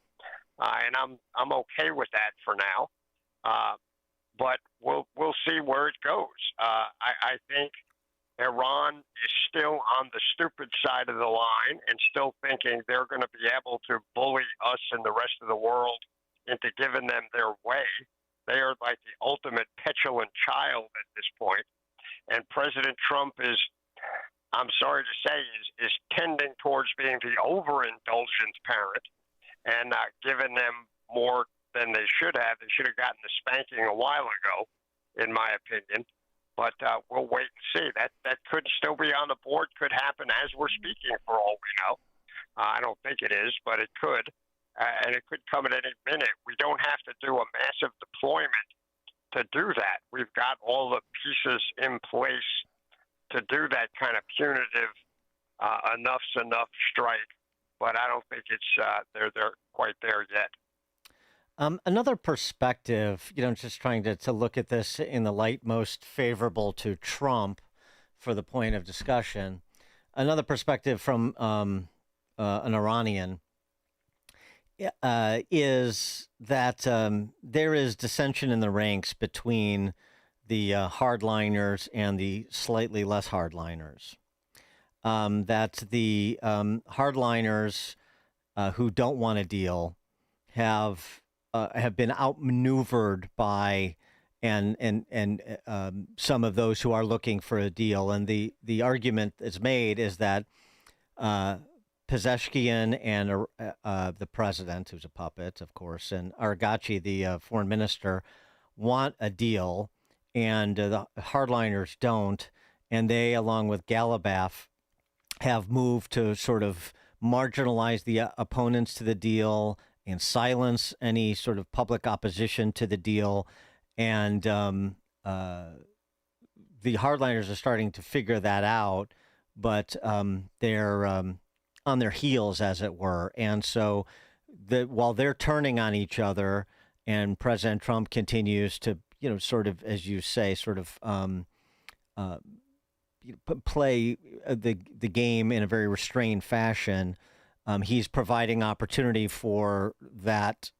and I'm okay with that for now. But we'll see where it goes. I think Iran is still on the stupid side of the line and still thinking they're going to be able to bully us and the rest of the world into giving them their way. They are like the ultimate petulant child at this point. And President Trump is, I'm sorry to say, is tending towards being the overindulgent parent and giving them more than they should have. They should have gotten the spanking a while ago, in my opinion. But we'll wait and see. That could still be on the board, could happen as we're speaking for all we know. I don't think it is, but it could. And it could come at any minute. We don't have to do a massive deployment to do that. We've got all the pieces in place to do that kind of punitive enough's enough strike. But I don't think it's they're quite there yet. Another perspective, just trying to look at this in the light most favorable to Trump for the point of discussion. Another perspective from an Iranian is that there is dissension in the ranks between the hardliners and the slightly less hardliners. That the hardliners who don't want a deal have been outmaneuvered by and some of those who are looking for a deal. And the argument that's made is that Pezeshkian and the president, who's a puppet, of course, and Arghachi, the foreign minister, want a deal, and the hardliners don't. And they, along with Galibaf, have moved to sort of marginalize the opponents to the deal and silence any sort of public opposition to the deal. And the hardliners are starting to figure that out, but they're on their heels, as it were. And so while they're turning on each other and President Trump continues to, sort of, as you say, sort of play the game in a very restrained fashion, he's providing opportunity for that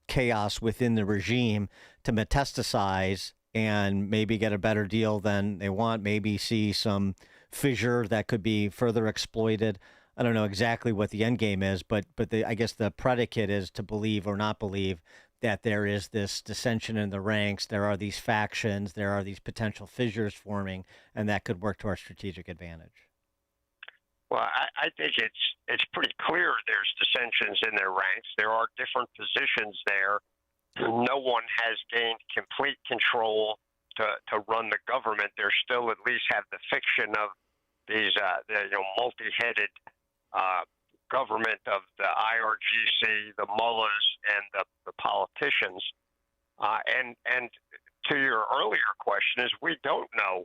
chaos within the regime to metastasize and maybe get a better deal than they want, maybe see some fissure that could be further exploited. I don't know exactly what the end game is, but I guess the predicate is to believe or not believe that there is this dissension in the ranks, there are these factions, there are these potential fissures forming, and that could work to our strategic advantage. Well, I think it's pretty clear there's dissensions in their ranks. There are different positions there. No one has gained complete control to run the government. There still at least have the fiction of these multi-headed government of the IRGC, the mullahs, and the politicians. And to your earlier question is we don't know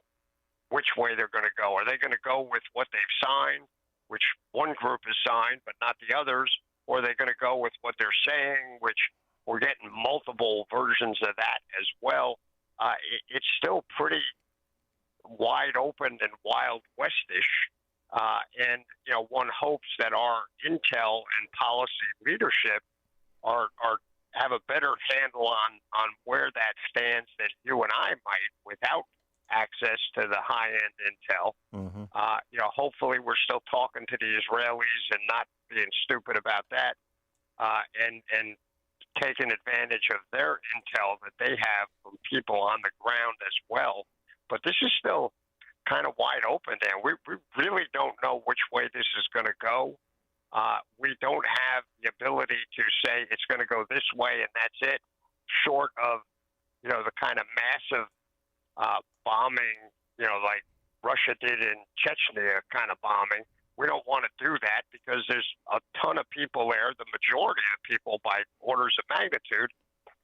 which way they're going to go. Are they going to go with what they've signed, which one group has signed but not the others, or are they going to go with what they're saying, which we're getting multiple versions of that as well? It's still pretty wide open and Wild Westish. And one hopes that our intel and policy leadership have a better handle on where that stands than you and I might without access to the high-end intel. Mm-hmm. Hopefully we're still talking to the Israelis and not being stupid about that, and taking advantage of their intel that they have from people on the ground as well. But this is still kind of wide open, Dan. We really don't know which way this is going to go. We don't have the ability to say it's going to go this way and that's it, short of, the kind of massive bombing, like Russia did in Chechnya kind of bombing. We don't want to do that because there's a ton of people there, the majority of people by orders of magnitude,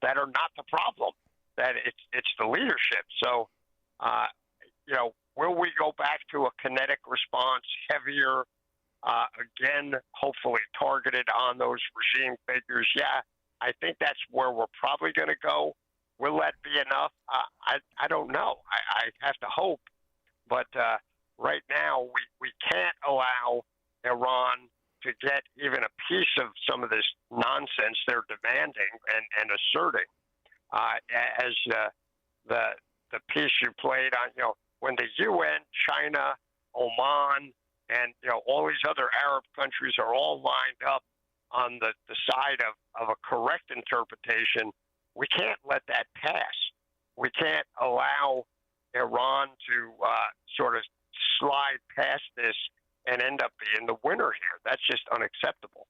that are not the problem, that it's the leadership. So, will we go back to a kinetic response, heavier, again, hopefully targeted on those regime figures? Yeah, I think that's where we're probably going to go. Will that be enough? I don't know. I have to hope. But right now, we can't allow Iran to get even a piece of some of this nonsense they're demanding and asserting. As the piece you played on, when the UN, China, Oman, and all these other Arab countries are all lined up on the side of a correct interpretation, we can't let that pass. We can't allow Iran to sort of slide past this and end up being the winner here. That's just unacceptable.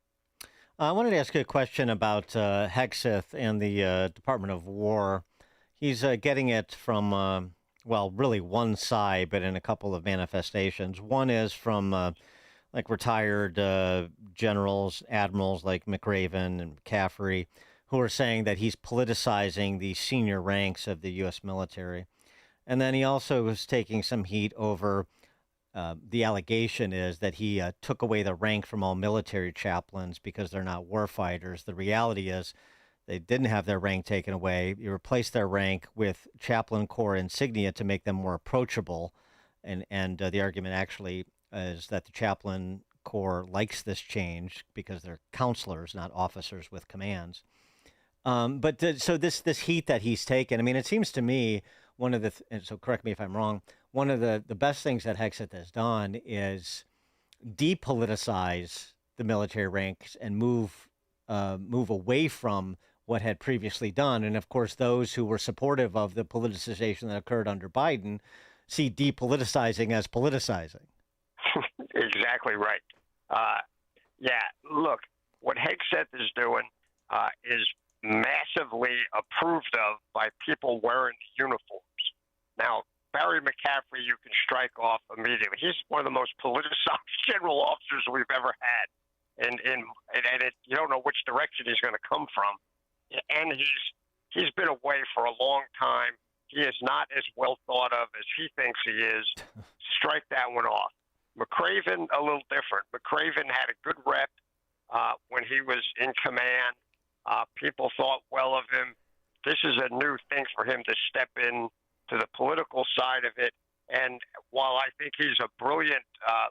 I wanted to ask you a question about Hegseth and the Department of War. He's getting it from, really one side, but in a couple of manifestations. One is from retired generals, admirals like McRaven and McCaffrey, who are saying that he's politicizing the senior ranks of the U.S. military. And then he also was taking some heat over the allegation is that he took away the rank from all military chaplains because they're not warfighters. The reality is they didn't have their rank taken away. You replaced their rank with chaplain corps insignia to make them more approachable. And the argument actually is that the chaplain corps likes this change because they're counselors, not officers with commands. So this heat that he's taken, I mean, it seems to me one of the, and so correct me if I'm wrong, one of the best things that Hegseth has done is depoliticize the military ranks and move away from what had previously done. And of course, those who were supportive of the politicization that occurred under Biden see depoliticizing as politicizing. Exactly right. Look, what Hegseth is doing is massively approved of by people wearing the uniforms. Now, Barry McCaffrey, you can strike off immediately. He's one of the most politicized general officers we've ever had, and you don't know which direction he's going to come from. And he's been away for a long time. He is not as well thought of as he thinks he is. Strike that one off. McRaven, a little different. McRaven had a good rep when he was in command. People thought well of him. This is a new thing for him to step in to the political side of it. And while I think he's a brilliant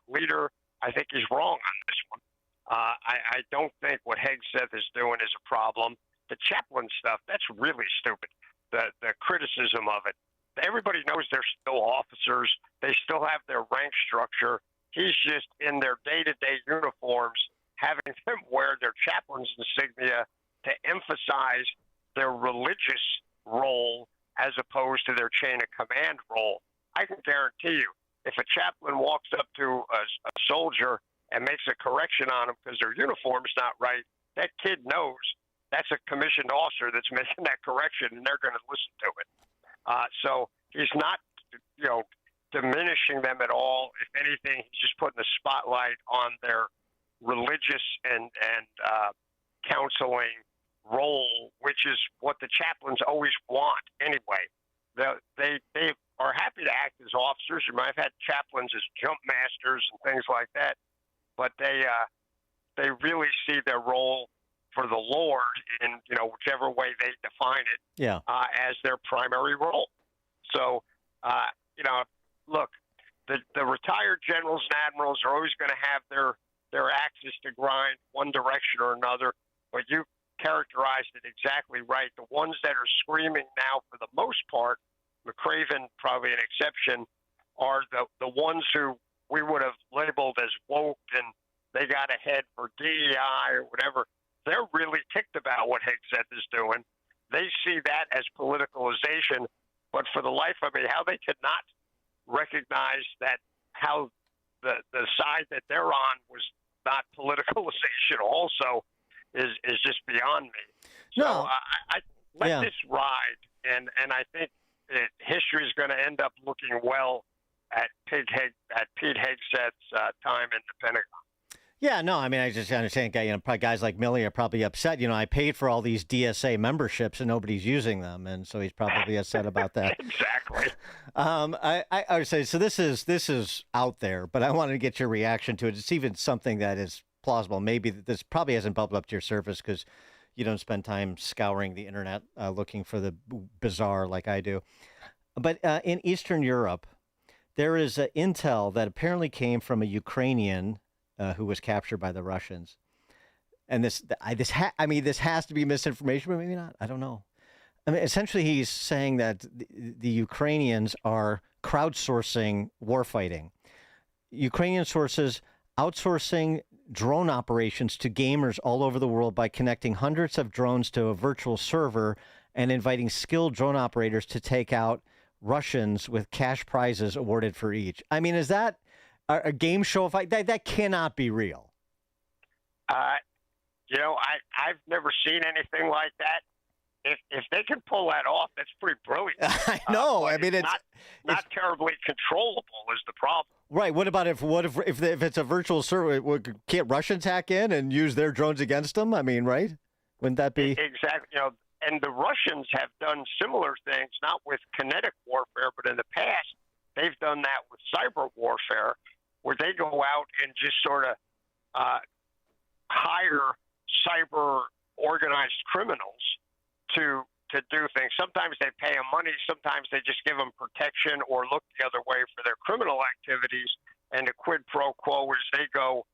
leader, I think he's wrong on this one. I don't think what Hegseth is doing is a problem. The chaplain stuff, that's really stupid. The criticism of it. Everybody knows they're still officers. They still have their rank structure. He's just in their day-to-day uniforms, having them wear their chaplain's insignia to emphasize their religious role as opposed to their chain of command role. I can guarantee you, if a chaplain walks up to a soldier and makes a correction on him because their uniform's not right, that kid knows that's a commissioned officer that's making that correction, and they're going to listen to it. So he's not, diminishing them at all. If anything, he's just putting a spotlight on their religious and counseling role, which is what the chaplains always want anyway. They are happy to act as officers. You might have had chaplains as jump masters and things like that, but they really see their role for the Lord in whichever way they define it as their primary role. So look, the retired generals and admirals are always going to have their axes to grind one direction or another, but you characterized it exactly right. The ones that are screaming now, for the most part, McRaven probably an exception, are the ones who we would have labeled as woke and they got ahead for DEI or whatever. They're really ticked about what Hegseth is doing. They see that as politicalization, but for the life of me, how they could not recognize that how the side that they're on was not politicalization also is just beyond me. So I let this ride, and I think history is going to end up looking well at Pete Hegseth's time in the Pentagon. Yeah, no, I mean, I just understand, guys like Milley are probably upset. I paid for all these DSA memberships and nobody's using them, and so he's probably upset about that. Exactly. I would say, so this is out there, but I wanted to get your reaction to it. It's even something that is plausible. Maybe this probably hasn't bubbled up to your surface because you don't spend time scouring the internet looking for the bizarre like I do. But in Eastern Europe, there is intel that apparently came from a Ukrainian who was captured by the Russians. And this has to be misinformation, but maybe not. I don't know. I mean, essentially, he's saying that the Ukrainians are crowdsourcing warfighting. Ukrainian sources outsourcing drone operations to gamers all over the world by connecting hundreds of drones to a virtual server and inviting skilled drone operators to take out Russians with cash prizes awarded for each. I mean, is that a game show? That cannot be real. I've never seen anything like that. If they can pull that off, that's pretty brilliant. I know. I mean, it's not terribly controllable is the problem. Right. What if it's a virtual server? Can't Russians hack in and use their drones against them? I mean, right? Wouldn't that be exactly? And the Russians have done similar things, not with kinetic warfare, but in the past they've done that with cyber warfare, where they go out and just sort of hire cyber organized criminals to do things. Sometimes they pay them money. Sometimes they just give them protection or look the other way for their criminal activities. And the quid pro quo is they go,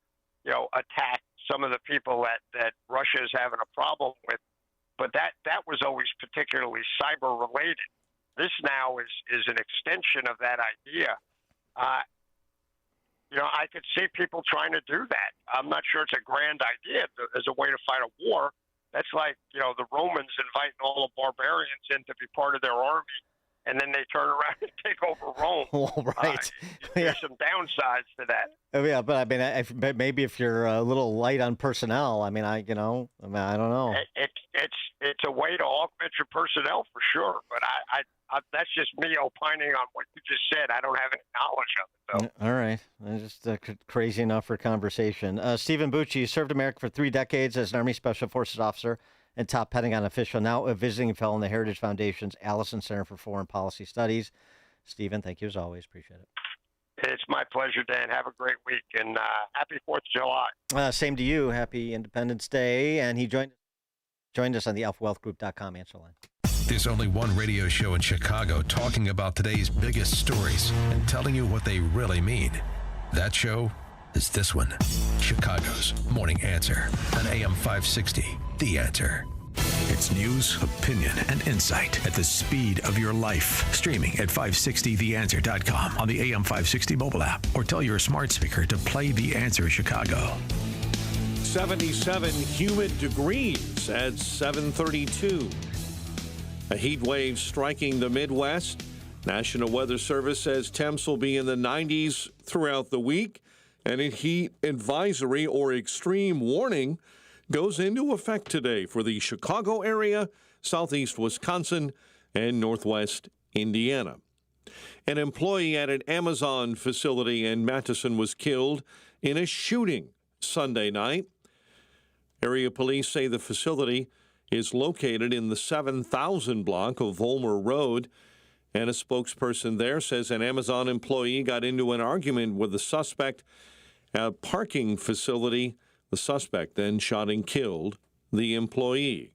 attack some of the people that Russia is having a problem with. But that was always particularly cyber related. This now is an extension of that idea. I could see people trying to do that. I'm not sure it's a grand idea as a way to fight a war. That's like, the Romans inviting all the barbarians in to be part of their army, and then they turn around and take over Rome. Well, right. There's some downsides to that. Oh, yeah, but I mean, maybe if you're a little light on personnel, I don't know. It's a way to augment your personnel for sure, but I that's just me opining on what you just said. I don't have any knowledge of it, though. All right. It's just crazy enough for conversation. Stephen Bucci served America for 3 decades as an Army Special Forces officer and top Pentagon official, now a visiting fellow in the Heritage Foundation's Allison Center for Foreign Policy Studies. Stephen, thank you as always. Appreciate it. It's my pleasure, Dan. Have a great week, and happy 4th of July. Same to you. Happy Independence Day. And he joined us on the AlphaWealthGroup.com answer line. There's only one radio show in Chicago talking about today's biggest stories and telling you what they really mean. That show is this one, Chicago's Morning Answer on AM 560, The Answer. It's news, opinion, and insight at the speed of your life. Streaming at 560theanswer.com on the AM 560 mobile app, or tell your smart speaker to play The Answer Chicago. 77 humid degrees at 7:32. A heat wave striking the Midwest. National Weather Service says temps will be in the 90s throughout the week, and a heat advisory or extreme warning goes into effect today for the Chicago area, southeast Wisconsin, and northwest Indiana. An employee at an Amazon facility in Madison was killed in a shooting Sunday night. Area police say the facility is located in the 7000 block of Volmer Road, and a spokesperson there says an Amazon employee got into an argument with the suspect at a parking facility. The suspect then shot and killed the employee.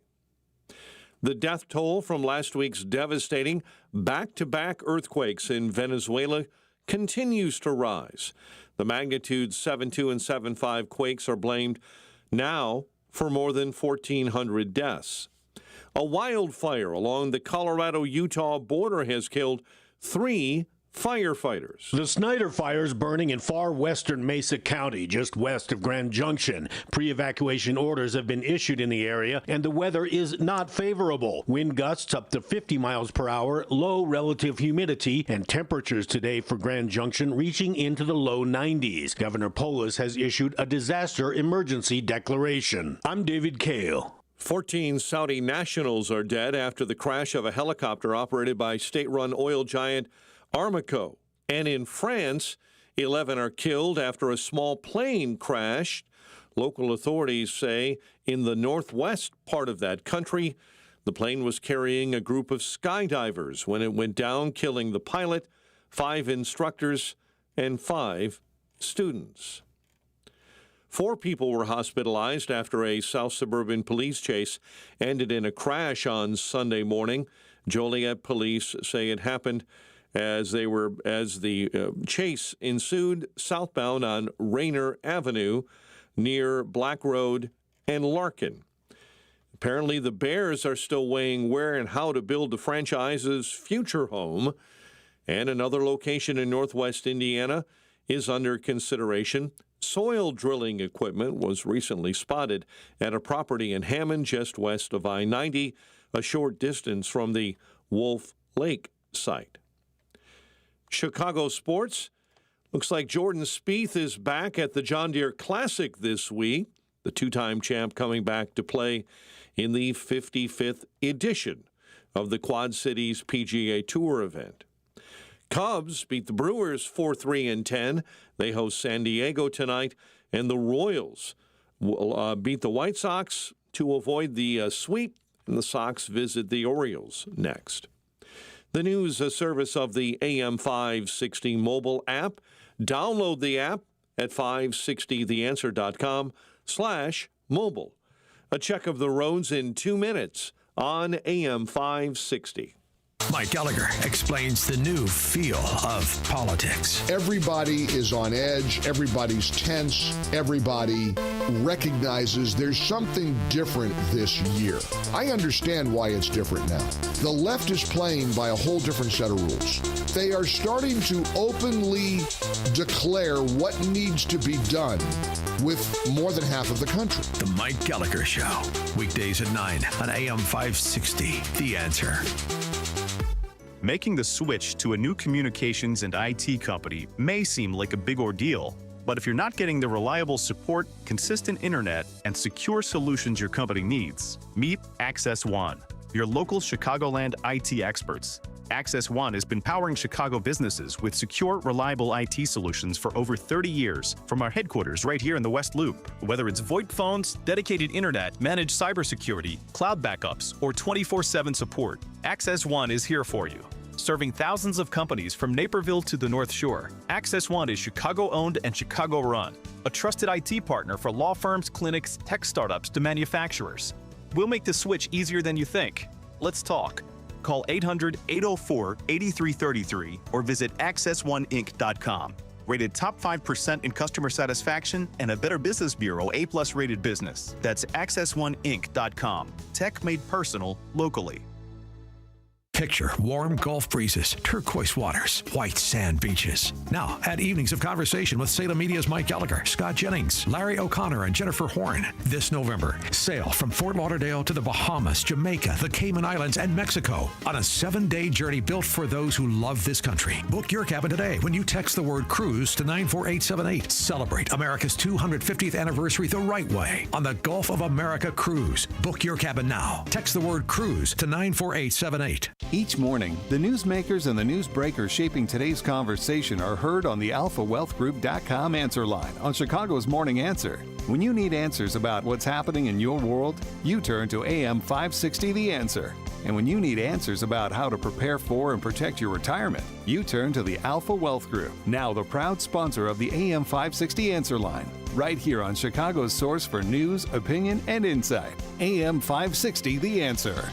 The death toll from last week's devastating back-to-back earthquakes in Venezuela continues to rise. The magnitude 7.2 and 7.5 quakes are blamed now for more than 1,400 deaths. A wildfire along the Colorado-Utah border has killed 3 firefighters. The Snyder Fire is burning in far western Mesa County, just west of Grand Junction. Pre-evacuation orders have been issued in the area, and the weather is not favorable. Wind gusts up to 50 miles per hour, low relative humidity, and temperatures today for Grand Junction reaching into the low 90s. Governor Polis has issued a disaster emergency declaration. I'm David Kale. 14 Saudi nationals are dead after the crash of a helicopter operated by state-run oil giant Aramco. And in France, 11 are killed after a small plane crashed. Local authorities say in the northwest part of that country, the plane was carrying a group of skydivers when it went down, killing the pilot, 5 instructors, and 5 students. 4 people were hospitalized after a South Suburban police chase ended in a crash on Sunday morning. Joliet police say it happened as the chase ensued southbound on Rayner Avenue near Black Road and Larkin. Apparently, the Bears are still weighing where and how to build the franchise's future home, and another location in northwest Indiana is under consideration. Soil drilling equipment was recently spotted at a property in Hammond just west of I-90, a short distance from the Wolf Lake site. Chicago sports. Looks like Jordan Spieth is back at the John Deere Classic this week. The 2-time champ coming back to play in the 55th edition of the Quad Cities PGA Tour event. Cubs beat the Brewers 4-3-10. They host San Diego tonight, and the Royals will beat the White Sox to avoid the sweep, and the Sox visit the Orioles next. The news, a service of the AM 560 mobile app. Download the app at 560theanswer.com/mobile. A check of the roads in 2 minutes on AM 560. Mike Gallagher explains the new feel of politics. Everybody is on edge. Everybody's tense. Everybody recognizes there's something different this year. I understand why it's different now. The left is playing by a whole different set of rules. They are starting to openly declare what needs to be done with more than half of the country. The Mike Gallagher Show, weekdays at 9 on AM 560. The Answer. Making the switch to a new communications and IT company may seem like a big ordeal, but if you're not getting the reliable support, consistent internet, and secure solutions your company needs, meet Access One, your local Chicagoland IT experts. Access One has been powering Chicago businesses with secure, reliable IT solutions for over 30 years from our headquarters right here in the West Loop. Whether it's VoIP phones, dedicated internet, managed cybersecurity, cloud backups, or 24/7 support, Access One is here for you. Serving thousands of companies from Naperville to the North Shore, Access One is Chicago-owned and Chicago-run, a trusted IT partner for law firms, clinics, tech startups to manufacturers. We'll make the switch easier than you think. Let's talk. Call 800-804-8333 or visit accessoneinc.com. Rated top 5% in customer satisfaction and a Better Business Bureau A+ rated business. That's accessoneinc.com. Tech made personal locally. Picture warm Gulf breezes, turquoise waters, white sand beaches. Now, add evenings of conversation with Salem Media's Mike Gallagher, Scott Jennings, Larry O'Connor, and Jennifer Horn. This November, sail from Fort Lauderdale to the Bahamas, Jamaica, the Cayman Islands, and Mexico on a 7-day journey built for those who love this country. Book your cabin today when you text the word cruise to 94878. Celebrate America's 250th anniversary the right way on the Gulf of America Cruise. Book your cabin now. Text the word cruise to 94878. Each morning, the newsmakers and the newsbreakers shaping today's conversation are heard on the AlphaWealthGroup.com answer line on Chicago's Morning Answer. When you need answers about what's happening in your world, you turn to AM 560 The Answer. And when you need answers about how to prepare for and protect your retirement, you turn to the Alpha Wealth Group, now the proud sponsor of the AM 560 Answer line, right here on Chicago's source for news, opinion, and insight. AM 560 The Answer.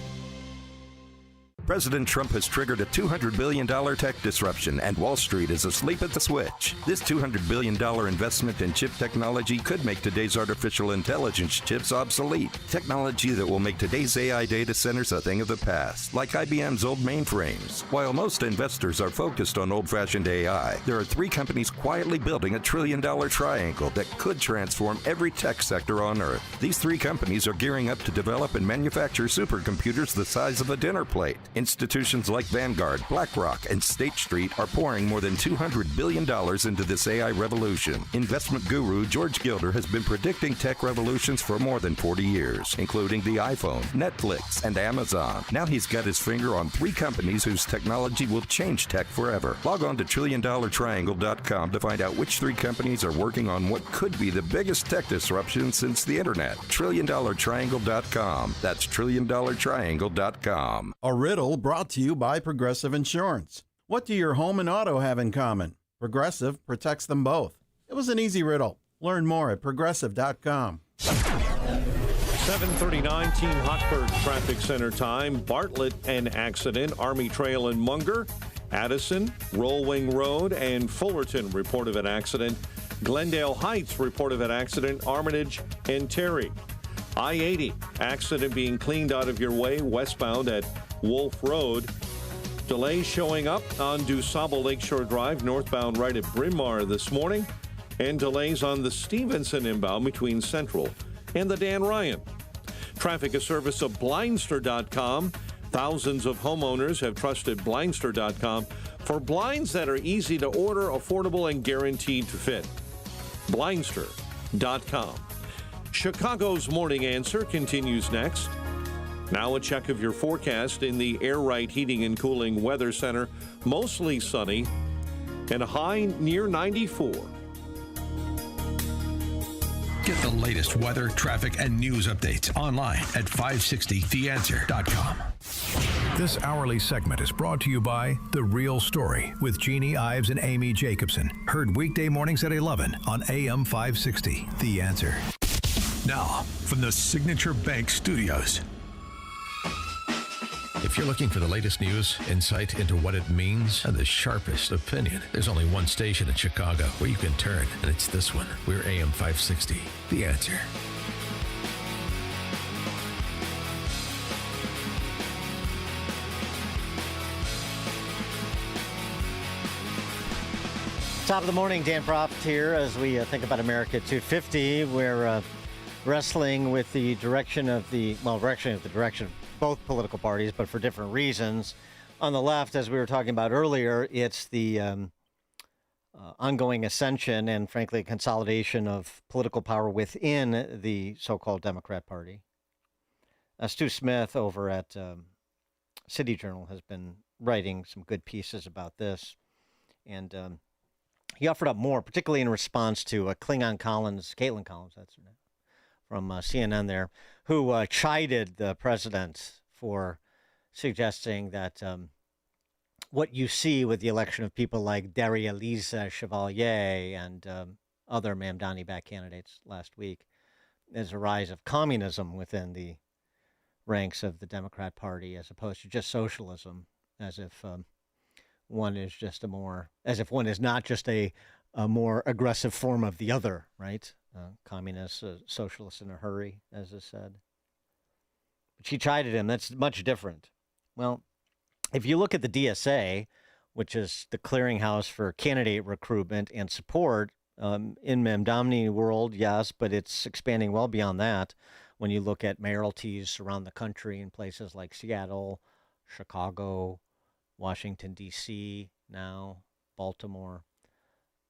President Trump has triggered a $200 billion tech disruption, and Wall Street is asleep at the switch. This $200 billion investment in chip technology could make today's artificial intelligence chips obsolete. Technology that will make today's AI data centers a thing of the past, like IBM's old mainframes. While most investors are focused on old-fashioned AI, there are 3 companies quietly building a $1 trillion triangle that could transform every tech sector on Earth. These 3 companies are gearing up to develop and manufacture supercomputers the size of a dinner plate. Institutions like Vanguard, BlackRock, and State Street are pouring more than $200 billion into this AI revolution. Investment guru George Gilder has been predicting tech revolutions for more than 40 years, including the iPhone, Netflix, and Amazon. Now he's got his finger on 3 companies whose technology will change tech forever. Log on to TrillionDollarTriangle.com to find out which 3 companies are working on what could be the biggest tech disruption since the internet. TrillionDollarTriangle.com. That's TrillionDollarTriangle.com. A riddle brought to you by Progressive Insurance. What do your home and auto have in common? Progressive protects them both. It was an easy riddle. Learn more at progressive.com. 7:39 Team Hochberg Traffic Center time. Bartlett, an accident. Army Trail and Munger. Addison, Rollwing Road, and Fullerton report of an accident. Glendale Heights report of an accident. Armitage and Terry. I-80, accident being cleaned out of your way westbound at Wolf Road. Delays showing up on DuSable Lakeshore Drive northbound right at Bryn Mawr this morning. And delays on the Stevenson inbound between Central and the Dan Ryan. Traffic, a service of Blindster.com. Thousands of homeowners have trusted Blindster.com for blinds that are easy to order, affordable, and guaranteed to fit. Blindster.com. Chicago's Morning Answer continues next. Now a check of your forecast in the Air Right Heating and Cooling Weather Center. Mostly sunny and a high near 94. Get the latest weather, traffic, and news updates online at 560theanswer.com. This hourly segment is brought to you by The Real Story with Jeannie Ives and Amy Jacobson. Heard weekday mornings at 11 on AM 560. The Answer. Now, from the Signature Bank Studios. If you're looking for the latest news, insight into what it means, and the sharpest opinion, there's only one station in Chicago where you can turn, and it's this one. We're AM 560. The Answer. Top of the morning, Dan Proft here as we think about America 250. We're wrestling with the direction of both political parties, but for different reasons. On the left, as we were talking about earlier, it's the ongoing ascension and, frankly, consolidation of political power within the so-called Democrat Party. Stu Smith over at City Journal has been writing some good pieces about this, and he offered up more, particularly in response to Caitlin Collins, that's her name, from CNN there, who chided the president for suggesting that what you see with the election of people like Daria-Lise Chevalier and other Mamdani-backed candidates last week is a rise of communism within the ranks of the Democrat Party as opposed to just socialism, as if one is not just a more aggressive form of the other, right? Communist, socialist in a hurry, as is said. But she chided him. That's much different. Well, if you look at the DSA, which is the clearinghouse for candidate recruitment and support in Mamdani world, yes, but it's expanding well beyond that. When you look at mayoralties around the country in places like Seattle, Chicago, Washington, D.C., now Baltimore,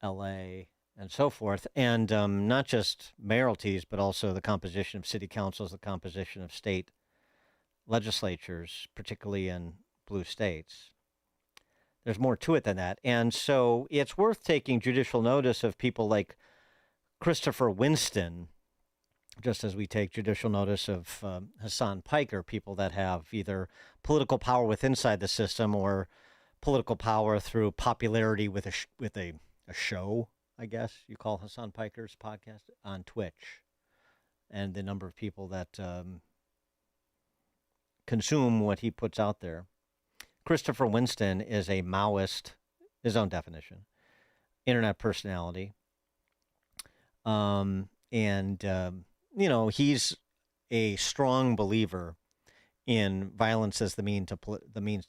L.A., and so forth. And not just mayoralties, but also the composition of city councils, the composition of state legislatures, particularly in blue states. There's more to it than that. And so it's worth taking judicial notice of people like Christopher Winston, just as we take judicial notice of Hassan Piker, people that have either political power within inside the system or political power through popularity with a show, I guess you call Hassan Piker's podcast, on Twitch, and the number of people that consume what he puts out there. Christopher Winston is a Maoist, his own definition, internet personality. He's a strong believer in violence as the means to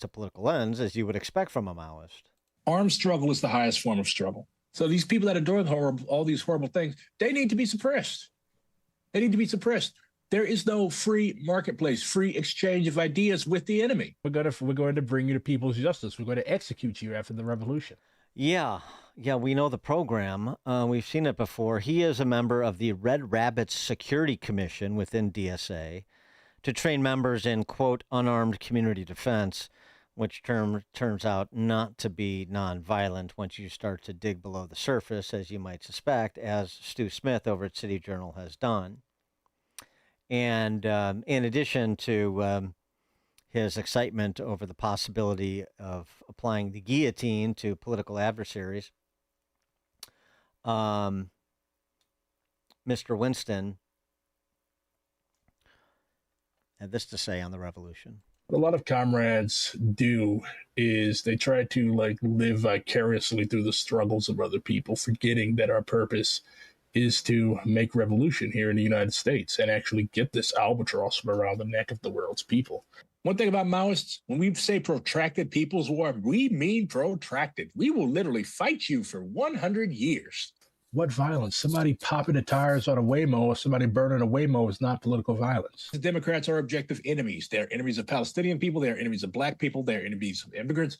political ends, as you would expect from a Maoist. Armed struggle is the highest form of struggle. So these people that are doing all these horrible things, they need to be suppressed. They need to be suppressed. There is no free marketplace, free exchange of ideas with the enemy. We're going to bring you to people's justice. We're going to execute you after the revolution. Yeah, we know the program. We've seen it before. He is a member of the Red Rabbits Security Commission within DSA to train members in, quote, unarmed community defense, which turns out not to be nonviolent once you start to dig below the surface, as you might suspect, as Stu Smith over at City Journal has done. And in addition to his excitement over the possibility of applying the guillotine to political adversaries, Mr. Winston had this to say on the revolution. What a lot of comrades do is they try to like live vicariously through the struggles of other people, forgetting that our purpose is to make revolution here in the United States and actually get this albatross from around the neck of the world's people. One thing about Maoists, when we say protracted people's war, we mean protracted. We will literally fight you for 100 years. What violence? Somebody popping the tires on a Waymo or somebody burning a Waymo is not political violence. The Democrats are objective enemies. They're enemies of Palestinian people. They're enemies of black people. They're enemies of immigrants.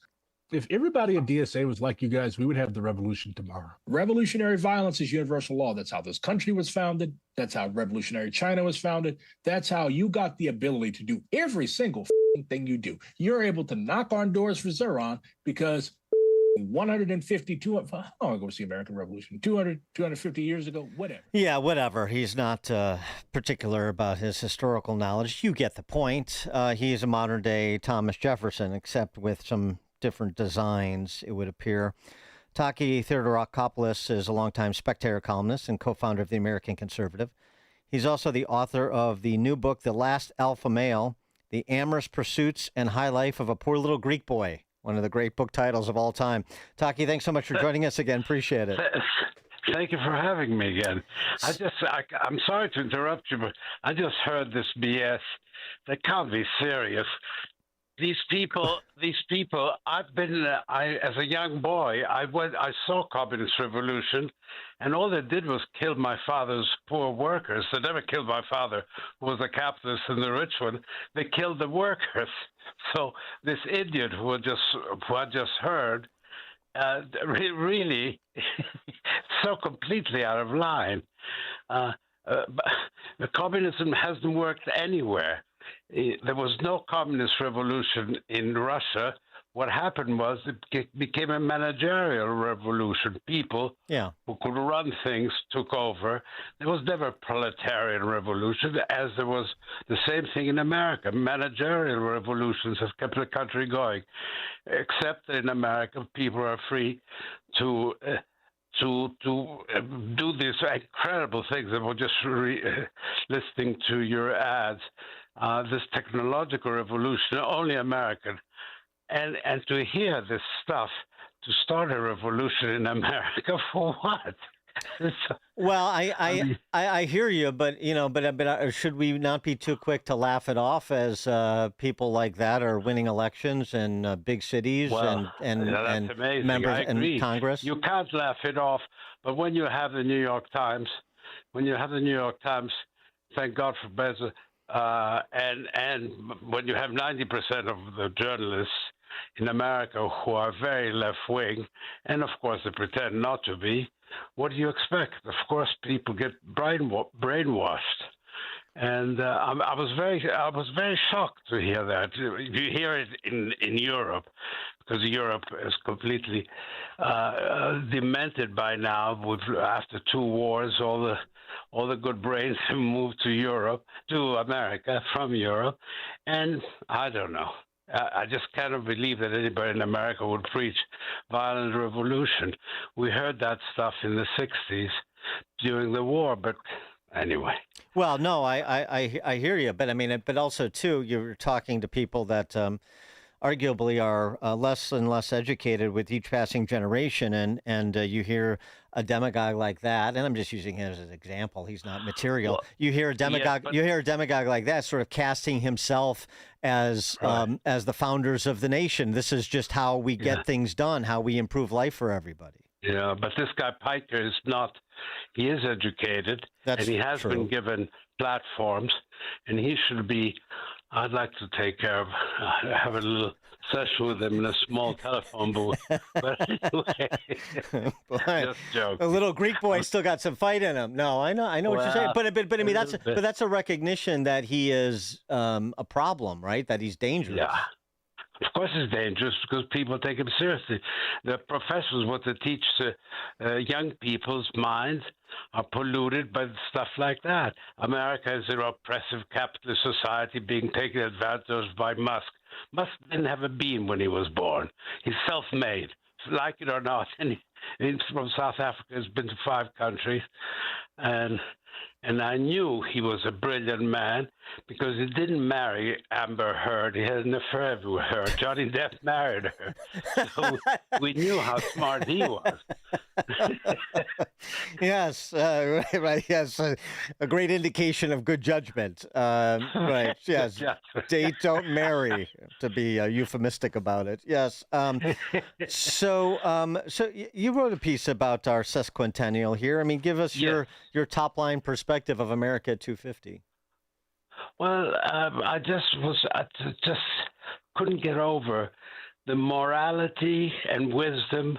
If everybody in DSA was like you guys, we would have the revolution tomorrow. Revolutionary violence is universal law. That's how this country was founded. That's how revolutionary China was founded. That's how you got the ability to do every single thing you do. You're able to knock on doors for Zeron because 150, 200, how long ago was the American Revolution? 200, 250 years ago, whatever. Yeah, whatever. He's not particular about his historical knowledge. You get the point. He is a modern-day Thomas Jefferson, except with some different designs, it would appear. Taki Theodorakopoulos is a longtime Spectator columnist and co-founder of the American Conservative. He's also the author of the new book, The Last Alpha Male, The Amorous Pursuits and High Life of a Poor Little Greek Boy, one of the great book titles of all time. Taki, thanks so much for joining us again. Appreciate it. Thank you for having me again. I'm sorry to interrupt you, but I just heard this BS. They can't be serious. These people, I've been, as a young boy, I saw Communist Revolution, and all they did was kill my father's poor workers. They never killed my father, who was a capitalist and the rich one. They killed the workers. So this idiot who I just heard, really so completely out of line. The communism hasn't worked anywhere. There was no communist revolution in Russia. What happened was it became a managerial revolution. People who could run things took over. There was never a proletarian revolution, as there was the same thing in America. Managerial revolutions have kept the country going, except that in America people are free to do these incredible things. I was just listening to your ads. This technological revolution, only American. And to hear this stuff, to start a revolution in America for what? Well, I hear you, but should we not be too quick to laugh it off as people like that are winning elections in big cities and members in Congress? You can't laugh it off, but when you have the New York Times, thank God for Bezos. And when you have 90% of the journalists in America who are very left-wing, and of course they pretend not to be, what do you expect? Of course, people get brainwashed. And I was very shocked to hear that. You hear it in Europe, because Europe is completely demented by now. After 2 wars, all the good brains have moved to America from Europe, and I don't know. I just cannot believe that anybody in America would preach violent revolution. We heard that stuff in the 60s during the war, but anyway. Well, no, I hear you, but also too, you're talking to people that arguably are less and less educated with each passing generation, and you hear a demagogue like that, and I'm just using him as an example. He's not material. Well, you hear a demagogue like that, sort of casting himself as the founders of the nation. This is just how we get things done, how we improve life for everybody. Yeah, but this guy Piker is not. He is educated, and he has been given platforms, and he should be. I'd like to take care of, have a little session with him in a small telephone booth. But anyway, just joking. A little Greek boy still got some fight in him. No, I know what you're saying. But I mean, that's a recognition that he is a problem, right? That he's dangerous. Yeah. Of course it's dangerous because people take him seriously. The professors, what they teach young people's minds are polluted by stuff like that. America is an oppressive capitalist society being taken advantage of by Musk. Musk didn't have a bean when he was born. He's self-made, like it or not. And he's from South Africa. He's been to 5 countries. And And I knew he was a brilliant man because he didn't marry Amber Heard. He had an affair with her. Johnny Depp married her. So we knew how smart he was. Yes, right. Yes, a great indication of good judgment. Right. Yes. Date, don't marry, to be euphemistic about it. Yes. So you wrote a piece about our sesquicentennial here. I mean, give us your top line perspective of America at 250. Well, I just couldn't get over the morality and wisdom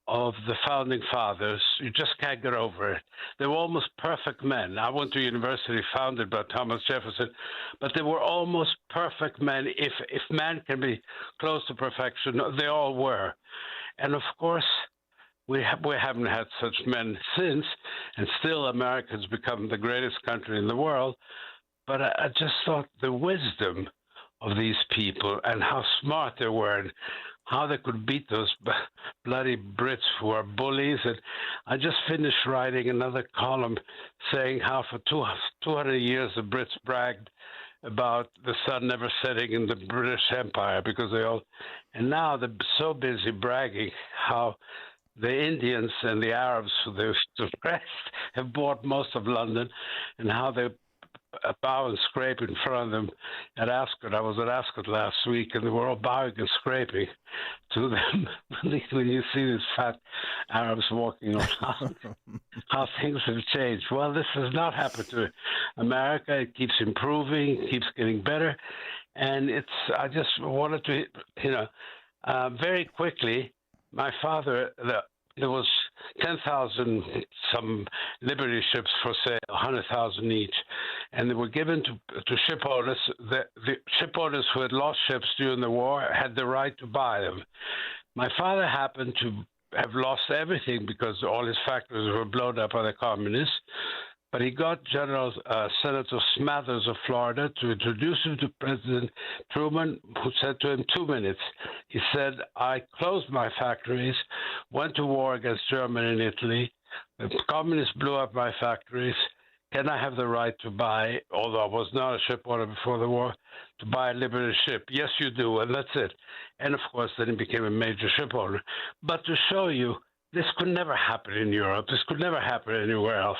of the founding fathers. You just can't get over it. They were almost perfect men. I went to a university founded by Thomas Jefferson, but they were almost perfect men. If man can be close to perfection, they all were. And of course, we haven't had such men since, and still America's become the greatest country in the world. But I just thought the wisdom of these people and how smart they were and how they could beat those bloody Brits who are bullies. And I just finished writing another column saying how for 200 years the Brits bragged about the sun never setting in the British Empire because they all, and now they're so busy bragging how the Indians and the Arabs who they suppressed have bought most of London, and how they bow and scrape in front of them at Ascot. I was at Ascot last week, and they were all bowing and scraping to them when you see these fat Arabs walking around. How things have changed. Well, this has not happened to America. It keeps improving, keeps getting better, and I just wanted to, very quickly. My father, there was 10,000 some Liberty ships for sale, 100,000 each, and they were given to ship owners. The ship owners who had lost ships during the war had the right to buy them. My father happened to have lost everything because all his factories were blown up by the communists. But he got Senator Smathers of Florida to introduce him to President Truman, who said to him 2 minutes. He said, I closed my factories, went to war against Germany and Italy. The communists blew up my factories. Can I have the right to buy, although I was not a ship owner before the war, to buy a Liberty ship? Yes, you do, and that's it. And, of course, then he became a major ship owner. But to show you, this could never happen in Europe. This could never happen anywhere else.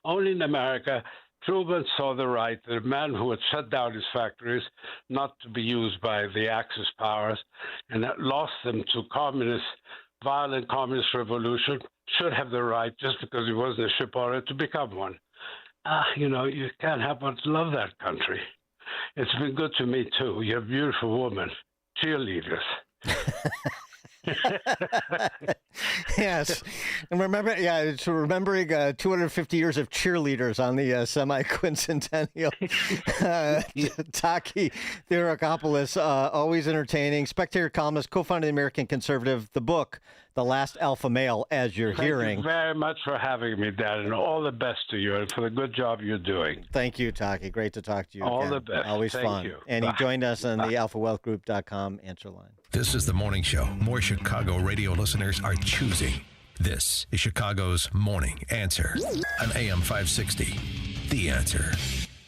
Only in America, Truman saw the right, the man who had shut down his factories, not to be used by the Axis powers, and that lost them to violent communist revolution, should have the right, just because he wasn't a ship owner, to become one. You can't help but love that country. It's been good to me, too. You're a beautiful woman. Cheerleaders. Yes, and it's remembering 250 years of cheerleaders on the semi-quincentennial. Taki Therakopoulos, always entertaining, spectator columnist, co-founder of the American Conservative. The book, The Last Alpha Male, as you're hearing. Thank you very much for having me, Dad, and all the best to you and for the good job you're doing. Thank you, Taki. Great to talk to you all again. The best. Always Thank fun. You. And he joined us on the alphawealthgroup.com answer line. This is the morning show more Chicago radio listeners are choosing. This is Chicago's Morning Answer on AM 560. The Answer.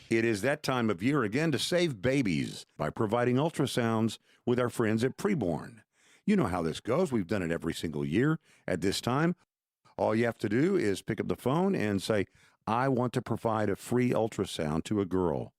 It is that time of year again to save babies by providing ultrasounds with our friends at Preborn. You know how this goes. We've done it every single year at this time. All you have to do is pick up the phone and say, I want to provide a free ultrasound to a girl.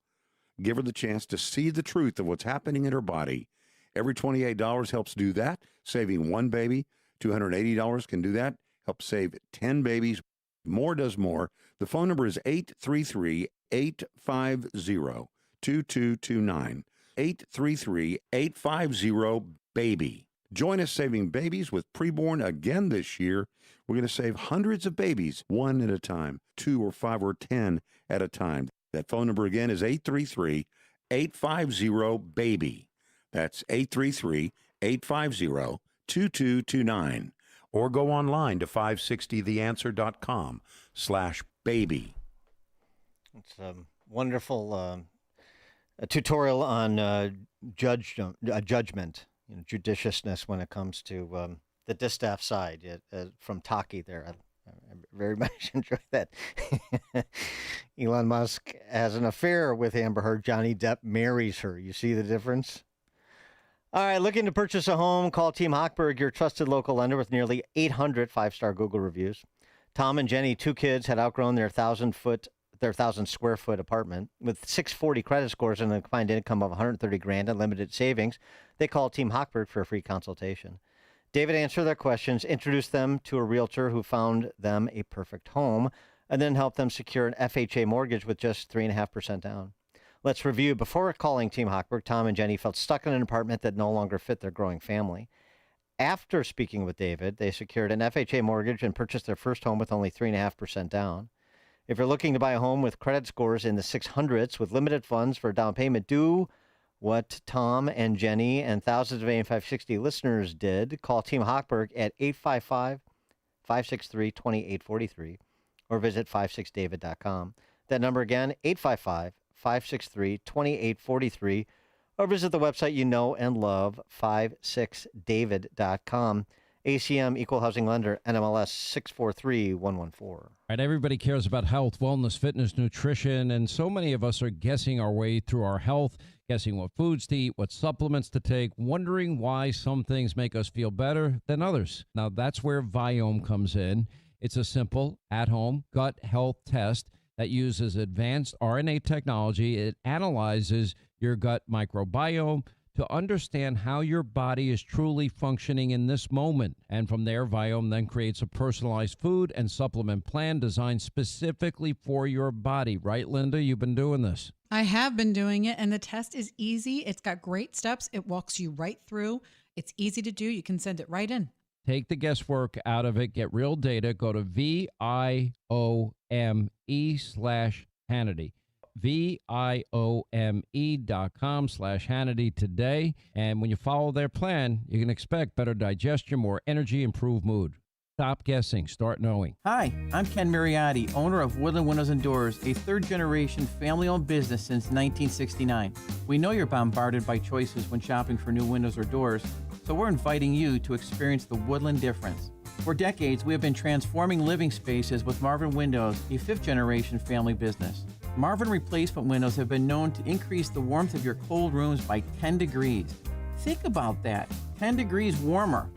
Give her the chance to see the truth of what's happening in her body. Every $28 helps do that, saving one baby. $280 can do that, help save 10 babies. More does more. The phone number is 833-850-2229. 833-850-BABY. Join us saving babies with Preborn again this year. We're going to save hundreds of babies, one at a time, 2 or 5 or 10 at a time. That phone number again is 833-850-BABY. That's 833-850-2229. Or go online to 560theanswer.com/baby. It's a wonderful tutorial on judgment, judiciousness when it comes to the distaff side from Taki there. I very much enjoy that. Elon Musk has an affair with Amber Heard. Johnny Depp marries her. You see the difference? All right, looking to purchase a home? Call Team Hochberg, your trusted local lender with nearly 800 five-star Google reviews. Tom and Jenny, 2 kids, had outgrown their 1,000-square-foot apartment. With 640 credit scores and a combined income of $130,000 and limited savings, they called Team Hochberg for a free consultation. David answered their questions, introduced them to a realtor who found them a perfect home, and then helped them secure an FHA mortgage with just 3.5% down. Let's review. Before calling Team Hochberg, Tom and Jenny felt stuck in an apartment that no longer fit their growing family. After speaking with David, they secured an FHA mortgage and purchased their first home with only 3.5% down. If you're looking to buy a home with credit scores in the 600s with limited funds for a down payment, do what Tom and Jenny and thousands of AM 560 listeners did. Call Team Hochberg at 855-563-2843 or visit 56david.com. That number again, 855-563-2843, or visit the website you know and love, 56david.com. ACM Equal Housing Lender, NMLS 643114. Right, everybody cares about health, wellness, fitness, nutrition, and so many of us are guessing our way through our health, guessing what foods to eat, what supplements to take, wondering why some things make us feel better than others. Now, that's where Viome comes in. It's a simple, at-home gut health test that uses advanced RNA technology. It analyzes your gut microbiome to understand how your body is truly functioning in this moment. And from there, Viome then creates a personalized food and supplement plan designed specifically for your body. Right, Linda? You've been doing this. I have been doing it, and the test is easy. It's got great steps. It walks you right through. It's easy to do. You can send it right in. Take the guesswork out of it. Get real data. Go to VIOME/Hannity. VIOME.com/Hannity today. And when you follow their plan, you can expect better digestion, more energy, improved mood. Stop guessing. Start knowing. Hi, I'm Ken Mariotti, owner of Woodland Windows and Doors, a third-generation family-owned business since 1969. We know you're bombarded by choices when shopping for new windows or doors, so we're inviting you to experience the Woodland difference. For decades, we have been transforming living spaces with Marvin Windows, a fifth-generation family business. Marvin replacement windows have been known to increase the warmth of your cold rooms by 10 degrees. Think about that, 10 degrees warmer.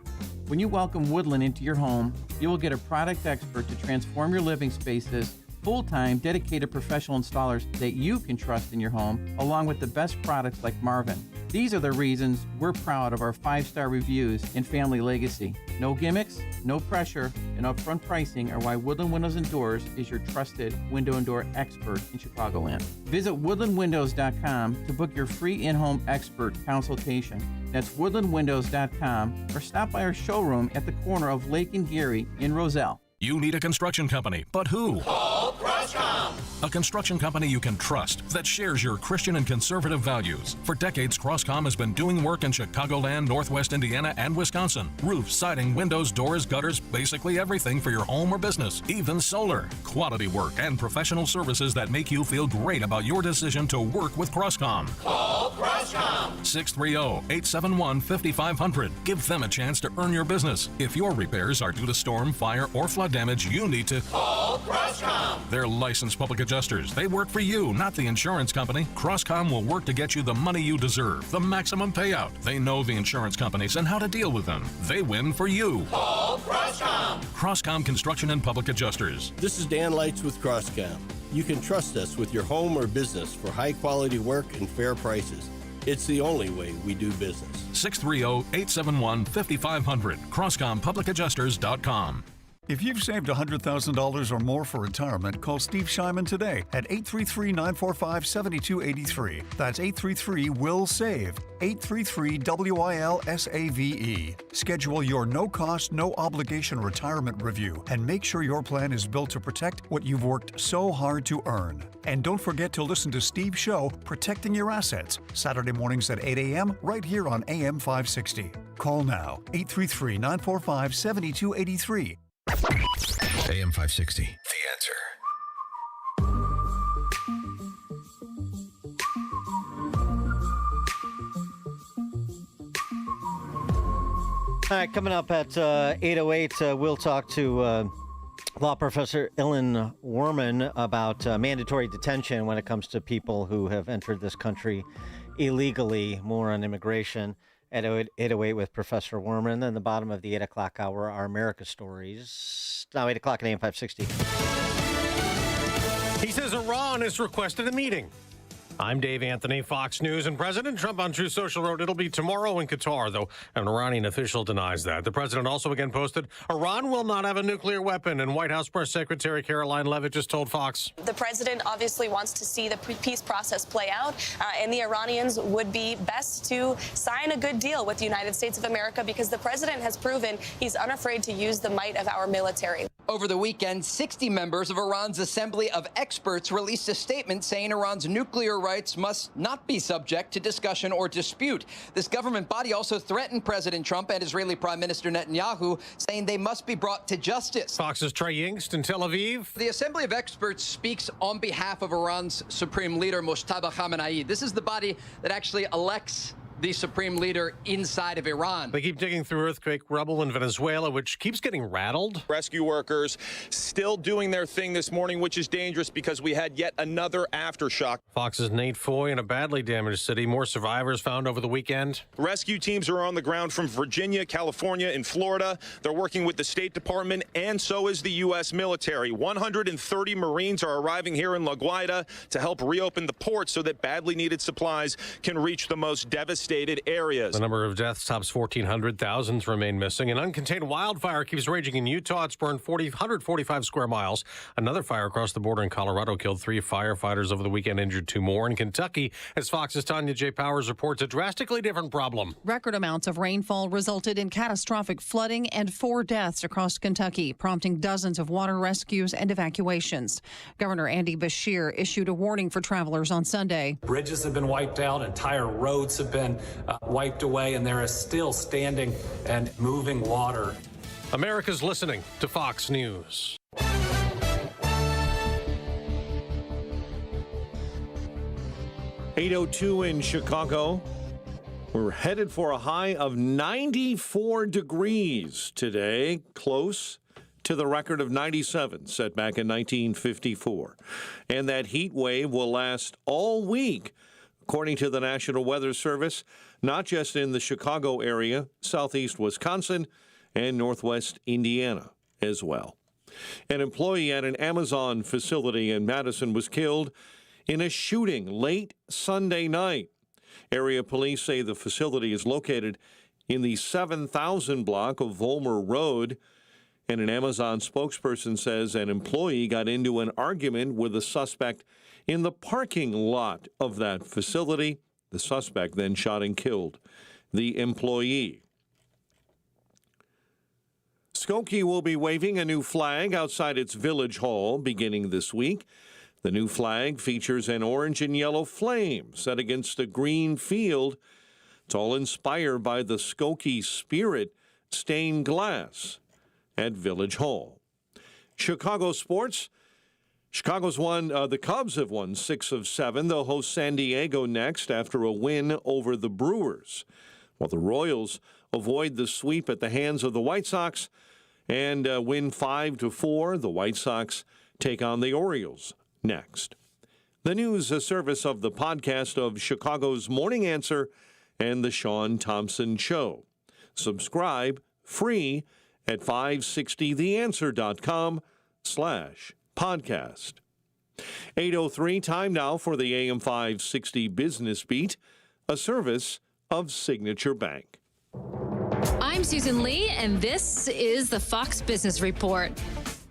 When you welcome Woodland into your home, you will get a product expert to transform your living spaces, full-time, dedicated professional installers that you can trust in your home, along with the best products like Marvin. These are the reasons we're proud of our 5-star reviews and family legacy. No gimmicks, no pressure, and upfront pricing are why Woodland Windows and Doors is your trusted window and door expert in Chicagoland. Visit woodlandwindows.com to book your free in-home expert consultation. That's woodlandwindows.com, or stop by our showroom at the corner of Lake and Geary in Roselle. You need a construction company, but who? Call Crosscom. A construction company you can trust that shares your Christian and conservative values. For decades, Crosscom has been doing work in Chicagoland, Northwest Indiana, and Wisconsin. Roofs, siding, windows, doors, gutters, basically everything for your home or business, even solar. Quality work and professional services that make you feel great about your decision to work with Crosscom. Call Crosscom. 630-871-5500. Give them a chance to earn your business. If your repairs are due to storm, fire, or flood damage, you need to call Crosscom. They're licensed public adjusters. They work for you, not the insurance company. Crosscom will work to get you the money you deserve, the maximum payout. They know the insurance companies and how to deal with them. They win for you. Call Crosscom. Crosscom Construction and Public Adjusters. This is Dan Lights with Crosscom. You can trust us with your home or business for high quality work and fair prices. It's the only way we do business. 630-871-5500. CrosscomPublicAdjusters.com. If you've saved $100,000 or more for retirement, call Steve Shyman today at 833-945-7283. That's 833-WILL-SAVE. 833-WILL-SAVE. Schedule your no-cost, no-obligation retirement review and make sure your plan is built to protect what you've worked so hard to earn. And don't forget to listen to Steve's show, Protecting Your Assets, Saturday mornings at 8 a.m. right here on AM 560. Call now, 833-945-7283. AM 560, The Answer. All right, coming up at 8:08, we'll talk to Law professor Ilan Werman about mandatory detention when it comes to people who have entered this country illegally. More on immigration at 8:08 with Professor Werman. Then the bottom of the 8 o'clock hour are America Stories. Now 8 o'clock at AM 560. He says Iran has requested a meeting. I'm Dave Anthony, Fox News, and President Trump on Truth Social wrote it'll be tomorrow in Qatar, though an Iranian official denies that. The president also again posted Iran will not have a nuclear weapon, and White House Press Secretary Caroline Leavitt just told Fox. The president obviously wants to see the peace process play out, and the Iranians would be best to sign a good deal with the United States of America because the president has proven he's unafraid to use the might of our military. Over the weekend, 60 members of Iran's Assembly of Experts released a statement saying Iran's nuclear rights must not be subject to discussion or dispute. This government body also threatened President Trump and Israeli Prime Minister Netanyahu, saying they must be brought to justice. Fox's Trey Yingst in Tel Aviv. The Assembly of Experts speaks on behalf of Iran's Supreme Leader, Mojtaba Khamenei. This is the body that actually elects the supreme leader inside of Iran. They keep digging through earthquake rubble in Venezuela, which keeps getting rattled. Rescue workers still doing their thing this morning, which is dangerous because we had yet another aftershock. Fox's Nate Foy in a badly damaged city. More survivors found over the weekend. Rescue teams are on the ground from Virginia, California, and Florida. They're working with the State Department, and so is the U.S. military. 130 Marines are arriving here in La Guaira to help reopen the port so that badly needed supplies can reach the most devastated areas. The number of deaths tops 1,400. Thousands remain missing. An uncontained wildfire keeps raging in Utah. It's burned 145 square miles. Another fire across the border in Colorado killed 3 firefighters over the weekend, injured 2 more. In Kentucky, as Fox's Tanya J. Powers reports, a drastically different problem. Record amounts of rainfall resulted in catastrophic flooding and 4 deaths across Kentucky, prompting dozens of water rescues and evacuations. Governor Andy Beshear issued a warning for travelers on Sunday. Bridges have been wiped out. Entire roads have been wiped away, and there is still standing and moving water. America's listening to Fox News. .802 in Chicago. We're headed for a high of 94 degrees today, close to the record of 97 set back in 1954. And that heat wave will last all week, according to the National Weather Service, not just in the Chicago area, southeast Wisconsin, and northwest Indiana as well. An employee at an Amazon facility in Madison was killed in a shooting late Sunday night. Area police say the facility is located in the 7000 block of Vollmer Road, and an Amazon spokesperson says an employee got into an argument with a suspect in the parking lot of that facility. The suspect then shot and killed the employee. Skokie will be waving a new flag outside its village hall beginning this week. The new flag features an orange and yellow flame set against a green field. It's all inspired by the Skokie spirit stained glass at Village Hall. Chicago sports. The Cubs have won 6 of 7. They'll host San Diego next after a win over the Brewers, while the Royals avoid the sweep at the hands of the White Sox and win 5-4. The White Sox take on the Orioles next. The news, a service of the podcast of Chicago's Morning Answer and the Sean Thompson Show. Subscribe free at 560theanswer.com/podcast. 8:03, time now for the AM 560 Business Beat, a service of Signature Bank. I'm Susan Lee, and this is the Fox Business Report.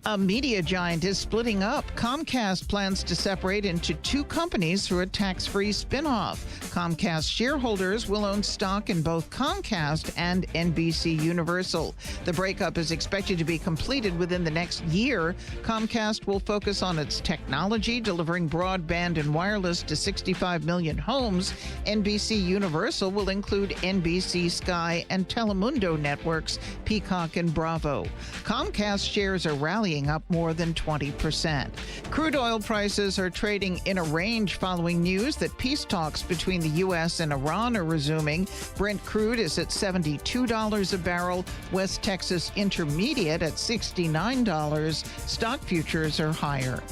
A media giant is splitting up. Comcast plans to separate into 2 companies through a tax-free spinoff. Comcast shareholders will own stock in both Comcast and NBC Universal. The breakup is expected to be completed within the next year. Comcast will focus on its technology, delivering broadband and wireless to 65 million homes. NBC Universal will include NBC, Sky, and Telemundo networks, Peacock and Bravo. Comcast shares are rallying rallying up more than 20%. Crude oil prices are trading in a range following news that peace talks between the U.S. and Iran are resuming. Brent crude is at $72 a barrel. West Texas Intermediate at $69. Stock futures are higher.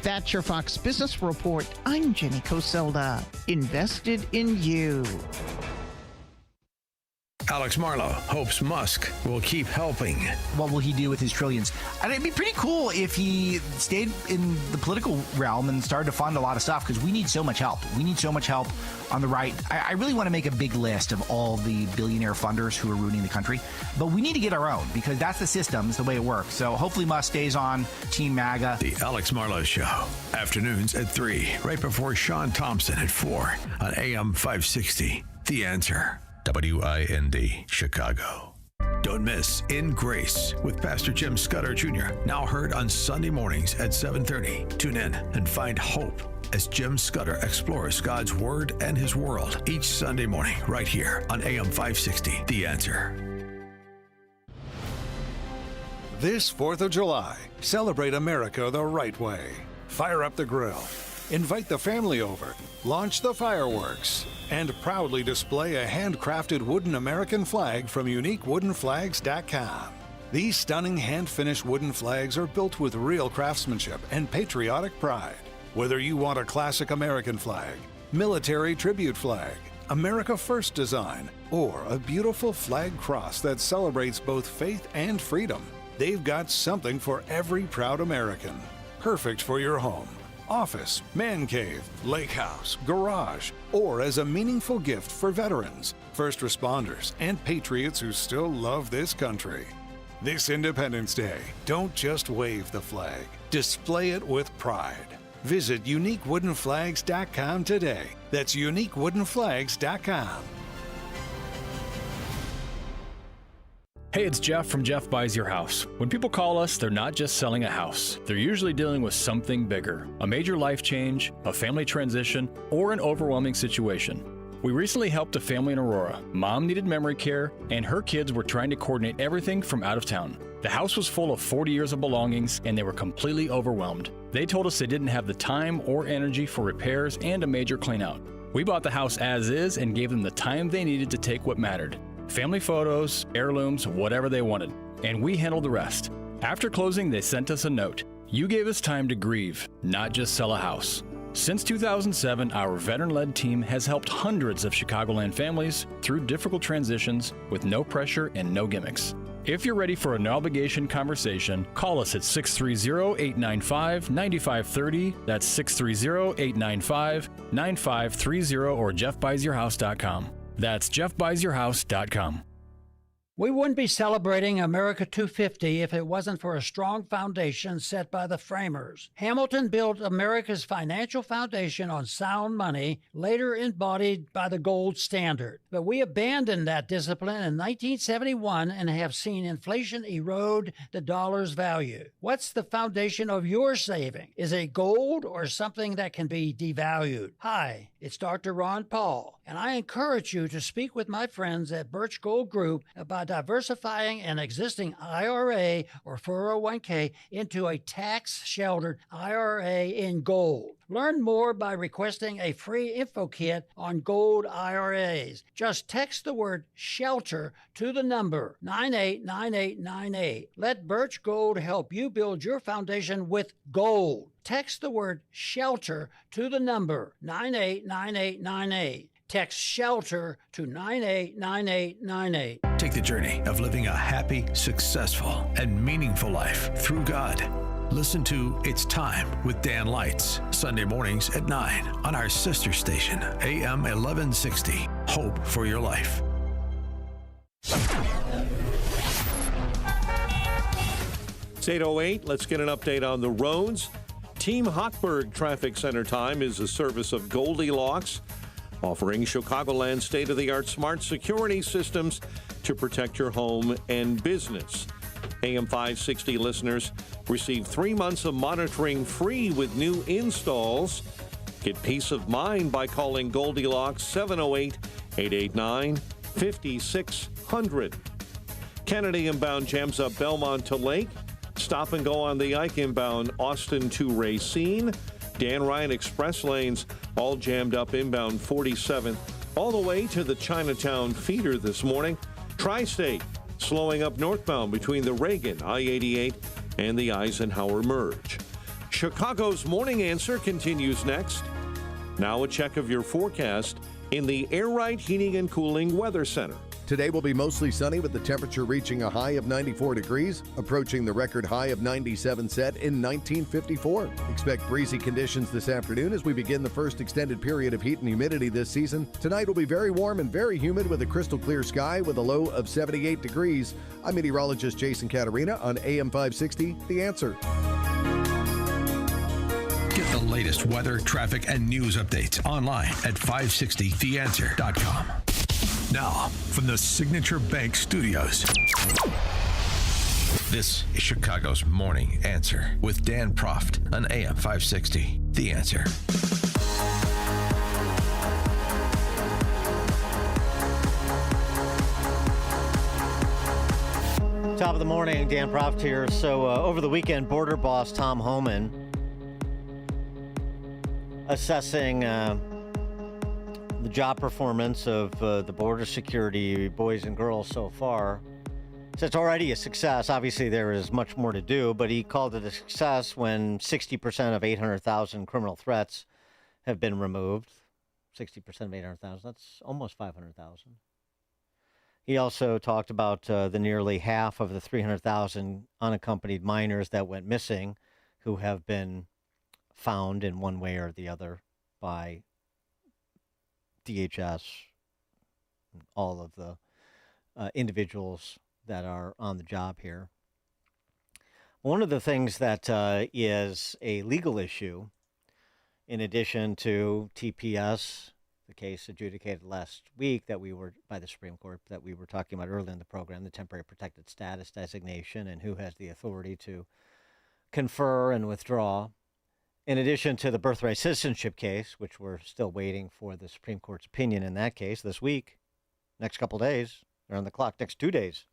That's your Fox Business Report. I'm Jenny Coselda. Invested in you. Alex Marlow hopes Musk will keep helping. What will he do with his trillions? And it'd be pretty cool if he stayed in the political realm and started to fund a lot of stuff, because we need so much help. We need so much help on the right. I really want to make a big list of all the billionaire funders who are ruining the country, but we need to get our own, because that's the system, it's the way it works. So hopefully Musk stays on Team MAGA. The Alex Marlow Show, afternoons at 3, right before Sean Thompson at 4 on AM 560. The Answer. WIND, Chicago. Don't miss In Grace with Pastor Jim Scudder Jr., now heard on Sunday mornings at 7:30. Tune in and find hope as Jim Scudder explores God's Word and His world each Sunday morning right here on AM 560. The Answer. This 4th of July, celebrate America the right way. Fire up the grill. Invite the family over, launch the fireworks, and proudly display a handcrafted wooden American flag from UniqueWoodenFlags.com. These stunning hand-finished wooden flags are built with real craftsmanship and patriotic pride. Whether you want a classic American flag, military tribute flag, America First design, or a beautiful flag cross that celebrates both faith and freedom, they've got something for every proud American. Perfect for your home, office, man cave, lake house, garage, or as a meaningful gift for veterans, first responders, and patriots who still love this country. This Independence Day, don't just wave the flag, display it with pride. Visit UniqueWoodenFlags.com today. That's UniqueWoodenFlags.com. Hey, it's Jeff from Jeff Buys Your House. When people call us, they're not just selling a house. They're usually dealing with something bigger, a major life change, a family transition, or an overwhelming situation. We recently helped a family in Aurora. Mom needed memory care, and her kids were trying to coordinate everything from out of town. The house was full of 40 years of belongings, and they were completely overwhelmed. They told us they didn't have the time or energy for repairs and a major cleanout. We bought the house as is and gave them the time they needed to take what mattered. Family photos, heirlooms, whatever they wanted. And we handled the rest. After closing, they sent us a note. You gave us time to grieve, not just sell a house. Since 2007, our veteran-led team has helped hundreds of Chicagoland families through difficult transitions with no pressure and no gimmicks. If you're ready for a no-obligation conversation, call us at 630-895-9530. That's 630-895-9530 or jeffbuysyourhouse.com. That's jeffbuysyourhouse.com. We wouldn't be celebrating America 250 if it wasn't for a strong foundation set by the framers. Hamilton built America's financial foundation on sound money, later embodied by the gold standard. But we abandoned that discipline in 1971 and have seen inflation erode the dollar's value. What's the foundation of your saving? Is it gold or something that can be devalued? Hi, it's Dr. Ron Paul, and I encourage you to speak with my friends at Birch Gold Group about diversifying an existing IRA or 401k into a tax-sheltered IRA in gold. Learn more by requesting a free info kit on gold IRAs. Just text the word SHELTER to the number 989898. Let Birch Gold help you build your foundation with gold. Text the word SHELTER to the number 989898. Text SHELTER to 989898. Take the journey of living a happy, successful, and meaningful life through God. Listen to It's Time with Dan Lights, Sunday mornings at 9 on our sister station, AM 1160. Hope for your life. It's 8:08. Let's get an update on the roads. Team Hochberg Traffic Center Time is a service of Goldilocks, offering Chicagoland state-of-the-art smart security systems to protect your home and business. AM 560 listeners receive 3 months of monitoring free with new installs. Get peace of mind by calling Goldilocks 708-889-5600. Kennedy inbound jams up Belmont to Lake. Stop and go on the Ike inbound Austin to Racine. Dan Ryan Express lanes all jammed up inbound 47 all the way to the Chinatown feeder this morning. Tri-State slowing up northbound between the Reagan, I-88, and the Eisenhower merge. Chicago's Morning Answer continues next. Now a check of your forecast in the Air Right Heating and Cooling Weather Center. Today will be mostly sunny with the temperature reaching a high of 94 degrees, approaching the record high of 97 set in 1954. Expect breezy conditions this afternoon as we begin the first extended period of heat and humidity this season. Tonight will be very warm and very humid with a crystal clear sky with a low of 78 degrees. I'm meteorologist Jason Caterina on AM 560, The Answer. Get the latest weather, traffic, and news updates online at 560theanswer.com. Now, from the Signature Bank Studios, this is Chicago's Morning Answer with Dan Proft on AM 560. The Answer. Top of the morning, Dan Proft here. So over the weekend, border boss Tom Homan assessing the job performance of the border security boys and girls so far. So it's already a success. Obviously, there is much more to do, but he called it a success when 60% of 800,000 criminal threats have been removed. 60% of 800,000, that's almost 500,000. He also talked about the nearly half of the 300,000 unaccompanied minors that went missing who have been found in one way or the other by DHS, all of the individuals that are on the job here. One of the things that is a legal issue, in addition to TPS, the case adjudicated last week that we were by the Supreme Court that we were talking about earlier in the program, the temporary protected status designation and who has the authority to confer and withdraw. In addition to the birthright citizenship case, which we're still waiting for the Supreme Court's opinion in that case this week, next couple days, they're on the clock, next 2 days,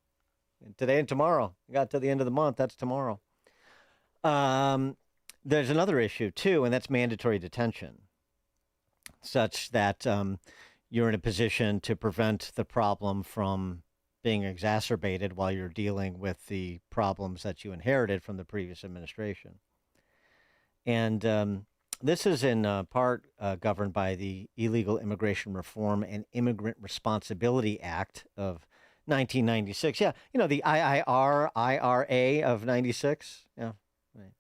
today and tomorrow. We got to the end of the month, that's tomorrow. There's another issue too, and that's mandatory detention, such that you're in a position to prevent the problem from being exacerbated while you're dealing with the problems that you inherited from the previous administration. And this is in part governed by the Illegal Immigration Reform and Immigrant Responsibility Act of 1996. Yeah, you know, the IRA of 96. Yeah, right.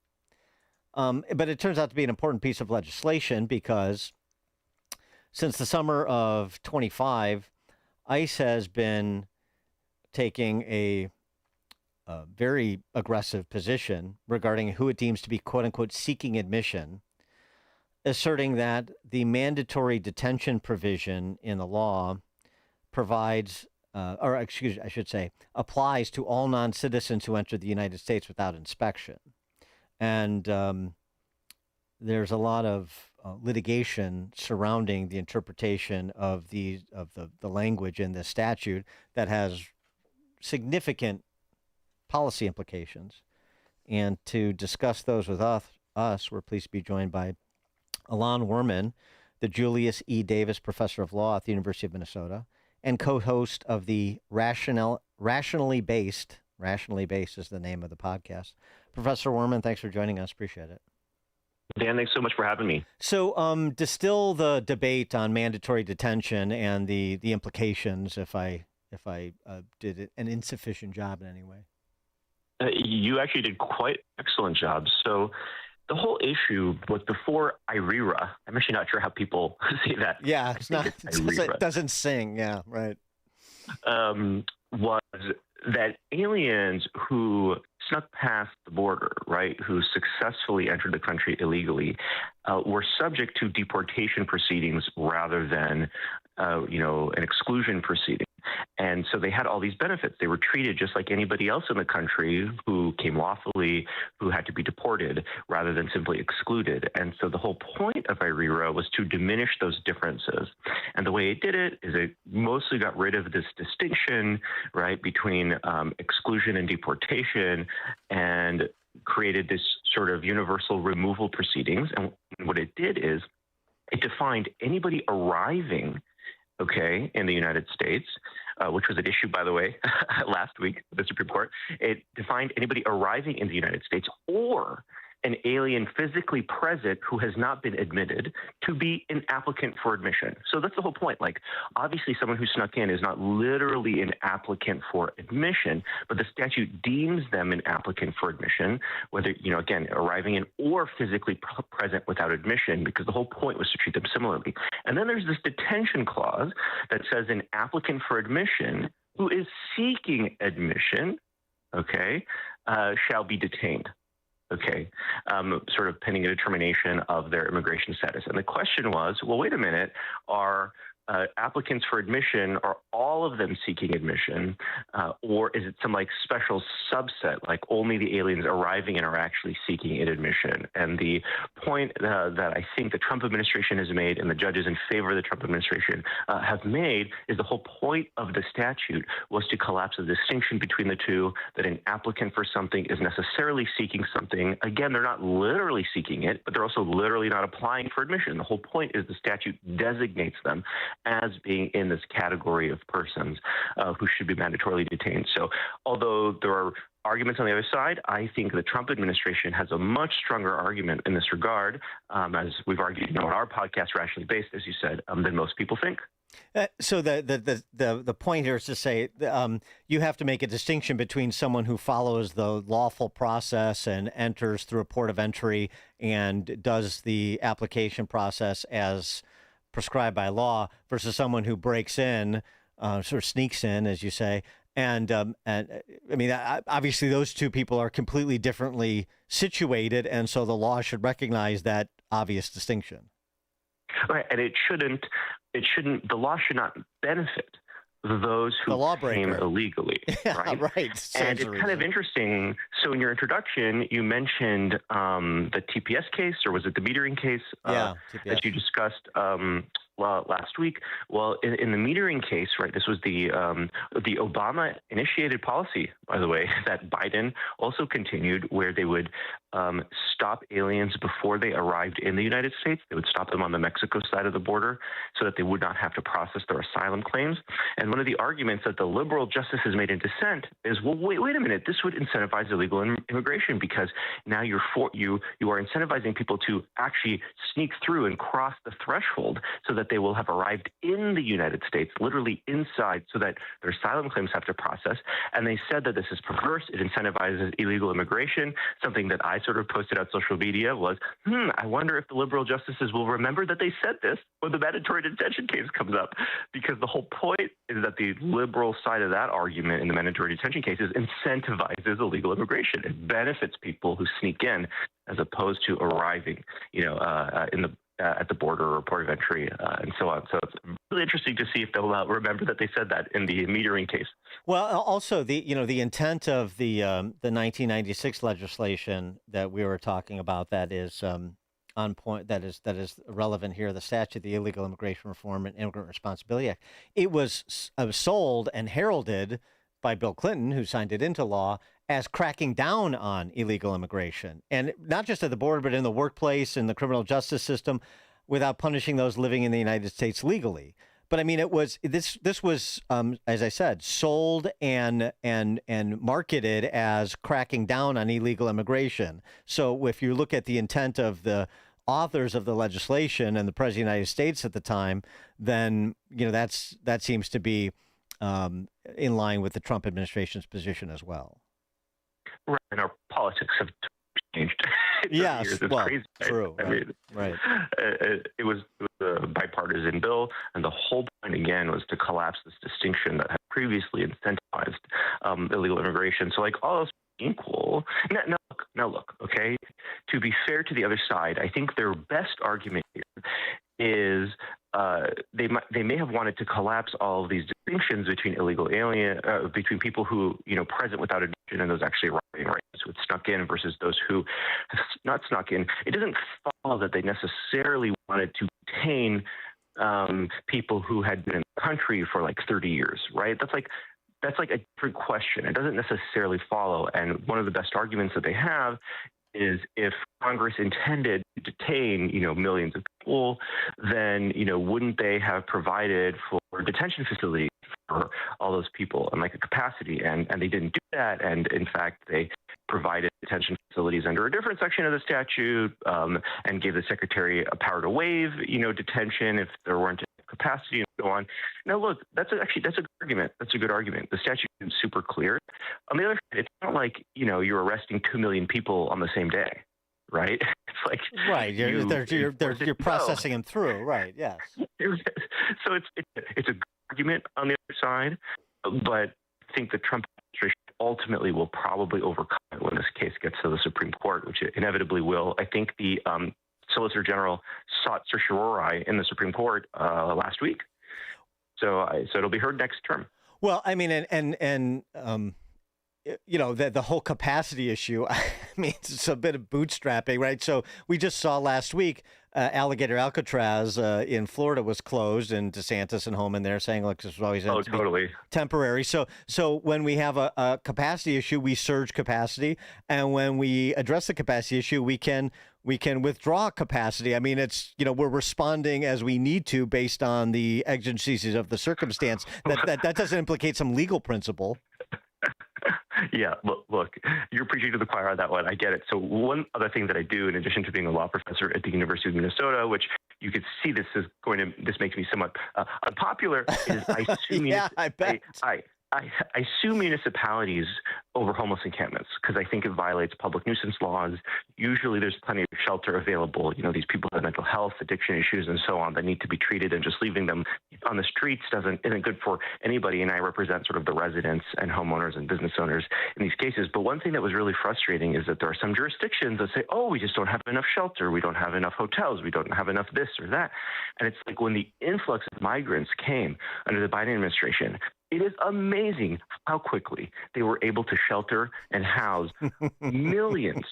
But it turns out to be an important piece of legislation because since the summer of 25, ICE has been taking a very aggressive position regarding who it deems to be, quote unquote, seeking admission, asserting that the mandatory detention provision in the law provides, applies to all non-citizens who enter the United States without inspection. And there's a lot of litigation surrounding the interpretation of the language in this statute that has significant policy implications. And to discuss those with us, we're pleased to be joined by Alon Werman, the Julius E. Davis Professor of Law at the University of Minnesota, and co-host of the Rationally Based is the name of the podcast. Professor Werman, thanks for joining us. Appreciate it. Dan, thanks so much for having me. So distill the debate on mandatory detention and the implications if I did an insufficient job in any way. You actually did quite an excellent job. So the whole issue was before IRERA. I'm actually not sure how people say that. Yeah, it doesn't sing. Yeah, right. Was that aliens who snuck past the border, right, who successfully entered the country illegally, were subject to deportation proceedings rather than, an exclusion proceeding. And so they had all these benefits. They were treated just like anybody else in the country who came lawfully, who had to be deported rather than simply excluded. And so the whole point of IRERA was to diminish those differences. And the way it did it is it mostly got rid of this distinction, right, between exclusion and deportation, and created this sort of universal removal proceedings. And what it did is it defined anybody arriving, okay, in the United States, which was an issue, by the way, last week, the Supreme Court. It defined anybody arriving in the United States or an alien physically present who has not been admitted to be an applicant for admission. So that's the whole point. Like, obviously, someone who snuck in is not literally an applicant for admission, but the statute deems them an applicant for admission, whether, again, arriving in or physically present without admission, because the whole point was to treat them similarly. And then there's this detention clause that says an applicant for admission who is seeking admission, okay, shall be detained. Okay, sort of pending a determination of their immigration status. And the question was, well, wait a minute, are applicants for admission, are all of them seeking admission, or is it some like special subset, like only the aliens arriving in are actually seeking admission? And the point that I think the Trump administration has made and the judges in favor of the Trump administration have made is the whole point of the statute was to collapse the distinction between the two, that an applicant for something is necessarily seeking something. Again, they're not literally seeking it, but they're also literally not applying for admission. The whole point is the statute designates them as being in this category of persons who should be mandatorily detained. So although there are arguments on the other side, I think the Trump administration has a much stronger argument in this regard, as we've argued on our podcast, Rationally Based, as you said, than most people think. So the point here is to say you have to make a distinction between someone who follows the lawful process and enters through a port of entry and does the application process as prescribed by law versus someone who breaks in, sort of sneaks in, as you say. And I mean, obviously, those two people are completely differently situated, and so the law should recognize that obvious distinction. Right, and the law should not benefit those who came illegally, right? Right. And it's kind of interesting. So in your introduction, you mentioned the TPS case, or was it the metering case that you discussed last week? Well, in the metering case, right, this was the Obama-initiated policy, by the way, that Biden also continued, where they would stop aliens before they arrived in the United States. They would stop them on the Mexico side of the border so that they would not have to process their asylum claims. And one of the arguments that the liberal justices made in dissent is, well, wait a minute, this would incentivize illegal immigration, because now you are incentivizing people to actually sneak through and cross the threshold so that they will have arrived in the United States, literally inside, so that their asylum claims have to process. And they said that this is perverse. It incentivizes illegal immigration. Something that I sort of posted on social media was, I wonder if the liberal justices will remember that they said this when the mandatory detention case comes up, because the whole point is that the liberal side of that argument in the mandatory detention cases incentivizes illegal immigration. It benefits people who sneak in as opposed to arriving, at the border or port of entry and so on. So it's really interesting to see if they'll remember that they said that in the metering case. Well, also the intent of the 1996 legislation that we were talking about, that is on point, that is relevant here, the statute, the Illegal Immigration Reform and Immigrant Responsibility Act. It was sold and heralded by Bill Clinton, who signed it into law, as cracking down on illegal immigration, and not just at the border, but in the workplace, in the criminal justice system, without punishing those living in the United States legally. But I mean, it was this was, as I said, sold and marketed as cracking down on illegal immigration. So if you look at the intent of the authors of the legislation and the President of the United States at the time, then that seems to be in line with the Trump administration's position as well. Right, and our politics have changed. Yes, it's crazy. True. I mean, right. It was a bipartisan bill, and the whole point again was to collapse this distinction that had previously incentivized illegal immigration. So, like, all else equal. Now look. Okay. To be fair to the other side, I think their best argument here is they may have wanted to collapse all of these distinctions between between people who present without admission and those actually arriving, right? So it's snuck in versus those who have not snuck in. It doesn't follow that they necessarily wanted to detain people who had been in the country for like 30 years, right? That's like that's like a different question. It doesn't necessarily follow. And one of the best arguments that they have is if Congress intended to detain, millions of people, then, wouldn't they have provided for detention facilities for all those people and like a capacity? And they didn't do that. And in fact, they provided detention facilities under a different section of the statute and gave the secretary a power to waive, detention if there weren't capacity and so on. Now, look, that's a good argument. That's a good argument. The statute is super clear. On the other hand, it's not like, you're arresting 2 million people on the same day, right? It's like right. You're processing them through, right? Yes. So it's a good argument on the other side, but I think the Trump administration ultimately will probably overcome it when this case gets to the Supreme Court, which it inevitably will. I think the Solicitor General sought certiorari in the Supreme Court last week, so it'll be heard next term. Well, I mean, and the whole capacity issue. I mean, it's a bit of bootstrapping, right? So we just saw last week Alligator Alcatraz in Florida was closed, and DeSantis and Homan there saying, "Look, this was always totally temporary." So when we have a capacity issue, we surge capacity, and when we address the capacity issue, we can withdraw capacity. I mean, it's we're responding as we need to based on the exigencies of the circumstance. That doesn't implicate some legal principle. Yeah, look, you're preaching to the choir on that one. I get it. So one other thing that I do, in addition to being a law professor at the University of Minnesota, which you could see this makes me somewhat unpopular, is I sue yeah, I bet. I sue municipalities over homeless encampments because I think it violates public nuisance laws. Usually there's plenty of shelter available. These people have mental health, addiction issues, and so on that need to be treated, and just leaving them on the streets isn't good for anybody. And I represent sort of the residents and homeowners and business owners in these cases. But one thing that was really frustrating is that there are some jurisdictions that say, oh, we just don't have enough shelter. We don't have enough hotels. We don't have enough this or that. And it's like when the influx of migrants came under the Biden administration, it is amazing how quickly they were able to shelter and house millions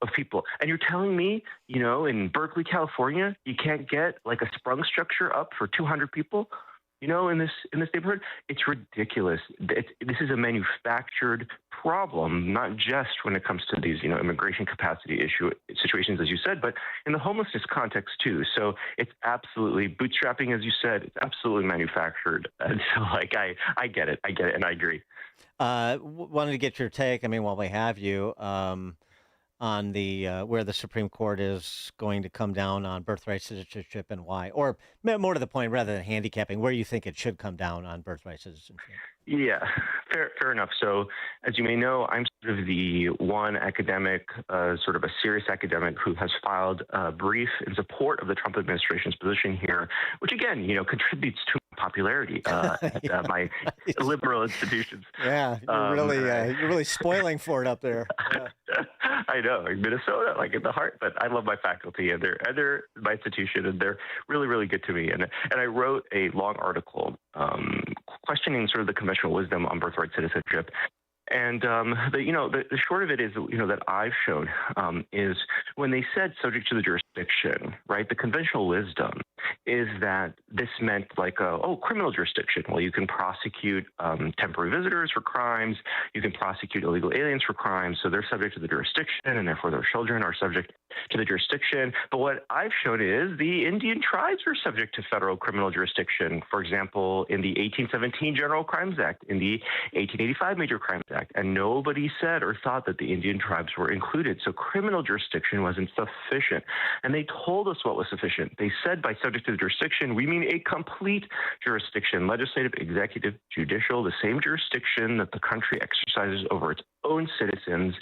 of people. And you're telling me, in Berkeley, California, you can't get like a sprung structure up for 200 people, in this neighborhood? It's ridiculous. This is a manufactured problem, not just when it comes to these, immigration capacity situations, as you said, but in the homelessness context too. So it's absolutely bootstrapping, as you said. It's absolutely manufactured. And so, I get it, and I agree. Wanted to get your take. I mean, while we have you, on the where the Supreme Court is going to come down on birthright citizenship and why, or more to the point, rather than handicapping, where you think it should come down on birthright citizenship. Yeah, fair enough. So as you may know, I'm sort of the one academic, sort of a serious academic who has filed a brief in support of the Trump administration's position here, which again, contributes to popularity at my liberal institutions. Yeah, you're really spoiling for it up there. Yeah. I know, Minnesota, like in the heart, but I love my faculty and they're my institution, and they're really, really good to me. And I wrote a long article questioning sort of the conventional wisdom on birthright citizenship. And the short of it is, that I've shown is when they said subject to the jurisdiction, right? The conventional wisdom is that this meant like criminal jurisdiction. Well, you can prosecute temporary visitors for crimes. You can prosecute illegal aliens for crimes. So they're subject to the jurisdiction, and therefore their children are subject to the jurisdiction. But what I've shown is the Indian tribes are subject to federal criminal jurisdiction. For example, in the 1817 General Crimes Act, in the 1885 Major Crimes Act, and nobody said or thought that the Indian tribes were included. So criminal jurisdiction wasn't sufficient. And they told us what was sufficient. They said by subject to the jurisdiction, we mean a complete jurisdiction, legislative, executive, judicial, the same jurisdiction that the country exercises over its own citizens.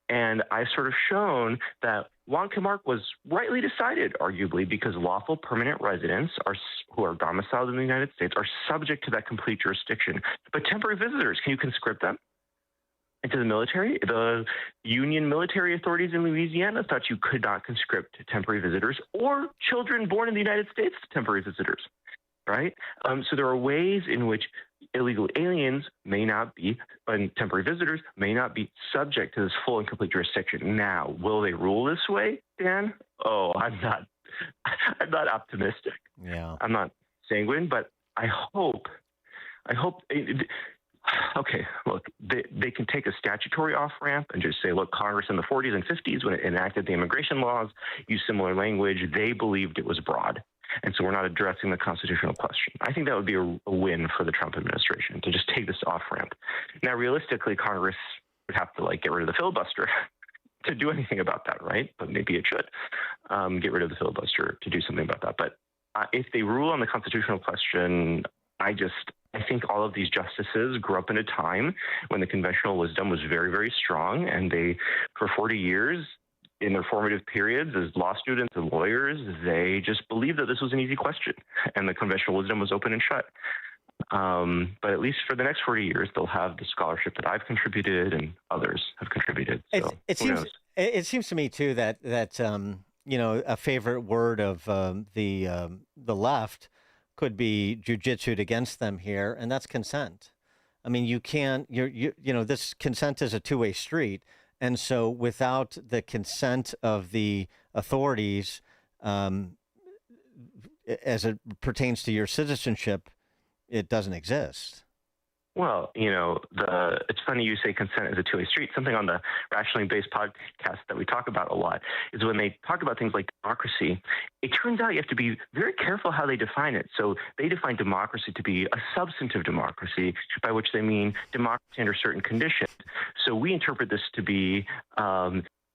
And I've sort of shown that Juan Camargue was rightly decided, arguably, because lawful permanent residents who are domiciled in the United States are subject to that complete jurisdiction. But temporary visitors, can you conscript them into the military? The Union military authorities in Louisiana thought you could not conscript temporary visitors or children born in the United States to temporary visitors, right? So there are ways in which illegal aliens may not be, and temporary visitors may not be subject to this full and complete jurisdiction. Now, will they rule this way, Dan? Oh, I'm not optimistic. Yeah. I'm not sanguine, but I hope okay, look, they can take a statutory off-ramp and just say, look, Congress in the 40s and 50s, when it enacted the immigration laws, used similar language. They believed it was broad. And so we're not addressing the constitutional question. I think that would be a win for the Trump administration to just take this off-ramp. Now, realistically, Congress would have to get rid of the filibuster to do anything about that, right? But maybe it should get rid of the filibuster to do something about that. But if they rule on the constitutional question, I think all of these justices grew up in a time when the conventional wisdom was very, very strong, and they, for 40 years, in their formative periods as law students and lawyers, they just believed that this was an easy question, and the conventional wisdom was open and shut. But at least for the next 40 years, they'll have the scholarship that I've contributed and others have contributed. So it seems to me too that a favorite word of the left could be jujitsued against them here, and that's consent. I mean, you can't. This consent is a two-way street. And so without the consent of the authorities, as it pertains to your citizenship, it doesn't exist. Well, it's funny you say consent is a two-way street. Something on the Rationally Based podcast that we talk about a lot is when they talk about things like democracy, it turns out you have to be very careful how they define it. So they define democracy to be a substantive democracy, by which they mean democracy under certain conditions. So we interpret this to be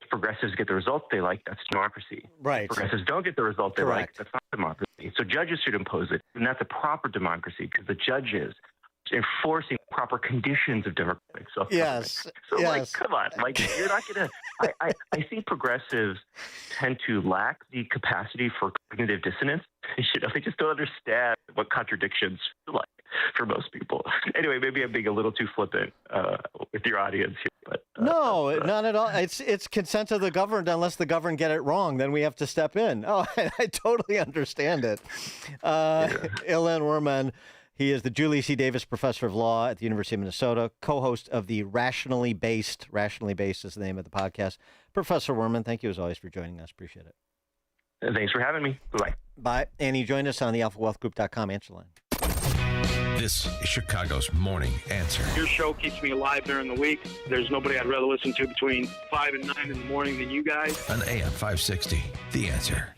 progressives get the results they like, that's democracy. Right. Progressives don't get the results they like, that's not democracy. So judges should impose it, and that's a proper democracy because the judges enforcing proper conditions of democratic self-government. Yes. So, come on. You're not going to... I think progressives tend to lack the capacity for cognitive dissonance. They just don't understand what contradictions feel like for most people. Anyway, maybe I'm being a little too flippant with your audience here. But, no, not at all. It's consent of the governed unless the governed get it wrong. Then we have to step in. Oh, I totally understand it. Ilan Werman. He is the Julie C. Davis Professor of Law at the University of Minnesota, co-host of the Rationally Based is the name of the podcast. Professor Werman, thank you as always for joining us. Appreciate it. Thanks for having me. Bye-bye. Bye. And you joined us on the alphawealthgroup.com answer line. This is Chicago's Morning Answer. Your show keeps me alive during the week. There's nobody I'd rather listen to between 5 and 9 in the morning than you guys. On AM 560, The Answer.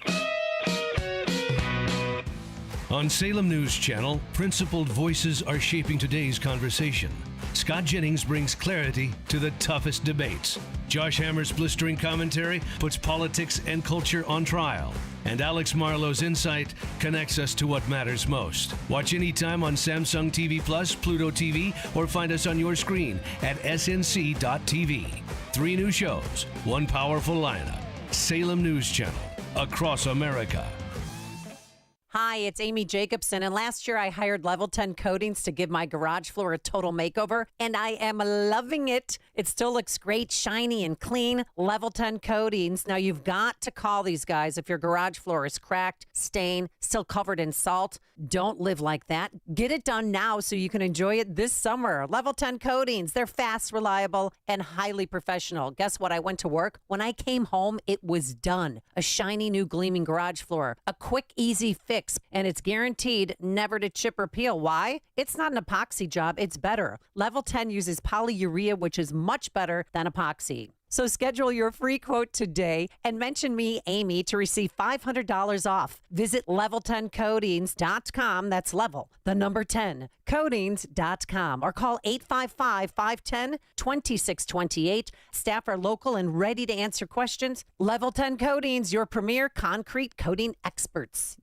On Salem News Channel, principled voices are shaping today's conversation. Scott Jennings brings clarity to the toughest debates. Josh Hammer's blistering commentary puts politics and culture on trial. And Alex Marlowe's insight connects us to what matters most. Watch anytime on Samsung TV Plus, Pluto TV, or find us on your screen at snc.tv. 3 new shows, 1 powerful lineup. Salem News Channel, across America. Hi, it's Amy Jacobson, and last year I hired Level 10 Coatings to give my garage floor a total makeover, and I am loving it. It still looks great, shiny, and clean. Level 10 Coatings. Now, you've got to call these guys if your garage floor is cracked, stained, still covered in salt. Don't live like that. Get it done now so you can enjoy it this summer. Level 10 Coatings. They're fast, reliable, and highly professional. Guess what? I went to work. When I came home, it was done. A shiny, new, gleaming garage floor. A quick, easy fix. And it's guaranteed never to chip or peel. Why? It's not an epoxy job. It's better. Level 10 uses polyurea, which is much better than epoxy. So schedule your free quote today and mention me, Amy, to receive $500 off. Visit level10coatings.com. That's level, the number 10, coatings.com. Or call 855-510-2628. Staff are local and ready to answer questions. Level 10 Coatings, your premier concrete coating experts.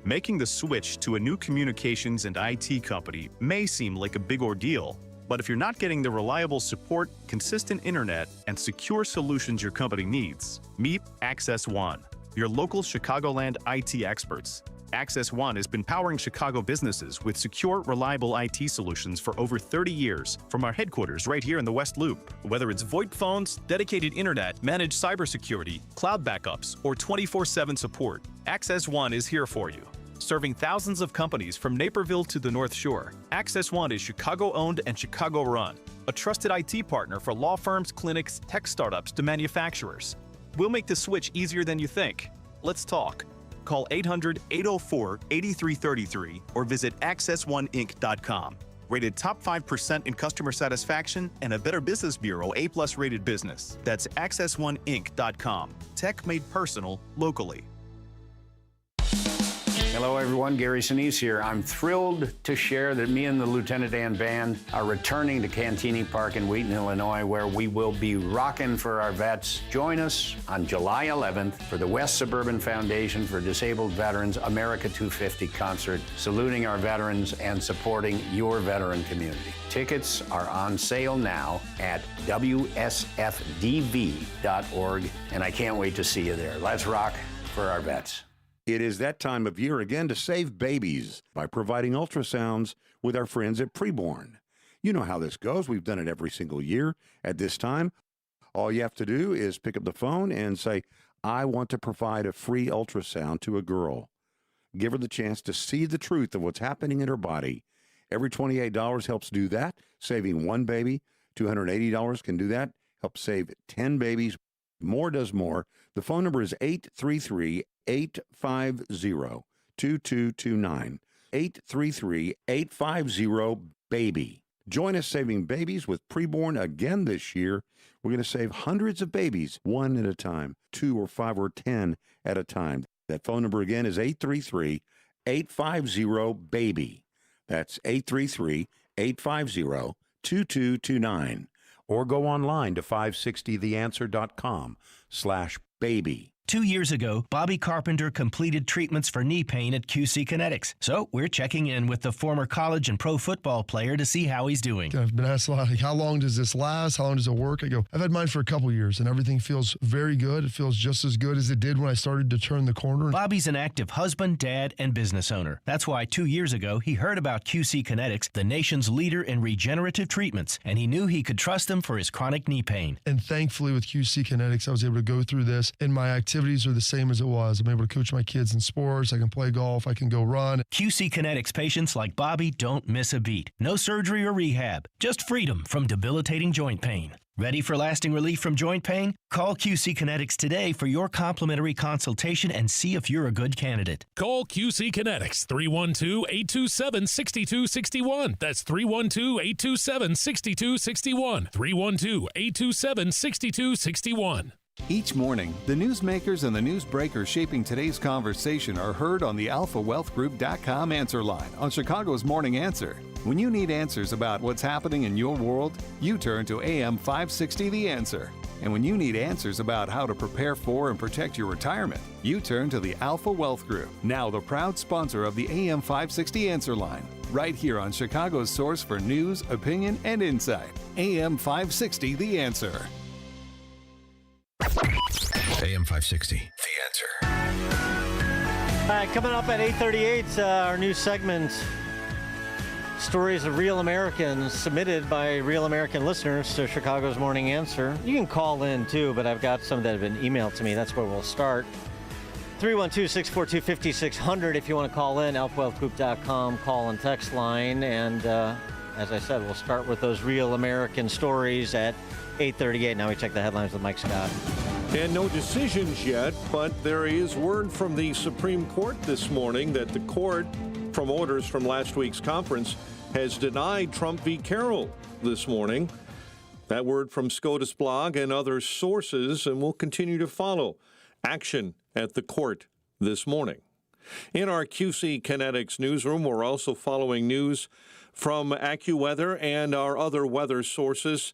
Making the switch to a new communications and IT company may seem like a big ordeal, but if you're not getting the reliable support, consistent internet, and secure solutions your company needs, meet Access One, your local Chicagoland IT experts. Access One has been powering Chicago businesses with secure, reliable IT solutions for over 30 years from our headquarters right here in the West Loop. Whether it's VoIP phones, dedicated internet, managed cybersecurity, cloud backups, or 24/7 support, Access One is here for you. Serving thousands of companies from Naperville to the North Shore, Access One is Chicago-owned and Chicago-run, a trusted IT partner for law firms, clinics, tech startups to manufacturers. We'll make the switch easier than you think. Let's talk. Call 800-804-8333 or visit accessoneinc.com. rated top 5% in customer satisfaction, and a Better Business Bureau A+ rated business. That's AccessOneInc.com. Tech made personal locally. Hello, everyone. Gary Sinise here. I'm thrilled to share that me and the Lieutenant Dan Band are returning to Cantini Park in Wheaton, Illinois, where we will be rocking for our vets. Join us on July 11th for the West Suburban Foundation for Disabled Veterans America 250 concert, saluting our veterans and supporting your veteran community. Tickets are on sale now at WSFDV.org, and I can't wait to see you there. Let's rock for our vets. It is that time of year again to save babies by providing ultrasounds with our friends at Preborn. You know how this goes. We've done it every single year at this time. All you have to do is pick up the phone and say, I want to provide a free ultrasound to a girl. Give her the chance to see the truth of what's happening in her body. Every $28 helps do that, saving one baby. $280 can do that, help save 10 babies. More does more. The phone number is 833-850-2229. 833-850-BABY. Join us saving babies with Preborn again this year. We're going to save hundreds of babies, one at a time, 2 or 5 or 10 at a time. That phone number again is 833-850-BABY. That's 833-850-2229. Or go online to 560theanswer.com/baby. 2 years ago, Bobby Carpenter completed treatments for knee pain at QC Kinetics. So we're checking in with the former college and pro football player to see how he's doing. I've been asked a lot, like, how long does this last? How long does it work? I go, I've had mine for a couple years, and everything feels very good. It feels just as good as it did when I started to turn the corner. Bobby's an active husband, dad, and business owner. That's why 2 years ago, he heard about QC Kinetics, the nation's leader in regenerative treatments, and he knew he could trust them for his chronic knee pain. And thankfully, with QC Kinetics, I was able to go through this, and my activities are the same as it was. I'm able to coach my kids in sports. I can play golf. I can go run. QC Kinetics patients like Bobby don't miss a beat. No surgery or rehab, just freedom from debilitating joint pain. Ready for lasting relief from joint pain? Call QC Kinetics today for your complimentary consultation and see if you're a good candidate. Call QC Kinetics, 312-827-6261. That's 312-827-6261. 312-827-6261. Each morning, the newsmakers and the newsbreakers shaping today's conversation are heard on the AlphaWealthGroup.com answer line on Chicago's Morning Answer. When you need answers about what's happening in your world, you turn to AM 560 The Answer. And when you need answers about how to prepare for and protect your retirement, you turn to the Alpha Wealth Group, now the proud sponsor of the AM 560 Answer line, right here on Chicago's source for news, opinion, and insight. AM 560 The Answer. AM 560, The Answer. All right, coming up at 8:38, our new segment, Stories of Real Americans, submitted by Real American listeners to Chicago's Morning Answer. You can call in, too, but I've got some that have been emailed to me. That's where we'll start. 312-642-5600 if you want to call in, alphawealthgroup.com, call and text line. And as I said, we'll start with those Real American stories at 8:38. Now we check the headlines with Mike Scott. And no decisions yet, but there is word from the Supreme Court this morning that the court, from orders from last week's conference, has denied Trump v. Carroll this morning. That word from SCOTUS blog and other sources, and we'll continue to follow action at the court this morning. In our QC Kinetics newsroom, we're also following news from AccuWeather and our other weather sources,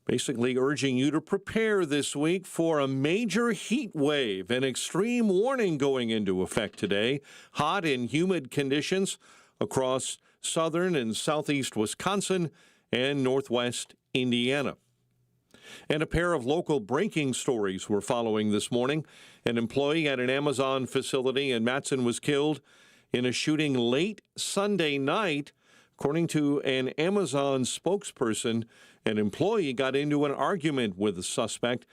basically urging you to prepare this week for a major heat wave. An extreme warning going into effect today. Hot and humid conditions across southern and southeast Wisconsin and northwest Indiana. And a pair of local breaking stories we're following this morning. An employee at an Amazon facility in Matson was killed in a shooting late Sunday night. According to an Amazon spokesperson, an employee got into an argument with the suspect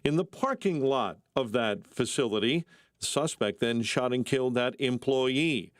in the parking lot of that facility. The suspect then shot and killed that employee.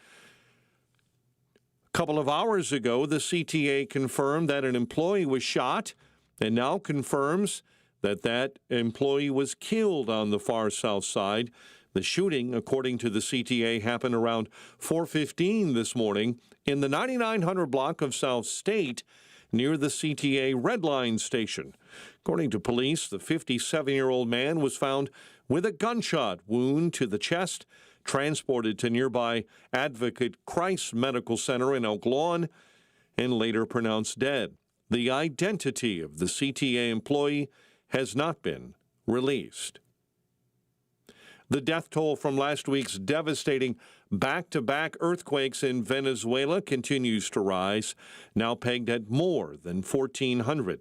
A couple of hours ago, the CTA confirmed that an employee was shot and now confirms that that employee was killed on the far south side. The shooting, according to the CTA, happened around 4:15 this morning in the 9900 block of South State near the CTA Red Line station. According to police, the 57-year-old man was found with a gunshot wound to the chest, transported to nearby Advocate Christ Medical Center in Oak Lawn, and later pronounced dead. The identity of the CTA employee has not been released. The death toll from last week's devastating back-to-back earthquakes in Venezuela continues to rise, now pegged at more than 1,400.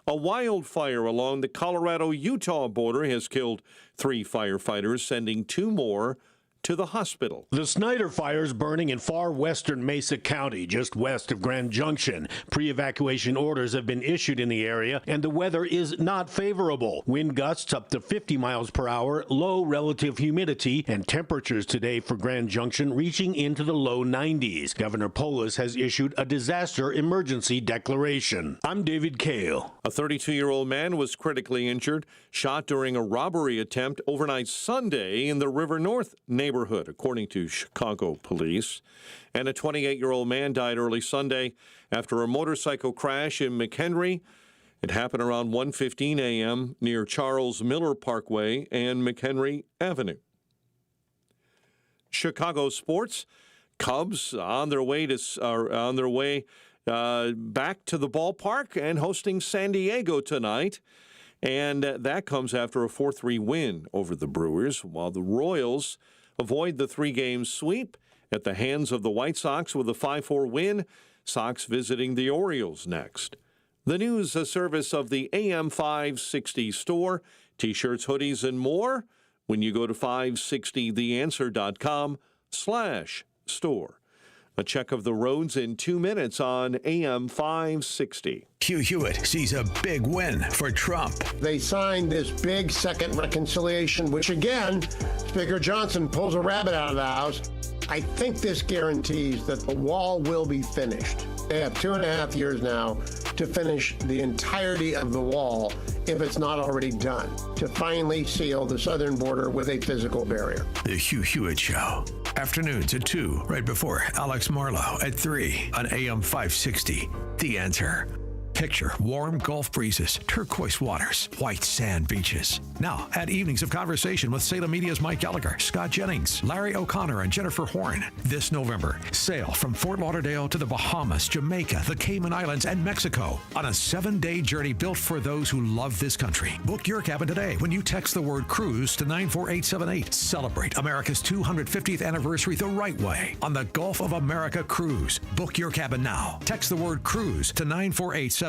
A wildfire along the Colorado-Utah border has killed 3 firefighters, sending 2 more to the hospital. The Snyder Fire is burning in far western Mesa County, just west of Grand Junction. Pre-evacuation orders have been issued in the area, and the weather is not favorable. Wind gusts up to 50 miles per hour, low relative humidity, and temperatures today for Grand Junction reaching into the low 90s. Governor Polis has issued a disaster emergency declaration. I'm David Kale. A 32-year-old man was critically injured, shot during a robbery attempt overnight Sunday in the River North neighborhood, according to Chicago police. And a 28-year-old man died early Sunday after a motorcycle crash in McHenry. It happened around 1:15 a.m. near Charles Miller Parkway and McHenry Avenue. Chicago sports: Cubs on their way back to the ballpark and hosting San Diego tonight. And that comes after a 4-3 win over the Brewers, while the Royals avoid the 3-game sweep at the hands of the White Sox with a 5-4 win. Sox visiting the Orioles next. The news, a service of the AM 560 store. T-shirts, hoodies, and more when you go to 560theanswer.com/store. A check of the roads in 2 minutes on AM 560. Hugh Hewitt sees a big win for Trump. They signed this big second reconciliation, which again, Speaker Johnson pulls a rabbit out of the house. I think this guarantees that the wall will be finished. They have 2.5 years now to finish the entirety of the wall, if it's not already done, to finally seal the southern border with a physical barrier. The Hugh Hewitt Show. Afternoons at 2, right before Alex Marlowe at 3 on AM 560. The Answer. Picture warm Gulf breezes, turquoise waters, white sand beaches. Now, add evenings of conversation with Salem Media's Mike Gallagher, Scott Jennings, Larry O'Connor, and Jennifer Horn. This November, sail from Fort Lauderdale to the Bahamas, Jamaica, the Cayman Islands, and Mexico on a 7-day journey built for those who love this country. Book your cabin today when you text the word cruise to 94878. Celebrate America's 250th anniversary the right way on the Gulf of America Cruise. Book your cabin now. Text the word cruise to 94878.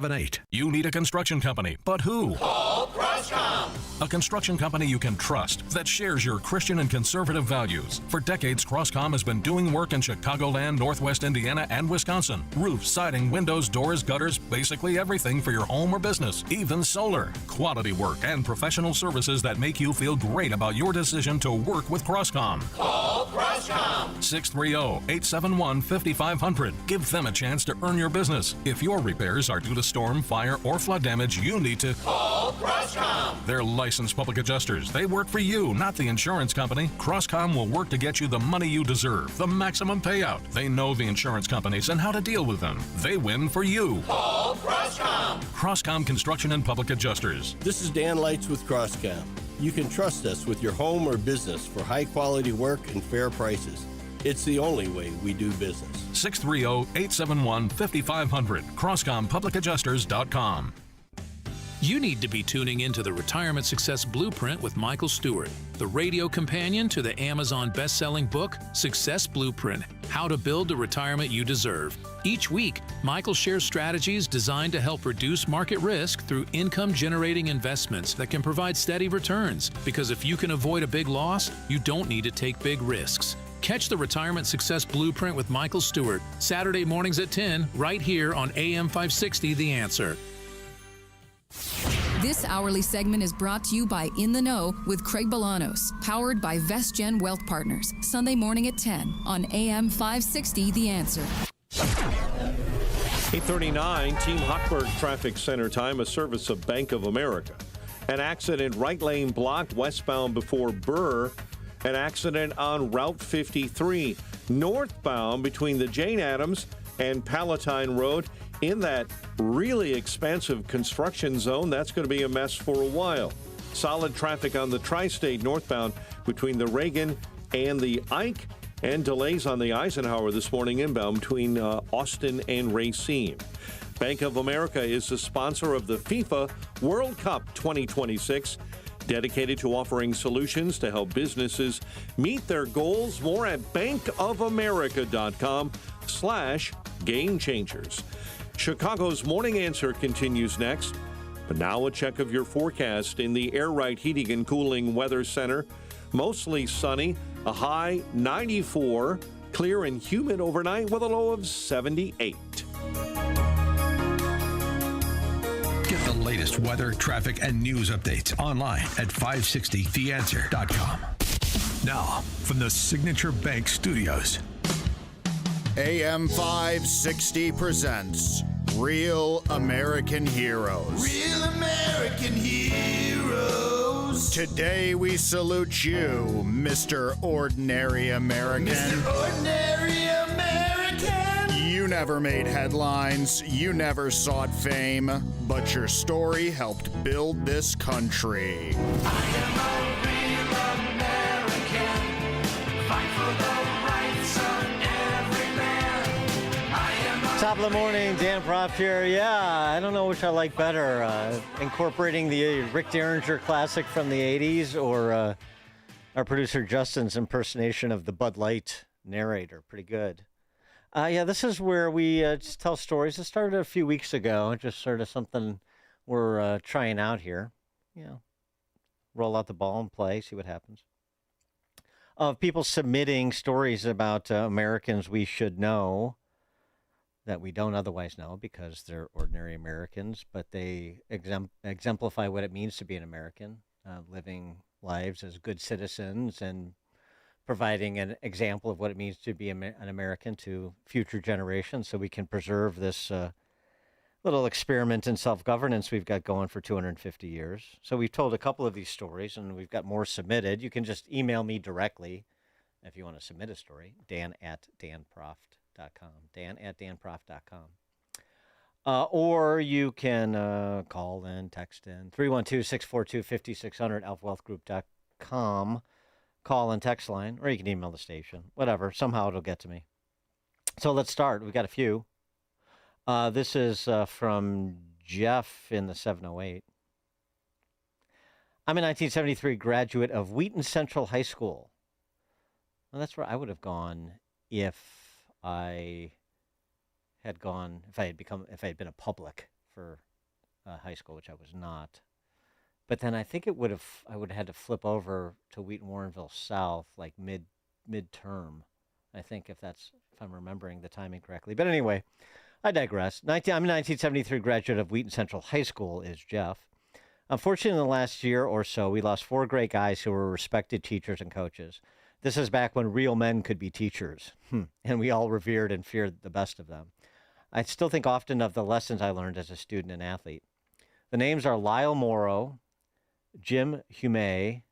You need a construction company, but who? Call Croscom. A construction company you can trust that shares your Christian and conservative values. For decades, Croscom has been doing work in Chicagoland, Northwest Indiana, and Wisconsin. Roofs, siding, windows, doors, gutters, basically everything for your home or business, even solar. Quality work and professional services that make you feel great about your decision to work with Croscom. Call Croscom. 630-871-5500. Give them a chance to earn your business. If your repairs are due to storm, fire, or flood damage, you need to call Croscom. They're licensed public adjusters. They work for you, not the insurance company. Croscom will work to get you the money you deserve, the maximum payout. They know the insurance companies and how to deal with them. They win for you. Call Croscom. Croscom Construction and Public Adjusters. This is Dan Lights with Croscom. You can trust us with your home or business for high quality work and fair prices. It's the only way we do business. 630-871-5500. CroscomPublicAdjusters.com. You need to be tuning into the Retirement Success Blueprint with Michael Stewart, the radio companion to the Amazon best-selling book, Success Blueprint, How to Build the Retirement You Deserve. Each week, Michael shares strategies designed to help reduce market risk through income-generating investments that can provide steady returns. Because if you can avoid a big loss, you don't need to take big risks. Catch the Retirement Success Blueprint with Michael Stewart, Saturday mornings at 10, right here on AM 560 The Answer. This hourly segment is brought to you by In the Know with Craig Bolanos, powered by VestGen Wealth Partners, Sunday morning at 10 on AM 560 The Answer. 8:39, Team Hochberg Traffic Center time, a service of Bank of America. An accident, right lane blocked westbound before Burr An accident on Route 53 northbound between the Jane Addams and Palatine Road in that really expansive construction zone. That's going to be a mess for a while. Solid traffic on the Tri-State northbound between the Reagan and the Ike, and delays on the Eisenhower this morning inbound between Austin and Racine. Bank of America is the sponsor of the FIFA World Cup 2026, dedicated to offering solutions to help businesses meet their goals. More at bankofamerica.com/game changers. Chicago's Morning Answer continues next. But now a check of your forecast in the Air Right Heating and Cooling Weather Center. Mostly sunny, a high 94, clear and humid overnight with a low of 78. Get the latest weather, traffic, and news updates online at 560theanswer.com. Now, from the Signature Bank Studios. AM 560 presents Real American Heroes. Real American heroes. Today we salute you, Mr. Ordinary American. Mr. Ordinary American. You never made headlines, you never sought fame, but your story helped build this country. I am a real American. Fight for the rights of every man. I am a Top of the morning, Dan Proft here. Yeah, I don't know which I like better, incorporating the Rick Derringer classic from the 80s or our producer Justin's impersonation of the Bud Light narrator. Pretty good. Yeah, this is where we just tell stories. It started a few weeks ago, just sort of something we're trying out here. You know, roll out the ball and play, see what happens. Of people submitting stories about Americans we should know that we don't otherwise know because they're ordinary Americans, but they exemplify what it means to be an American, living lives as good citizens and providing an example of what it means to be an American to future generations so we can preserve this little experiment in self-governance we've got going for 250 years. So we've told a couple of these stories, and we've got more submitted. You can just email me directly if you want to submit a story, dan@danproft.com, dan@danproft.com. Or you can call in, text in, 312-642-5600, alphawealthgroup.com. Call and text line, or you can email the station. Whatever. Somehow it'll get to me. So let's start. We've got a few. This is from Jeff in the 708. I'm a 1973 graduate of Wheaton Central High School. Well, that's where I would have gone if I had been a public for high school, which I was not. But then I think I would have had to flip over to Wheaton Warrenville South like midterm. I think if I'm remembering the timing correctly. But anyway, I digress. I'm a 1973 graduate of Wheaton Central High School, is Jeff. Unfortunately, in the last year or so, we lost 4 great guys who were respected teachers and coaches. This is back when real men could be teachers, and we all revered and feared the best of them. I still think often of the lessons I learned as a student and athlete. The names are Lyle Morrow, Jim Hume,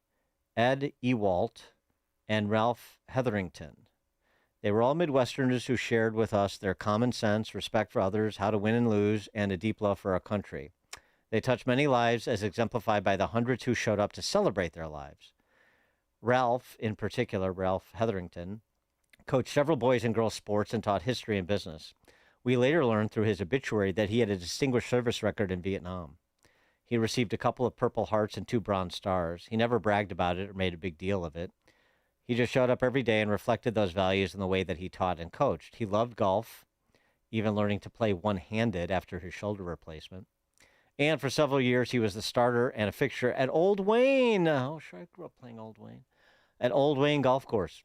Ed Ewalt, and Ralph Hetherington. They were all Midwesterners who shared with us their common sense, respect for others, how to win and lose, and a deep love for our country. They touched many lives as exemplified by the hundreds who showed up to celebrate their lives. Ralph, in particular, Ralph Hetherington, coached several boys and girls sports and taught history and business. We later learned through his obituary that he had a distinguished service record in Vietnam. He received a couple of Purple Hearts and 2 Bronze Stars. He never bragged about it or made a big deal of it. He just showed up every day and reflected those values in the way that he taught and coached. He loved golf, even learning to play one-handed after his shoulder replacement. And for several years, he was the starter and a fixture at Old Wayne. Oh, sure, I grew up playing Old Wayne. At Old Wayne Golf Course.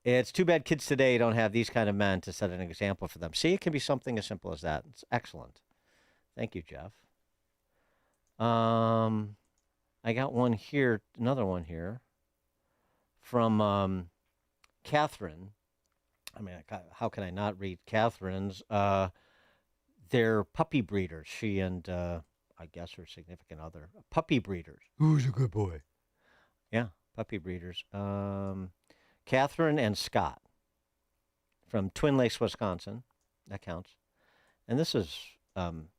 It's too bad kids today don't have these kind of men to set an example for them. See, it can be something as simple as that. It's excellent. Thank you, Jeff. I got one here, another one here from Catherine. I mean, how can I not read Catherine's? They're puppy breeders. She and I guess her significant other, puppy breeders. Who's a good boy? Yeah, puppy breeders. Catherine and Scott from Twin Lakes, Wisconsin. That counts. And this is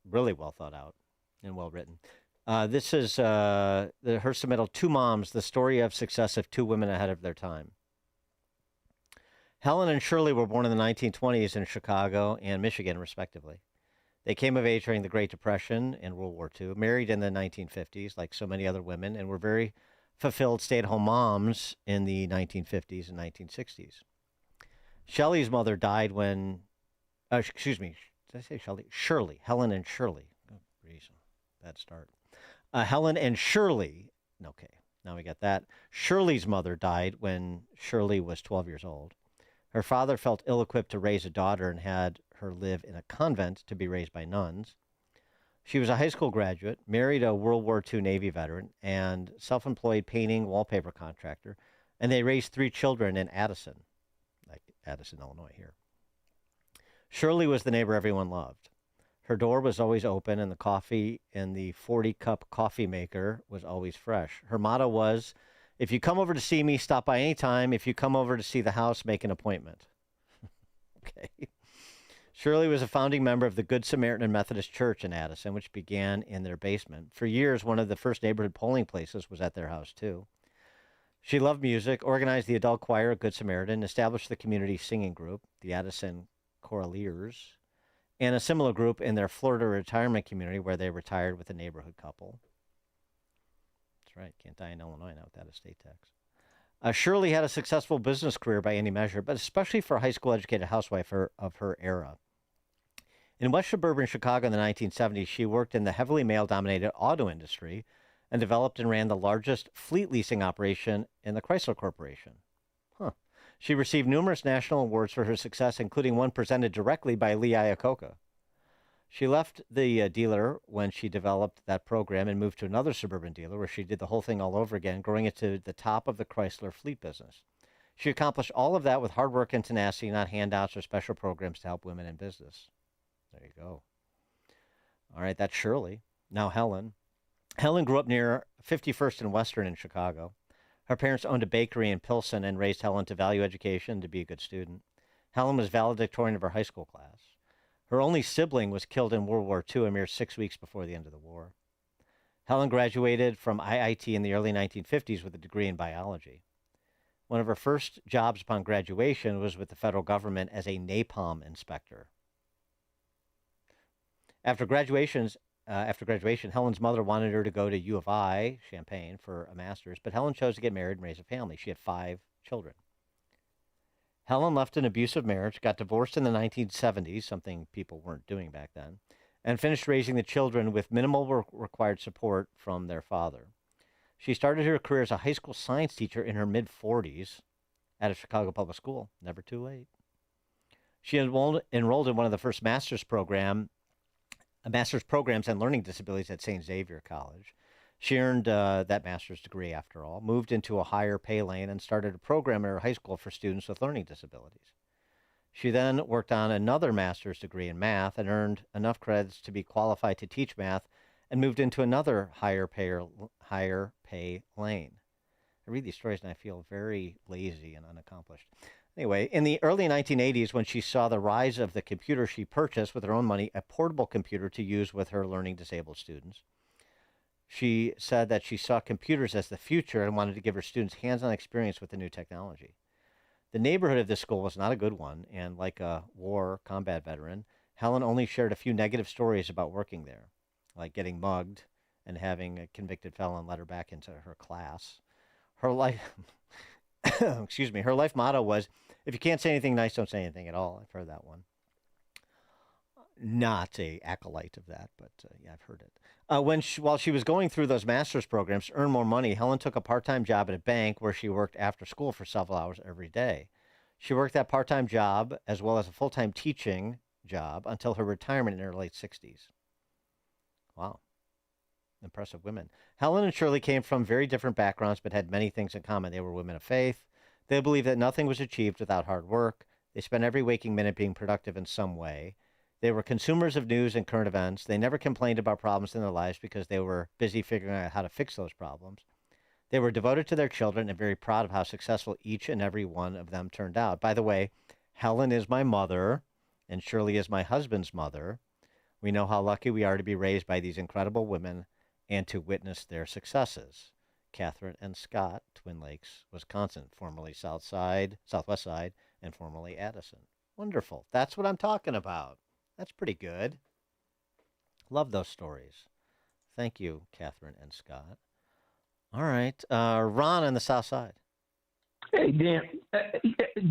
really well thought out and well written. This is her submittal, Two Moms, the story of success of two women ahead of their time. Helen and Shirley were born in the 1920s in Chicago and Michigan, respectively. They came of age during the Great Depression and World War II, married in the 1950s, like so many other women, and were very fulfilled stay-at-home moms in the 1950s and 1960s. Shelley's mother died when, excuse me, did I say Shelley? Shirley, Helen and Shirley. Oh, reason. Bad start. Helen and Shirley, okay, now we got that. Shirley's mother died when Shirley was 12 years old. Her father felt ill-equipped to raise a daughter and had her live in a convent to be raised by nuns. She was a high school graduate, married a World War II Navy veteran, and self-employed painting wallpaper contractor, and they raised 3 children in Addison, like Addison, Illinois here. Shirley was the neighbor everyone loved. Her door was always open, and the coffee in the 40-cup coffee maker was always fresh. Her motto was, if you come over to see me, stop by any time. If you come over to see the house, make an appointment. Okay. Shirley was a founding member of the Good Samaritan Methodist Church in Addison, which began in their basement. For years, one of the first neighborhood polling places was at their house, too. She loved music, organized the adult choir at Good Samaritan, established the community singing group, the Addison Choraliers, and a similar group in their Florida retirement community where they retired with a neighborhood couple. That's right, can't die in Illinois now without a state tax. Shirley had a successful business career by any measure, but especially for a high school educated housewife of her era. In West suburban Chicago in the 1970s, she worked in the heavily male-dominated auto industry and developed and ran the largest fleet leasing operation in the Chrysler Corporation. She received numerous national awards for her success, including one presented directly by Lee Iacocca. She left the dealer when she developed that program and moved to another suburban dealer where she did the whole thing all over again, growing it to the top of the Chrysler fleet business. She accomplished all of that with hard work and tenacity, not handouts or special programs to help women in business. There you go. All right, that's Shirley. Now Helen. Helen grew up near 51st and Western in Chicago. Her parents owned a bakery in Pilsen and raised Helen to value education and to be a good student. Helen was valedictorian of her high school class. Her only sibling was killed in World War II a mere 6 weeks before the end of the war. Helen graduated from IIT in the early 1950s with a degree in biology. One of her first jobs upon graduation was with the federal government as a napalm inspector. After graduation, Helen's mother wanted her to go to U of I, Champaign, for a master's, but Helen chose to get married and raise a family. She had 5 children. Helen left an abusive marriage, got divorced in the 1970s, something people weren't doing back then, and finished raising the children with minimal required support from their father. She started her career as a high school science teacher in her mid-40s at a Chicago public school. Never too late. She enrolled in one of the first master's programs in learning disabilities at St. Xavier College. She earned that master's degree, after all, moved into a higher pay lane, and started a program at her high school for students with learning disabilities. She then worked on another master's degree in math and earned enough credits to be qualified to teach math and moved into another higher pay lane. I read these stories and I feel very lazy and unaccomplished. Anyway, in the early 1980s, when she saw the rise of the computer, she purchased with her own money a portable computer to use with her learning disabled students. She said that she saw computers as the future and wanted to give her students hands-on experience with the new technology. The neighborhood of this school was not a good one, and like a war combat veteran, Helen only shared a few negative stories about working there, like getting mugged and having a convicted felon let her back into her class. Her life... her life motto was, if you can't say anything nice, don't say anything at all. I've heard that one. Not a acolyte of that, but yeah, I've heard it. While she was going through those master's programs to earn more money, Helen took a part-time job at a bank where she worked after school for several hours every day. She worked that part-time job as well as a full-time teaching job until her retirement in her late 60s. Wow. Impressive women. Helen and Shirley came from very different backgrounds but had many things in common. They were women of faith. They believed that nothing was achieved without hard work. They spent every waking minute being productive in some way. They were consumers of news and current events. They never complained about problems in their lives because they were busy figuring out how to fix those problems. They were devoted to their children and very proud of how successful each and every one of them turned out. By the way, Helen is my mother, and Shirley is my husband's mother. We know how lucky we are to be raised by these incredible women and to witness their successes. Catherine and Scott, Twin Lakes, Wisconsin, formerly Southwest Side, and formerly Addison. Wonderful. That's what I'm talking about. That's pretty good. Love those stories. Thank you, Catherine and Scott. All right. Ron on the South Side. Hey, Dan.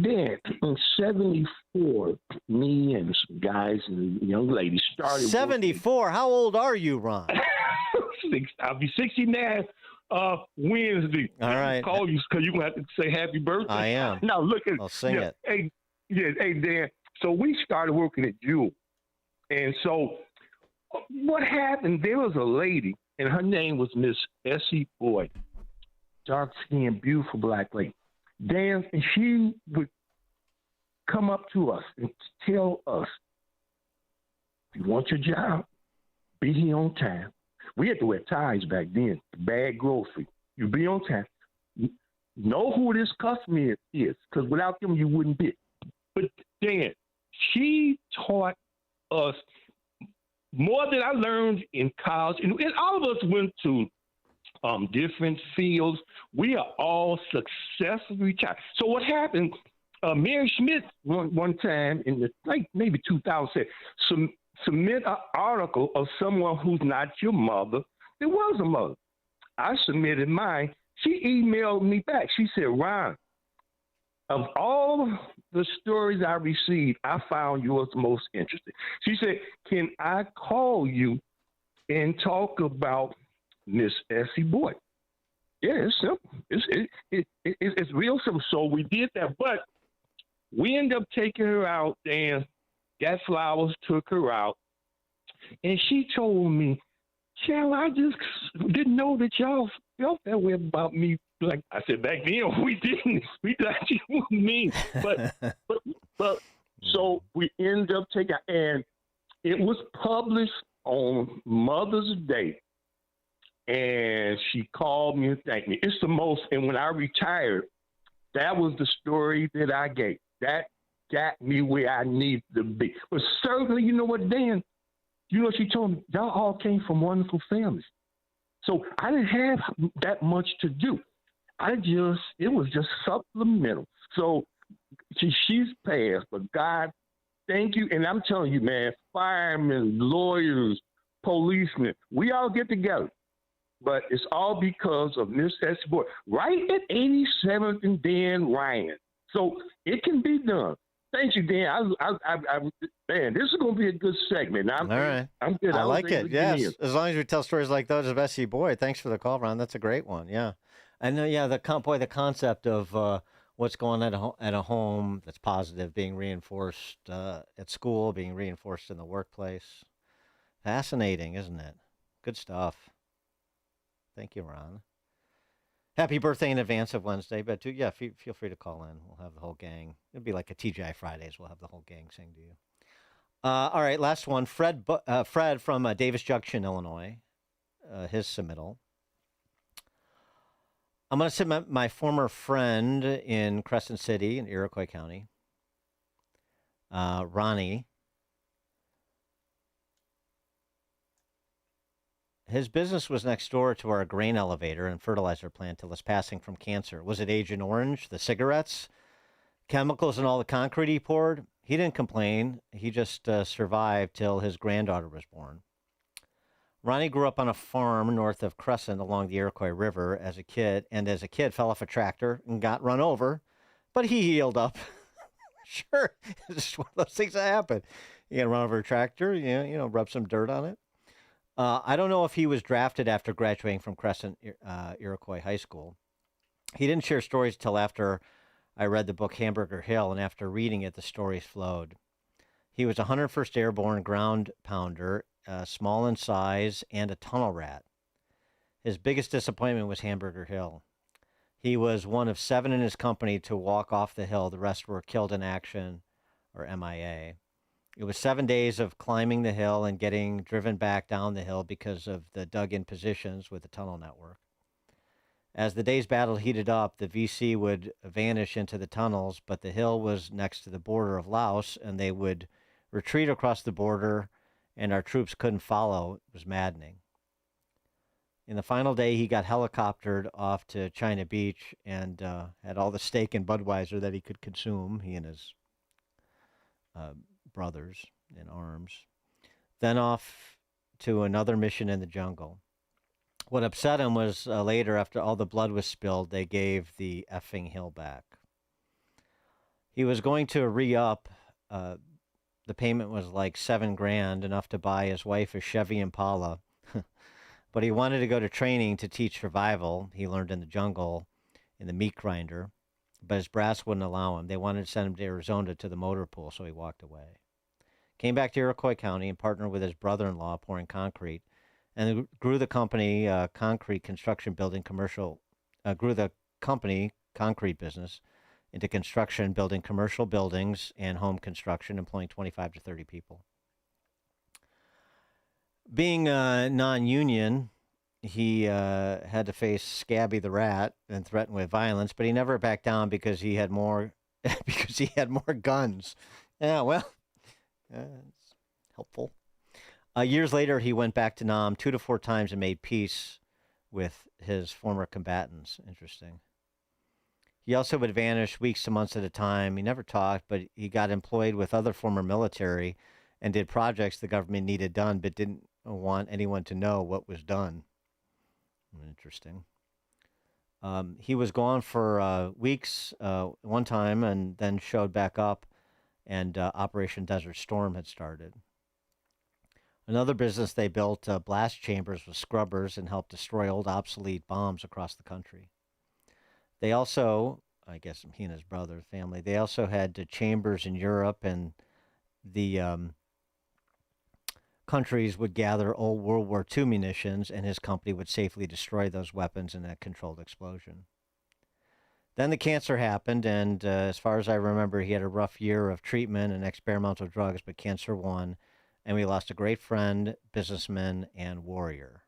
Dan, in 74, me and some guys and young ladies started. 74? How old are you, Ron? I'll be 69 Wednesday. All right. Call you because you're going to have to say happy birthday. I am. Now, look at I'll sing it. Hey, Dan. So we started working at Jewel. And so what happened, there was a lady, and her name was Miss Essie Boyd. Dark-skinned, beautiful black lady. Dan, and she would come up to us and tell us, if you want your job, be here on time. We had to wear ties back then, bag grocery. You be on time. Know who this customer is, because without them, you wouldn't be. But Dan, she taught us more than I learned in college. And all of us went to different fields. We are all successfully retired. So what happened, Mary Schmidt one time in maybe 2000 said, submit an article of someone who's not your mother. There was a mother. I submitted mine. She emailed me back. She said, Ron, of all the stories I received, I found yours the most interesting. She said, can I call you and talk about Miss Essie Boyd? Yeah, it's simple. It's real simple. So we did that, but we ended up taking her out and got flowers, took her out, and she told me, Shell, I just didn't know that y'all felt that way about me. Like I said, back then we didn't. We thought you were mean, but so we ended up taking, and it was published on Mother's Day, and she called me and thanked me. It's the most, and when I retired, that was the story that I gave. That got me where I need to be. But certainly, you know what, Dan? You know, she told me, y'all all came from wonderful families. So I didn't have that much to do. It was just supplemental. So she's passed, but God, thank you. And I'm telling you, man, firemen, lawyers, policemen, we all get together. But it's all because of Miss Essie Boyd. Right at 87th and Dan Ryan. So it can be done. Thank you, Dan. Man, this is going to be a good segment. All right. I'm good. I like it. Yes. As long as we tell stories like those of Essie Boyd. Thanks for the call, Ron. That's a great one. Yeah. I know. Yeah. The concept of what's going on at a home that's positive being reinforced at school, being reinforced in the workplace. Fascinating, isn't it? Good stuff. Thank you, Ron. Happy birthday in advance of Wednesday, but feel free to call in. We'll have the whole gang. It'll be like a TGI Fridays. We'll have the whole gang sing to you. All right, last one. Fred from Davis Junction, Illinois. His submittal. I'm going to submit my former friend in Crescent City in Iroquois County, Ronnie. His business was next door to our grain elevator and fertilizer plant till his passing from cancer. Was it Agent Orange, the cigarettes, chemicals, and all the concrete he poured? He didn't complain. He just survived till his granddaughter was born. Ronnie grew up on a farm north of Crescent along the Iroquois River as a kid, fell off a tractor and got run over, but he healed up. Sure, it's just one of those things that happen. You get run over a tractor, rub some dirt on it. I don't know if he was drafted after graduating from Crescent Iroquois High School. He didn't share stories till after I read the book Hamburger Hill, and after reading it, the stories flowed. He was a 101st Airborne ground pounder, small in size, and a tunnel rat. His biggest disappointment was Hamburger Hill. He was one of 7 in his company to walk off the hill. The rest were killed in action or MIA. It was 7 days of climbing the hill and getting driven back down the hill because of the dug-in positions with the tunnel network. As the day's battle heated up, the VC would vanish into the tunnels, but the hill was next to the border of Laos, and they would retreat across the border, and our troops couldn't follow. It was maddening. In the final day, he got helicoptered off to China Beach and had all the steak and Budweiser that he could consume, he and his brothers in arms. Then off to another mission in the jungle. What upset him was later, after all the blood was spilled, they gave the effing hill back. He was going to re-up. The payment was like $7,000, enough to buy his wife a Chevy Impala. But he wanted to go to training to teach survival. He learned in the jungle, in the meat grinder. But his brass wouldn't allow him. They wanted to send him to Arizona to the motor pool, so he walked away. Came back to Iroquois County and partnered with his brother-in-law pouring concrete, and grew the company concrete construction building commercial. Grew the company concrete business into construction, building commercial buildings and home construction, employing 25 to 30 people. Being non-union, he had to face Scabby the Rat and threatened with violence, but he never backed down because he had more guns. Yeah, well, it's helpful. Years later, he went back to Nam 2 to 4 times and made peace with his former combatants. Interesting. He also would vanish weeks to months at a time. He never talked, but he got employed with other former military and did projects the government needed done, but didn't want anyone to know what was done. Interesting. He was gone for weeks one time and then showed back up, and Operation Desert Storm had started. Another business they built blast chambers with scrubbers and helped destroy old obsolete bombs across the country. They also, I guess he and his brother, family, they also had chambers in Europe, and the countries would gather old World War II munitions, and his company would safely destroy those weapons in a controlled explosion. Then the cancer happened, and as far as I remember, he had a rough year of treatment and experimental drugs, but cancer won, and we lost a great friend, businessman, and warrior.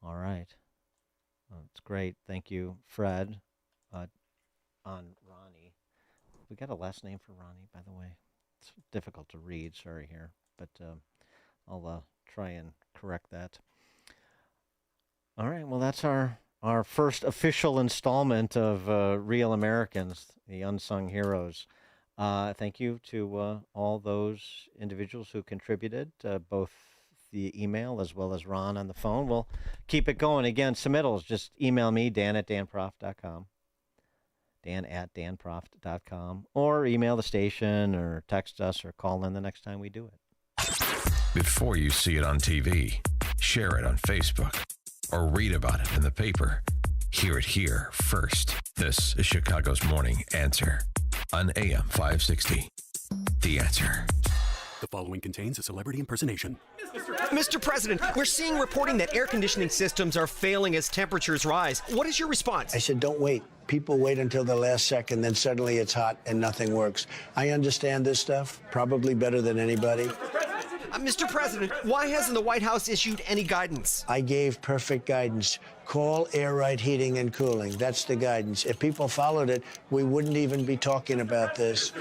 All right. Well, that's great. Thank you, Fred, on Ronnie. We got a last name for Ronnie, by the way. It's difficult to read. Sorry here, but I'll try and correct that. All right. Well, that's our first official installment of Real Americans, the Unsung Heroes. Thank you to all those individuals who contributed, both the email as well as Ron on the phone. We'll keep it going. Again, submittals, just email me, dan@danproft.com, dan@danproft.com, or email the station or text us or call in the next time we do it. Before you see it on TV, share it on Facebook, or read about it in the paper, hear it here first. This is Chicago's Morning Answer on AM 560. The Answer. The following contains a celebrity impersonation. Mr. President, we're seeing reporting that air conditioning systems are failing as temperatures rise. What is your response? I said, don't wait. People wait until the last second, then suddenly it's hot and nothing works. I understand this stuff probably better than anybody. Mr. President, why hasn't the White House issued any guidance? I gave perfect guidance. Call Air Right Heating and Cooling. That's the guidance. If people followed it, we wouldn't even be talking about this.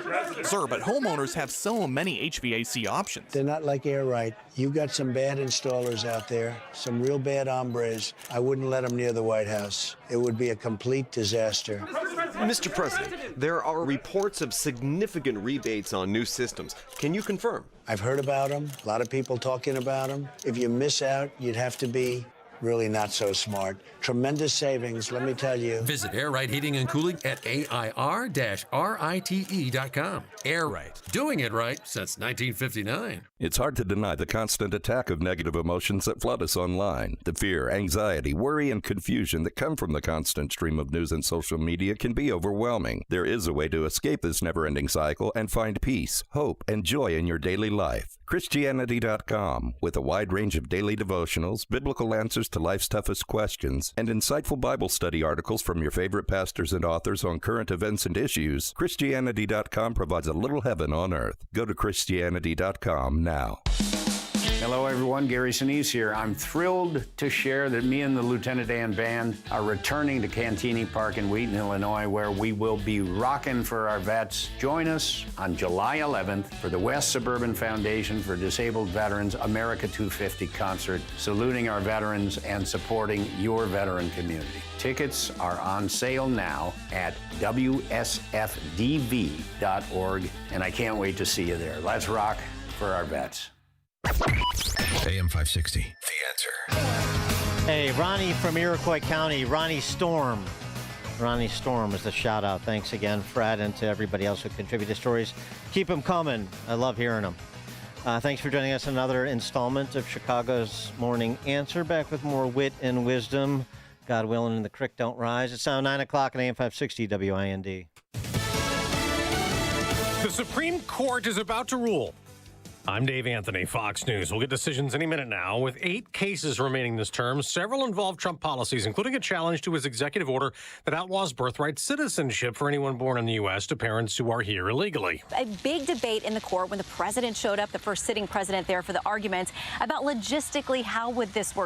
Sir, but homeowners have so many HVAC options. They're not like Air Right. You got some bad installers out there, some real bad hombres. I wouldn't let them near the White House. It would be a complete disaster. Mr. President, there are reports of significant rebates on new systems. Can you confirm? I've heard about them. A lot of people talking about them. If you miss out, you'd have to be really not so smart. Tremendous savings, let me tell you. Visit Air Right Heating and Cooling at AIR-RITE.com. Air Right, doing it right since 1959. It's hard to deny the constant attack of negative emotions that flood us online. The fear, anxiety, worry, and confusion that come from the constant stream of news and social media can be overwhelming. There is a way to escape this never-ending cycle and find peace, hope, and joy in your daily life. Christianity.com, with a wide range of daily devotionals, biblical answers to life's toughest questions, and insightful Bible study articles from your favorite pastors and authors on current events and issues, Christianity.com provides a little heaven on earth. Go to Christianity.com now. Hello, everyone. Gary Sinise here. I'm thrilled to share that me and the Lieutenant Dan Band are returning to Cantini Park in Wheaton, Illinois, where we will be rocking for our vets. Join us on July 11th for the West Suburban Foundation for Disabled Veterans America 250 concert, saluting our veterans and supporting your veteran community. Tickets are on sale now at WSFDV.org, and I can't wait to see you there. Let's rock for our vets. AM 560, The Answer. Hey, Ronnie from Iroquois County, Ronnie Storm. Ronnie Storm is the shout out. Thanks again, Fred, and to everybody else who contributed stories. Keep them coming. I love hearing them. Thanks for joining us in another installment of Chicago's Morning Answer. Back with more wit and wisdom. God willing, and the creek don't rise. It's now 9 o'clock on AM 560 WIND. The Supreme Court is about to rule. I'm Dave Anthony, Fox News. We'll get decisions any minute now. With 8 cases remaining this term, several involve Trump policies, including a challenge to his executive order that outlaws birthright citizenship for anyone born in the U.S. to parents who are here illegally. A big debate in the court when the president showed up, the first sitting president there for the arguments about logistically how would this work.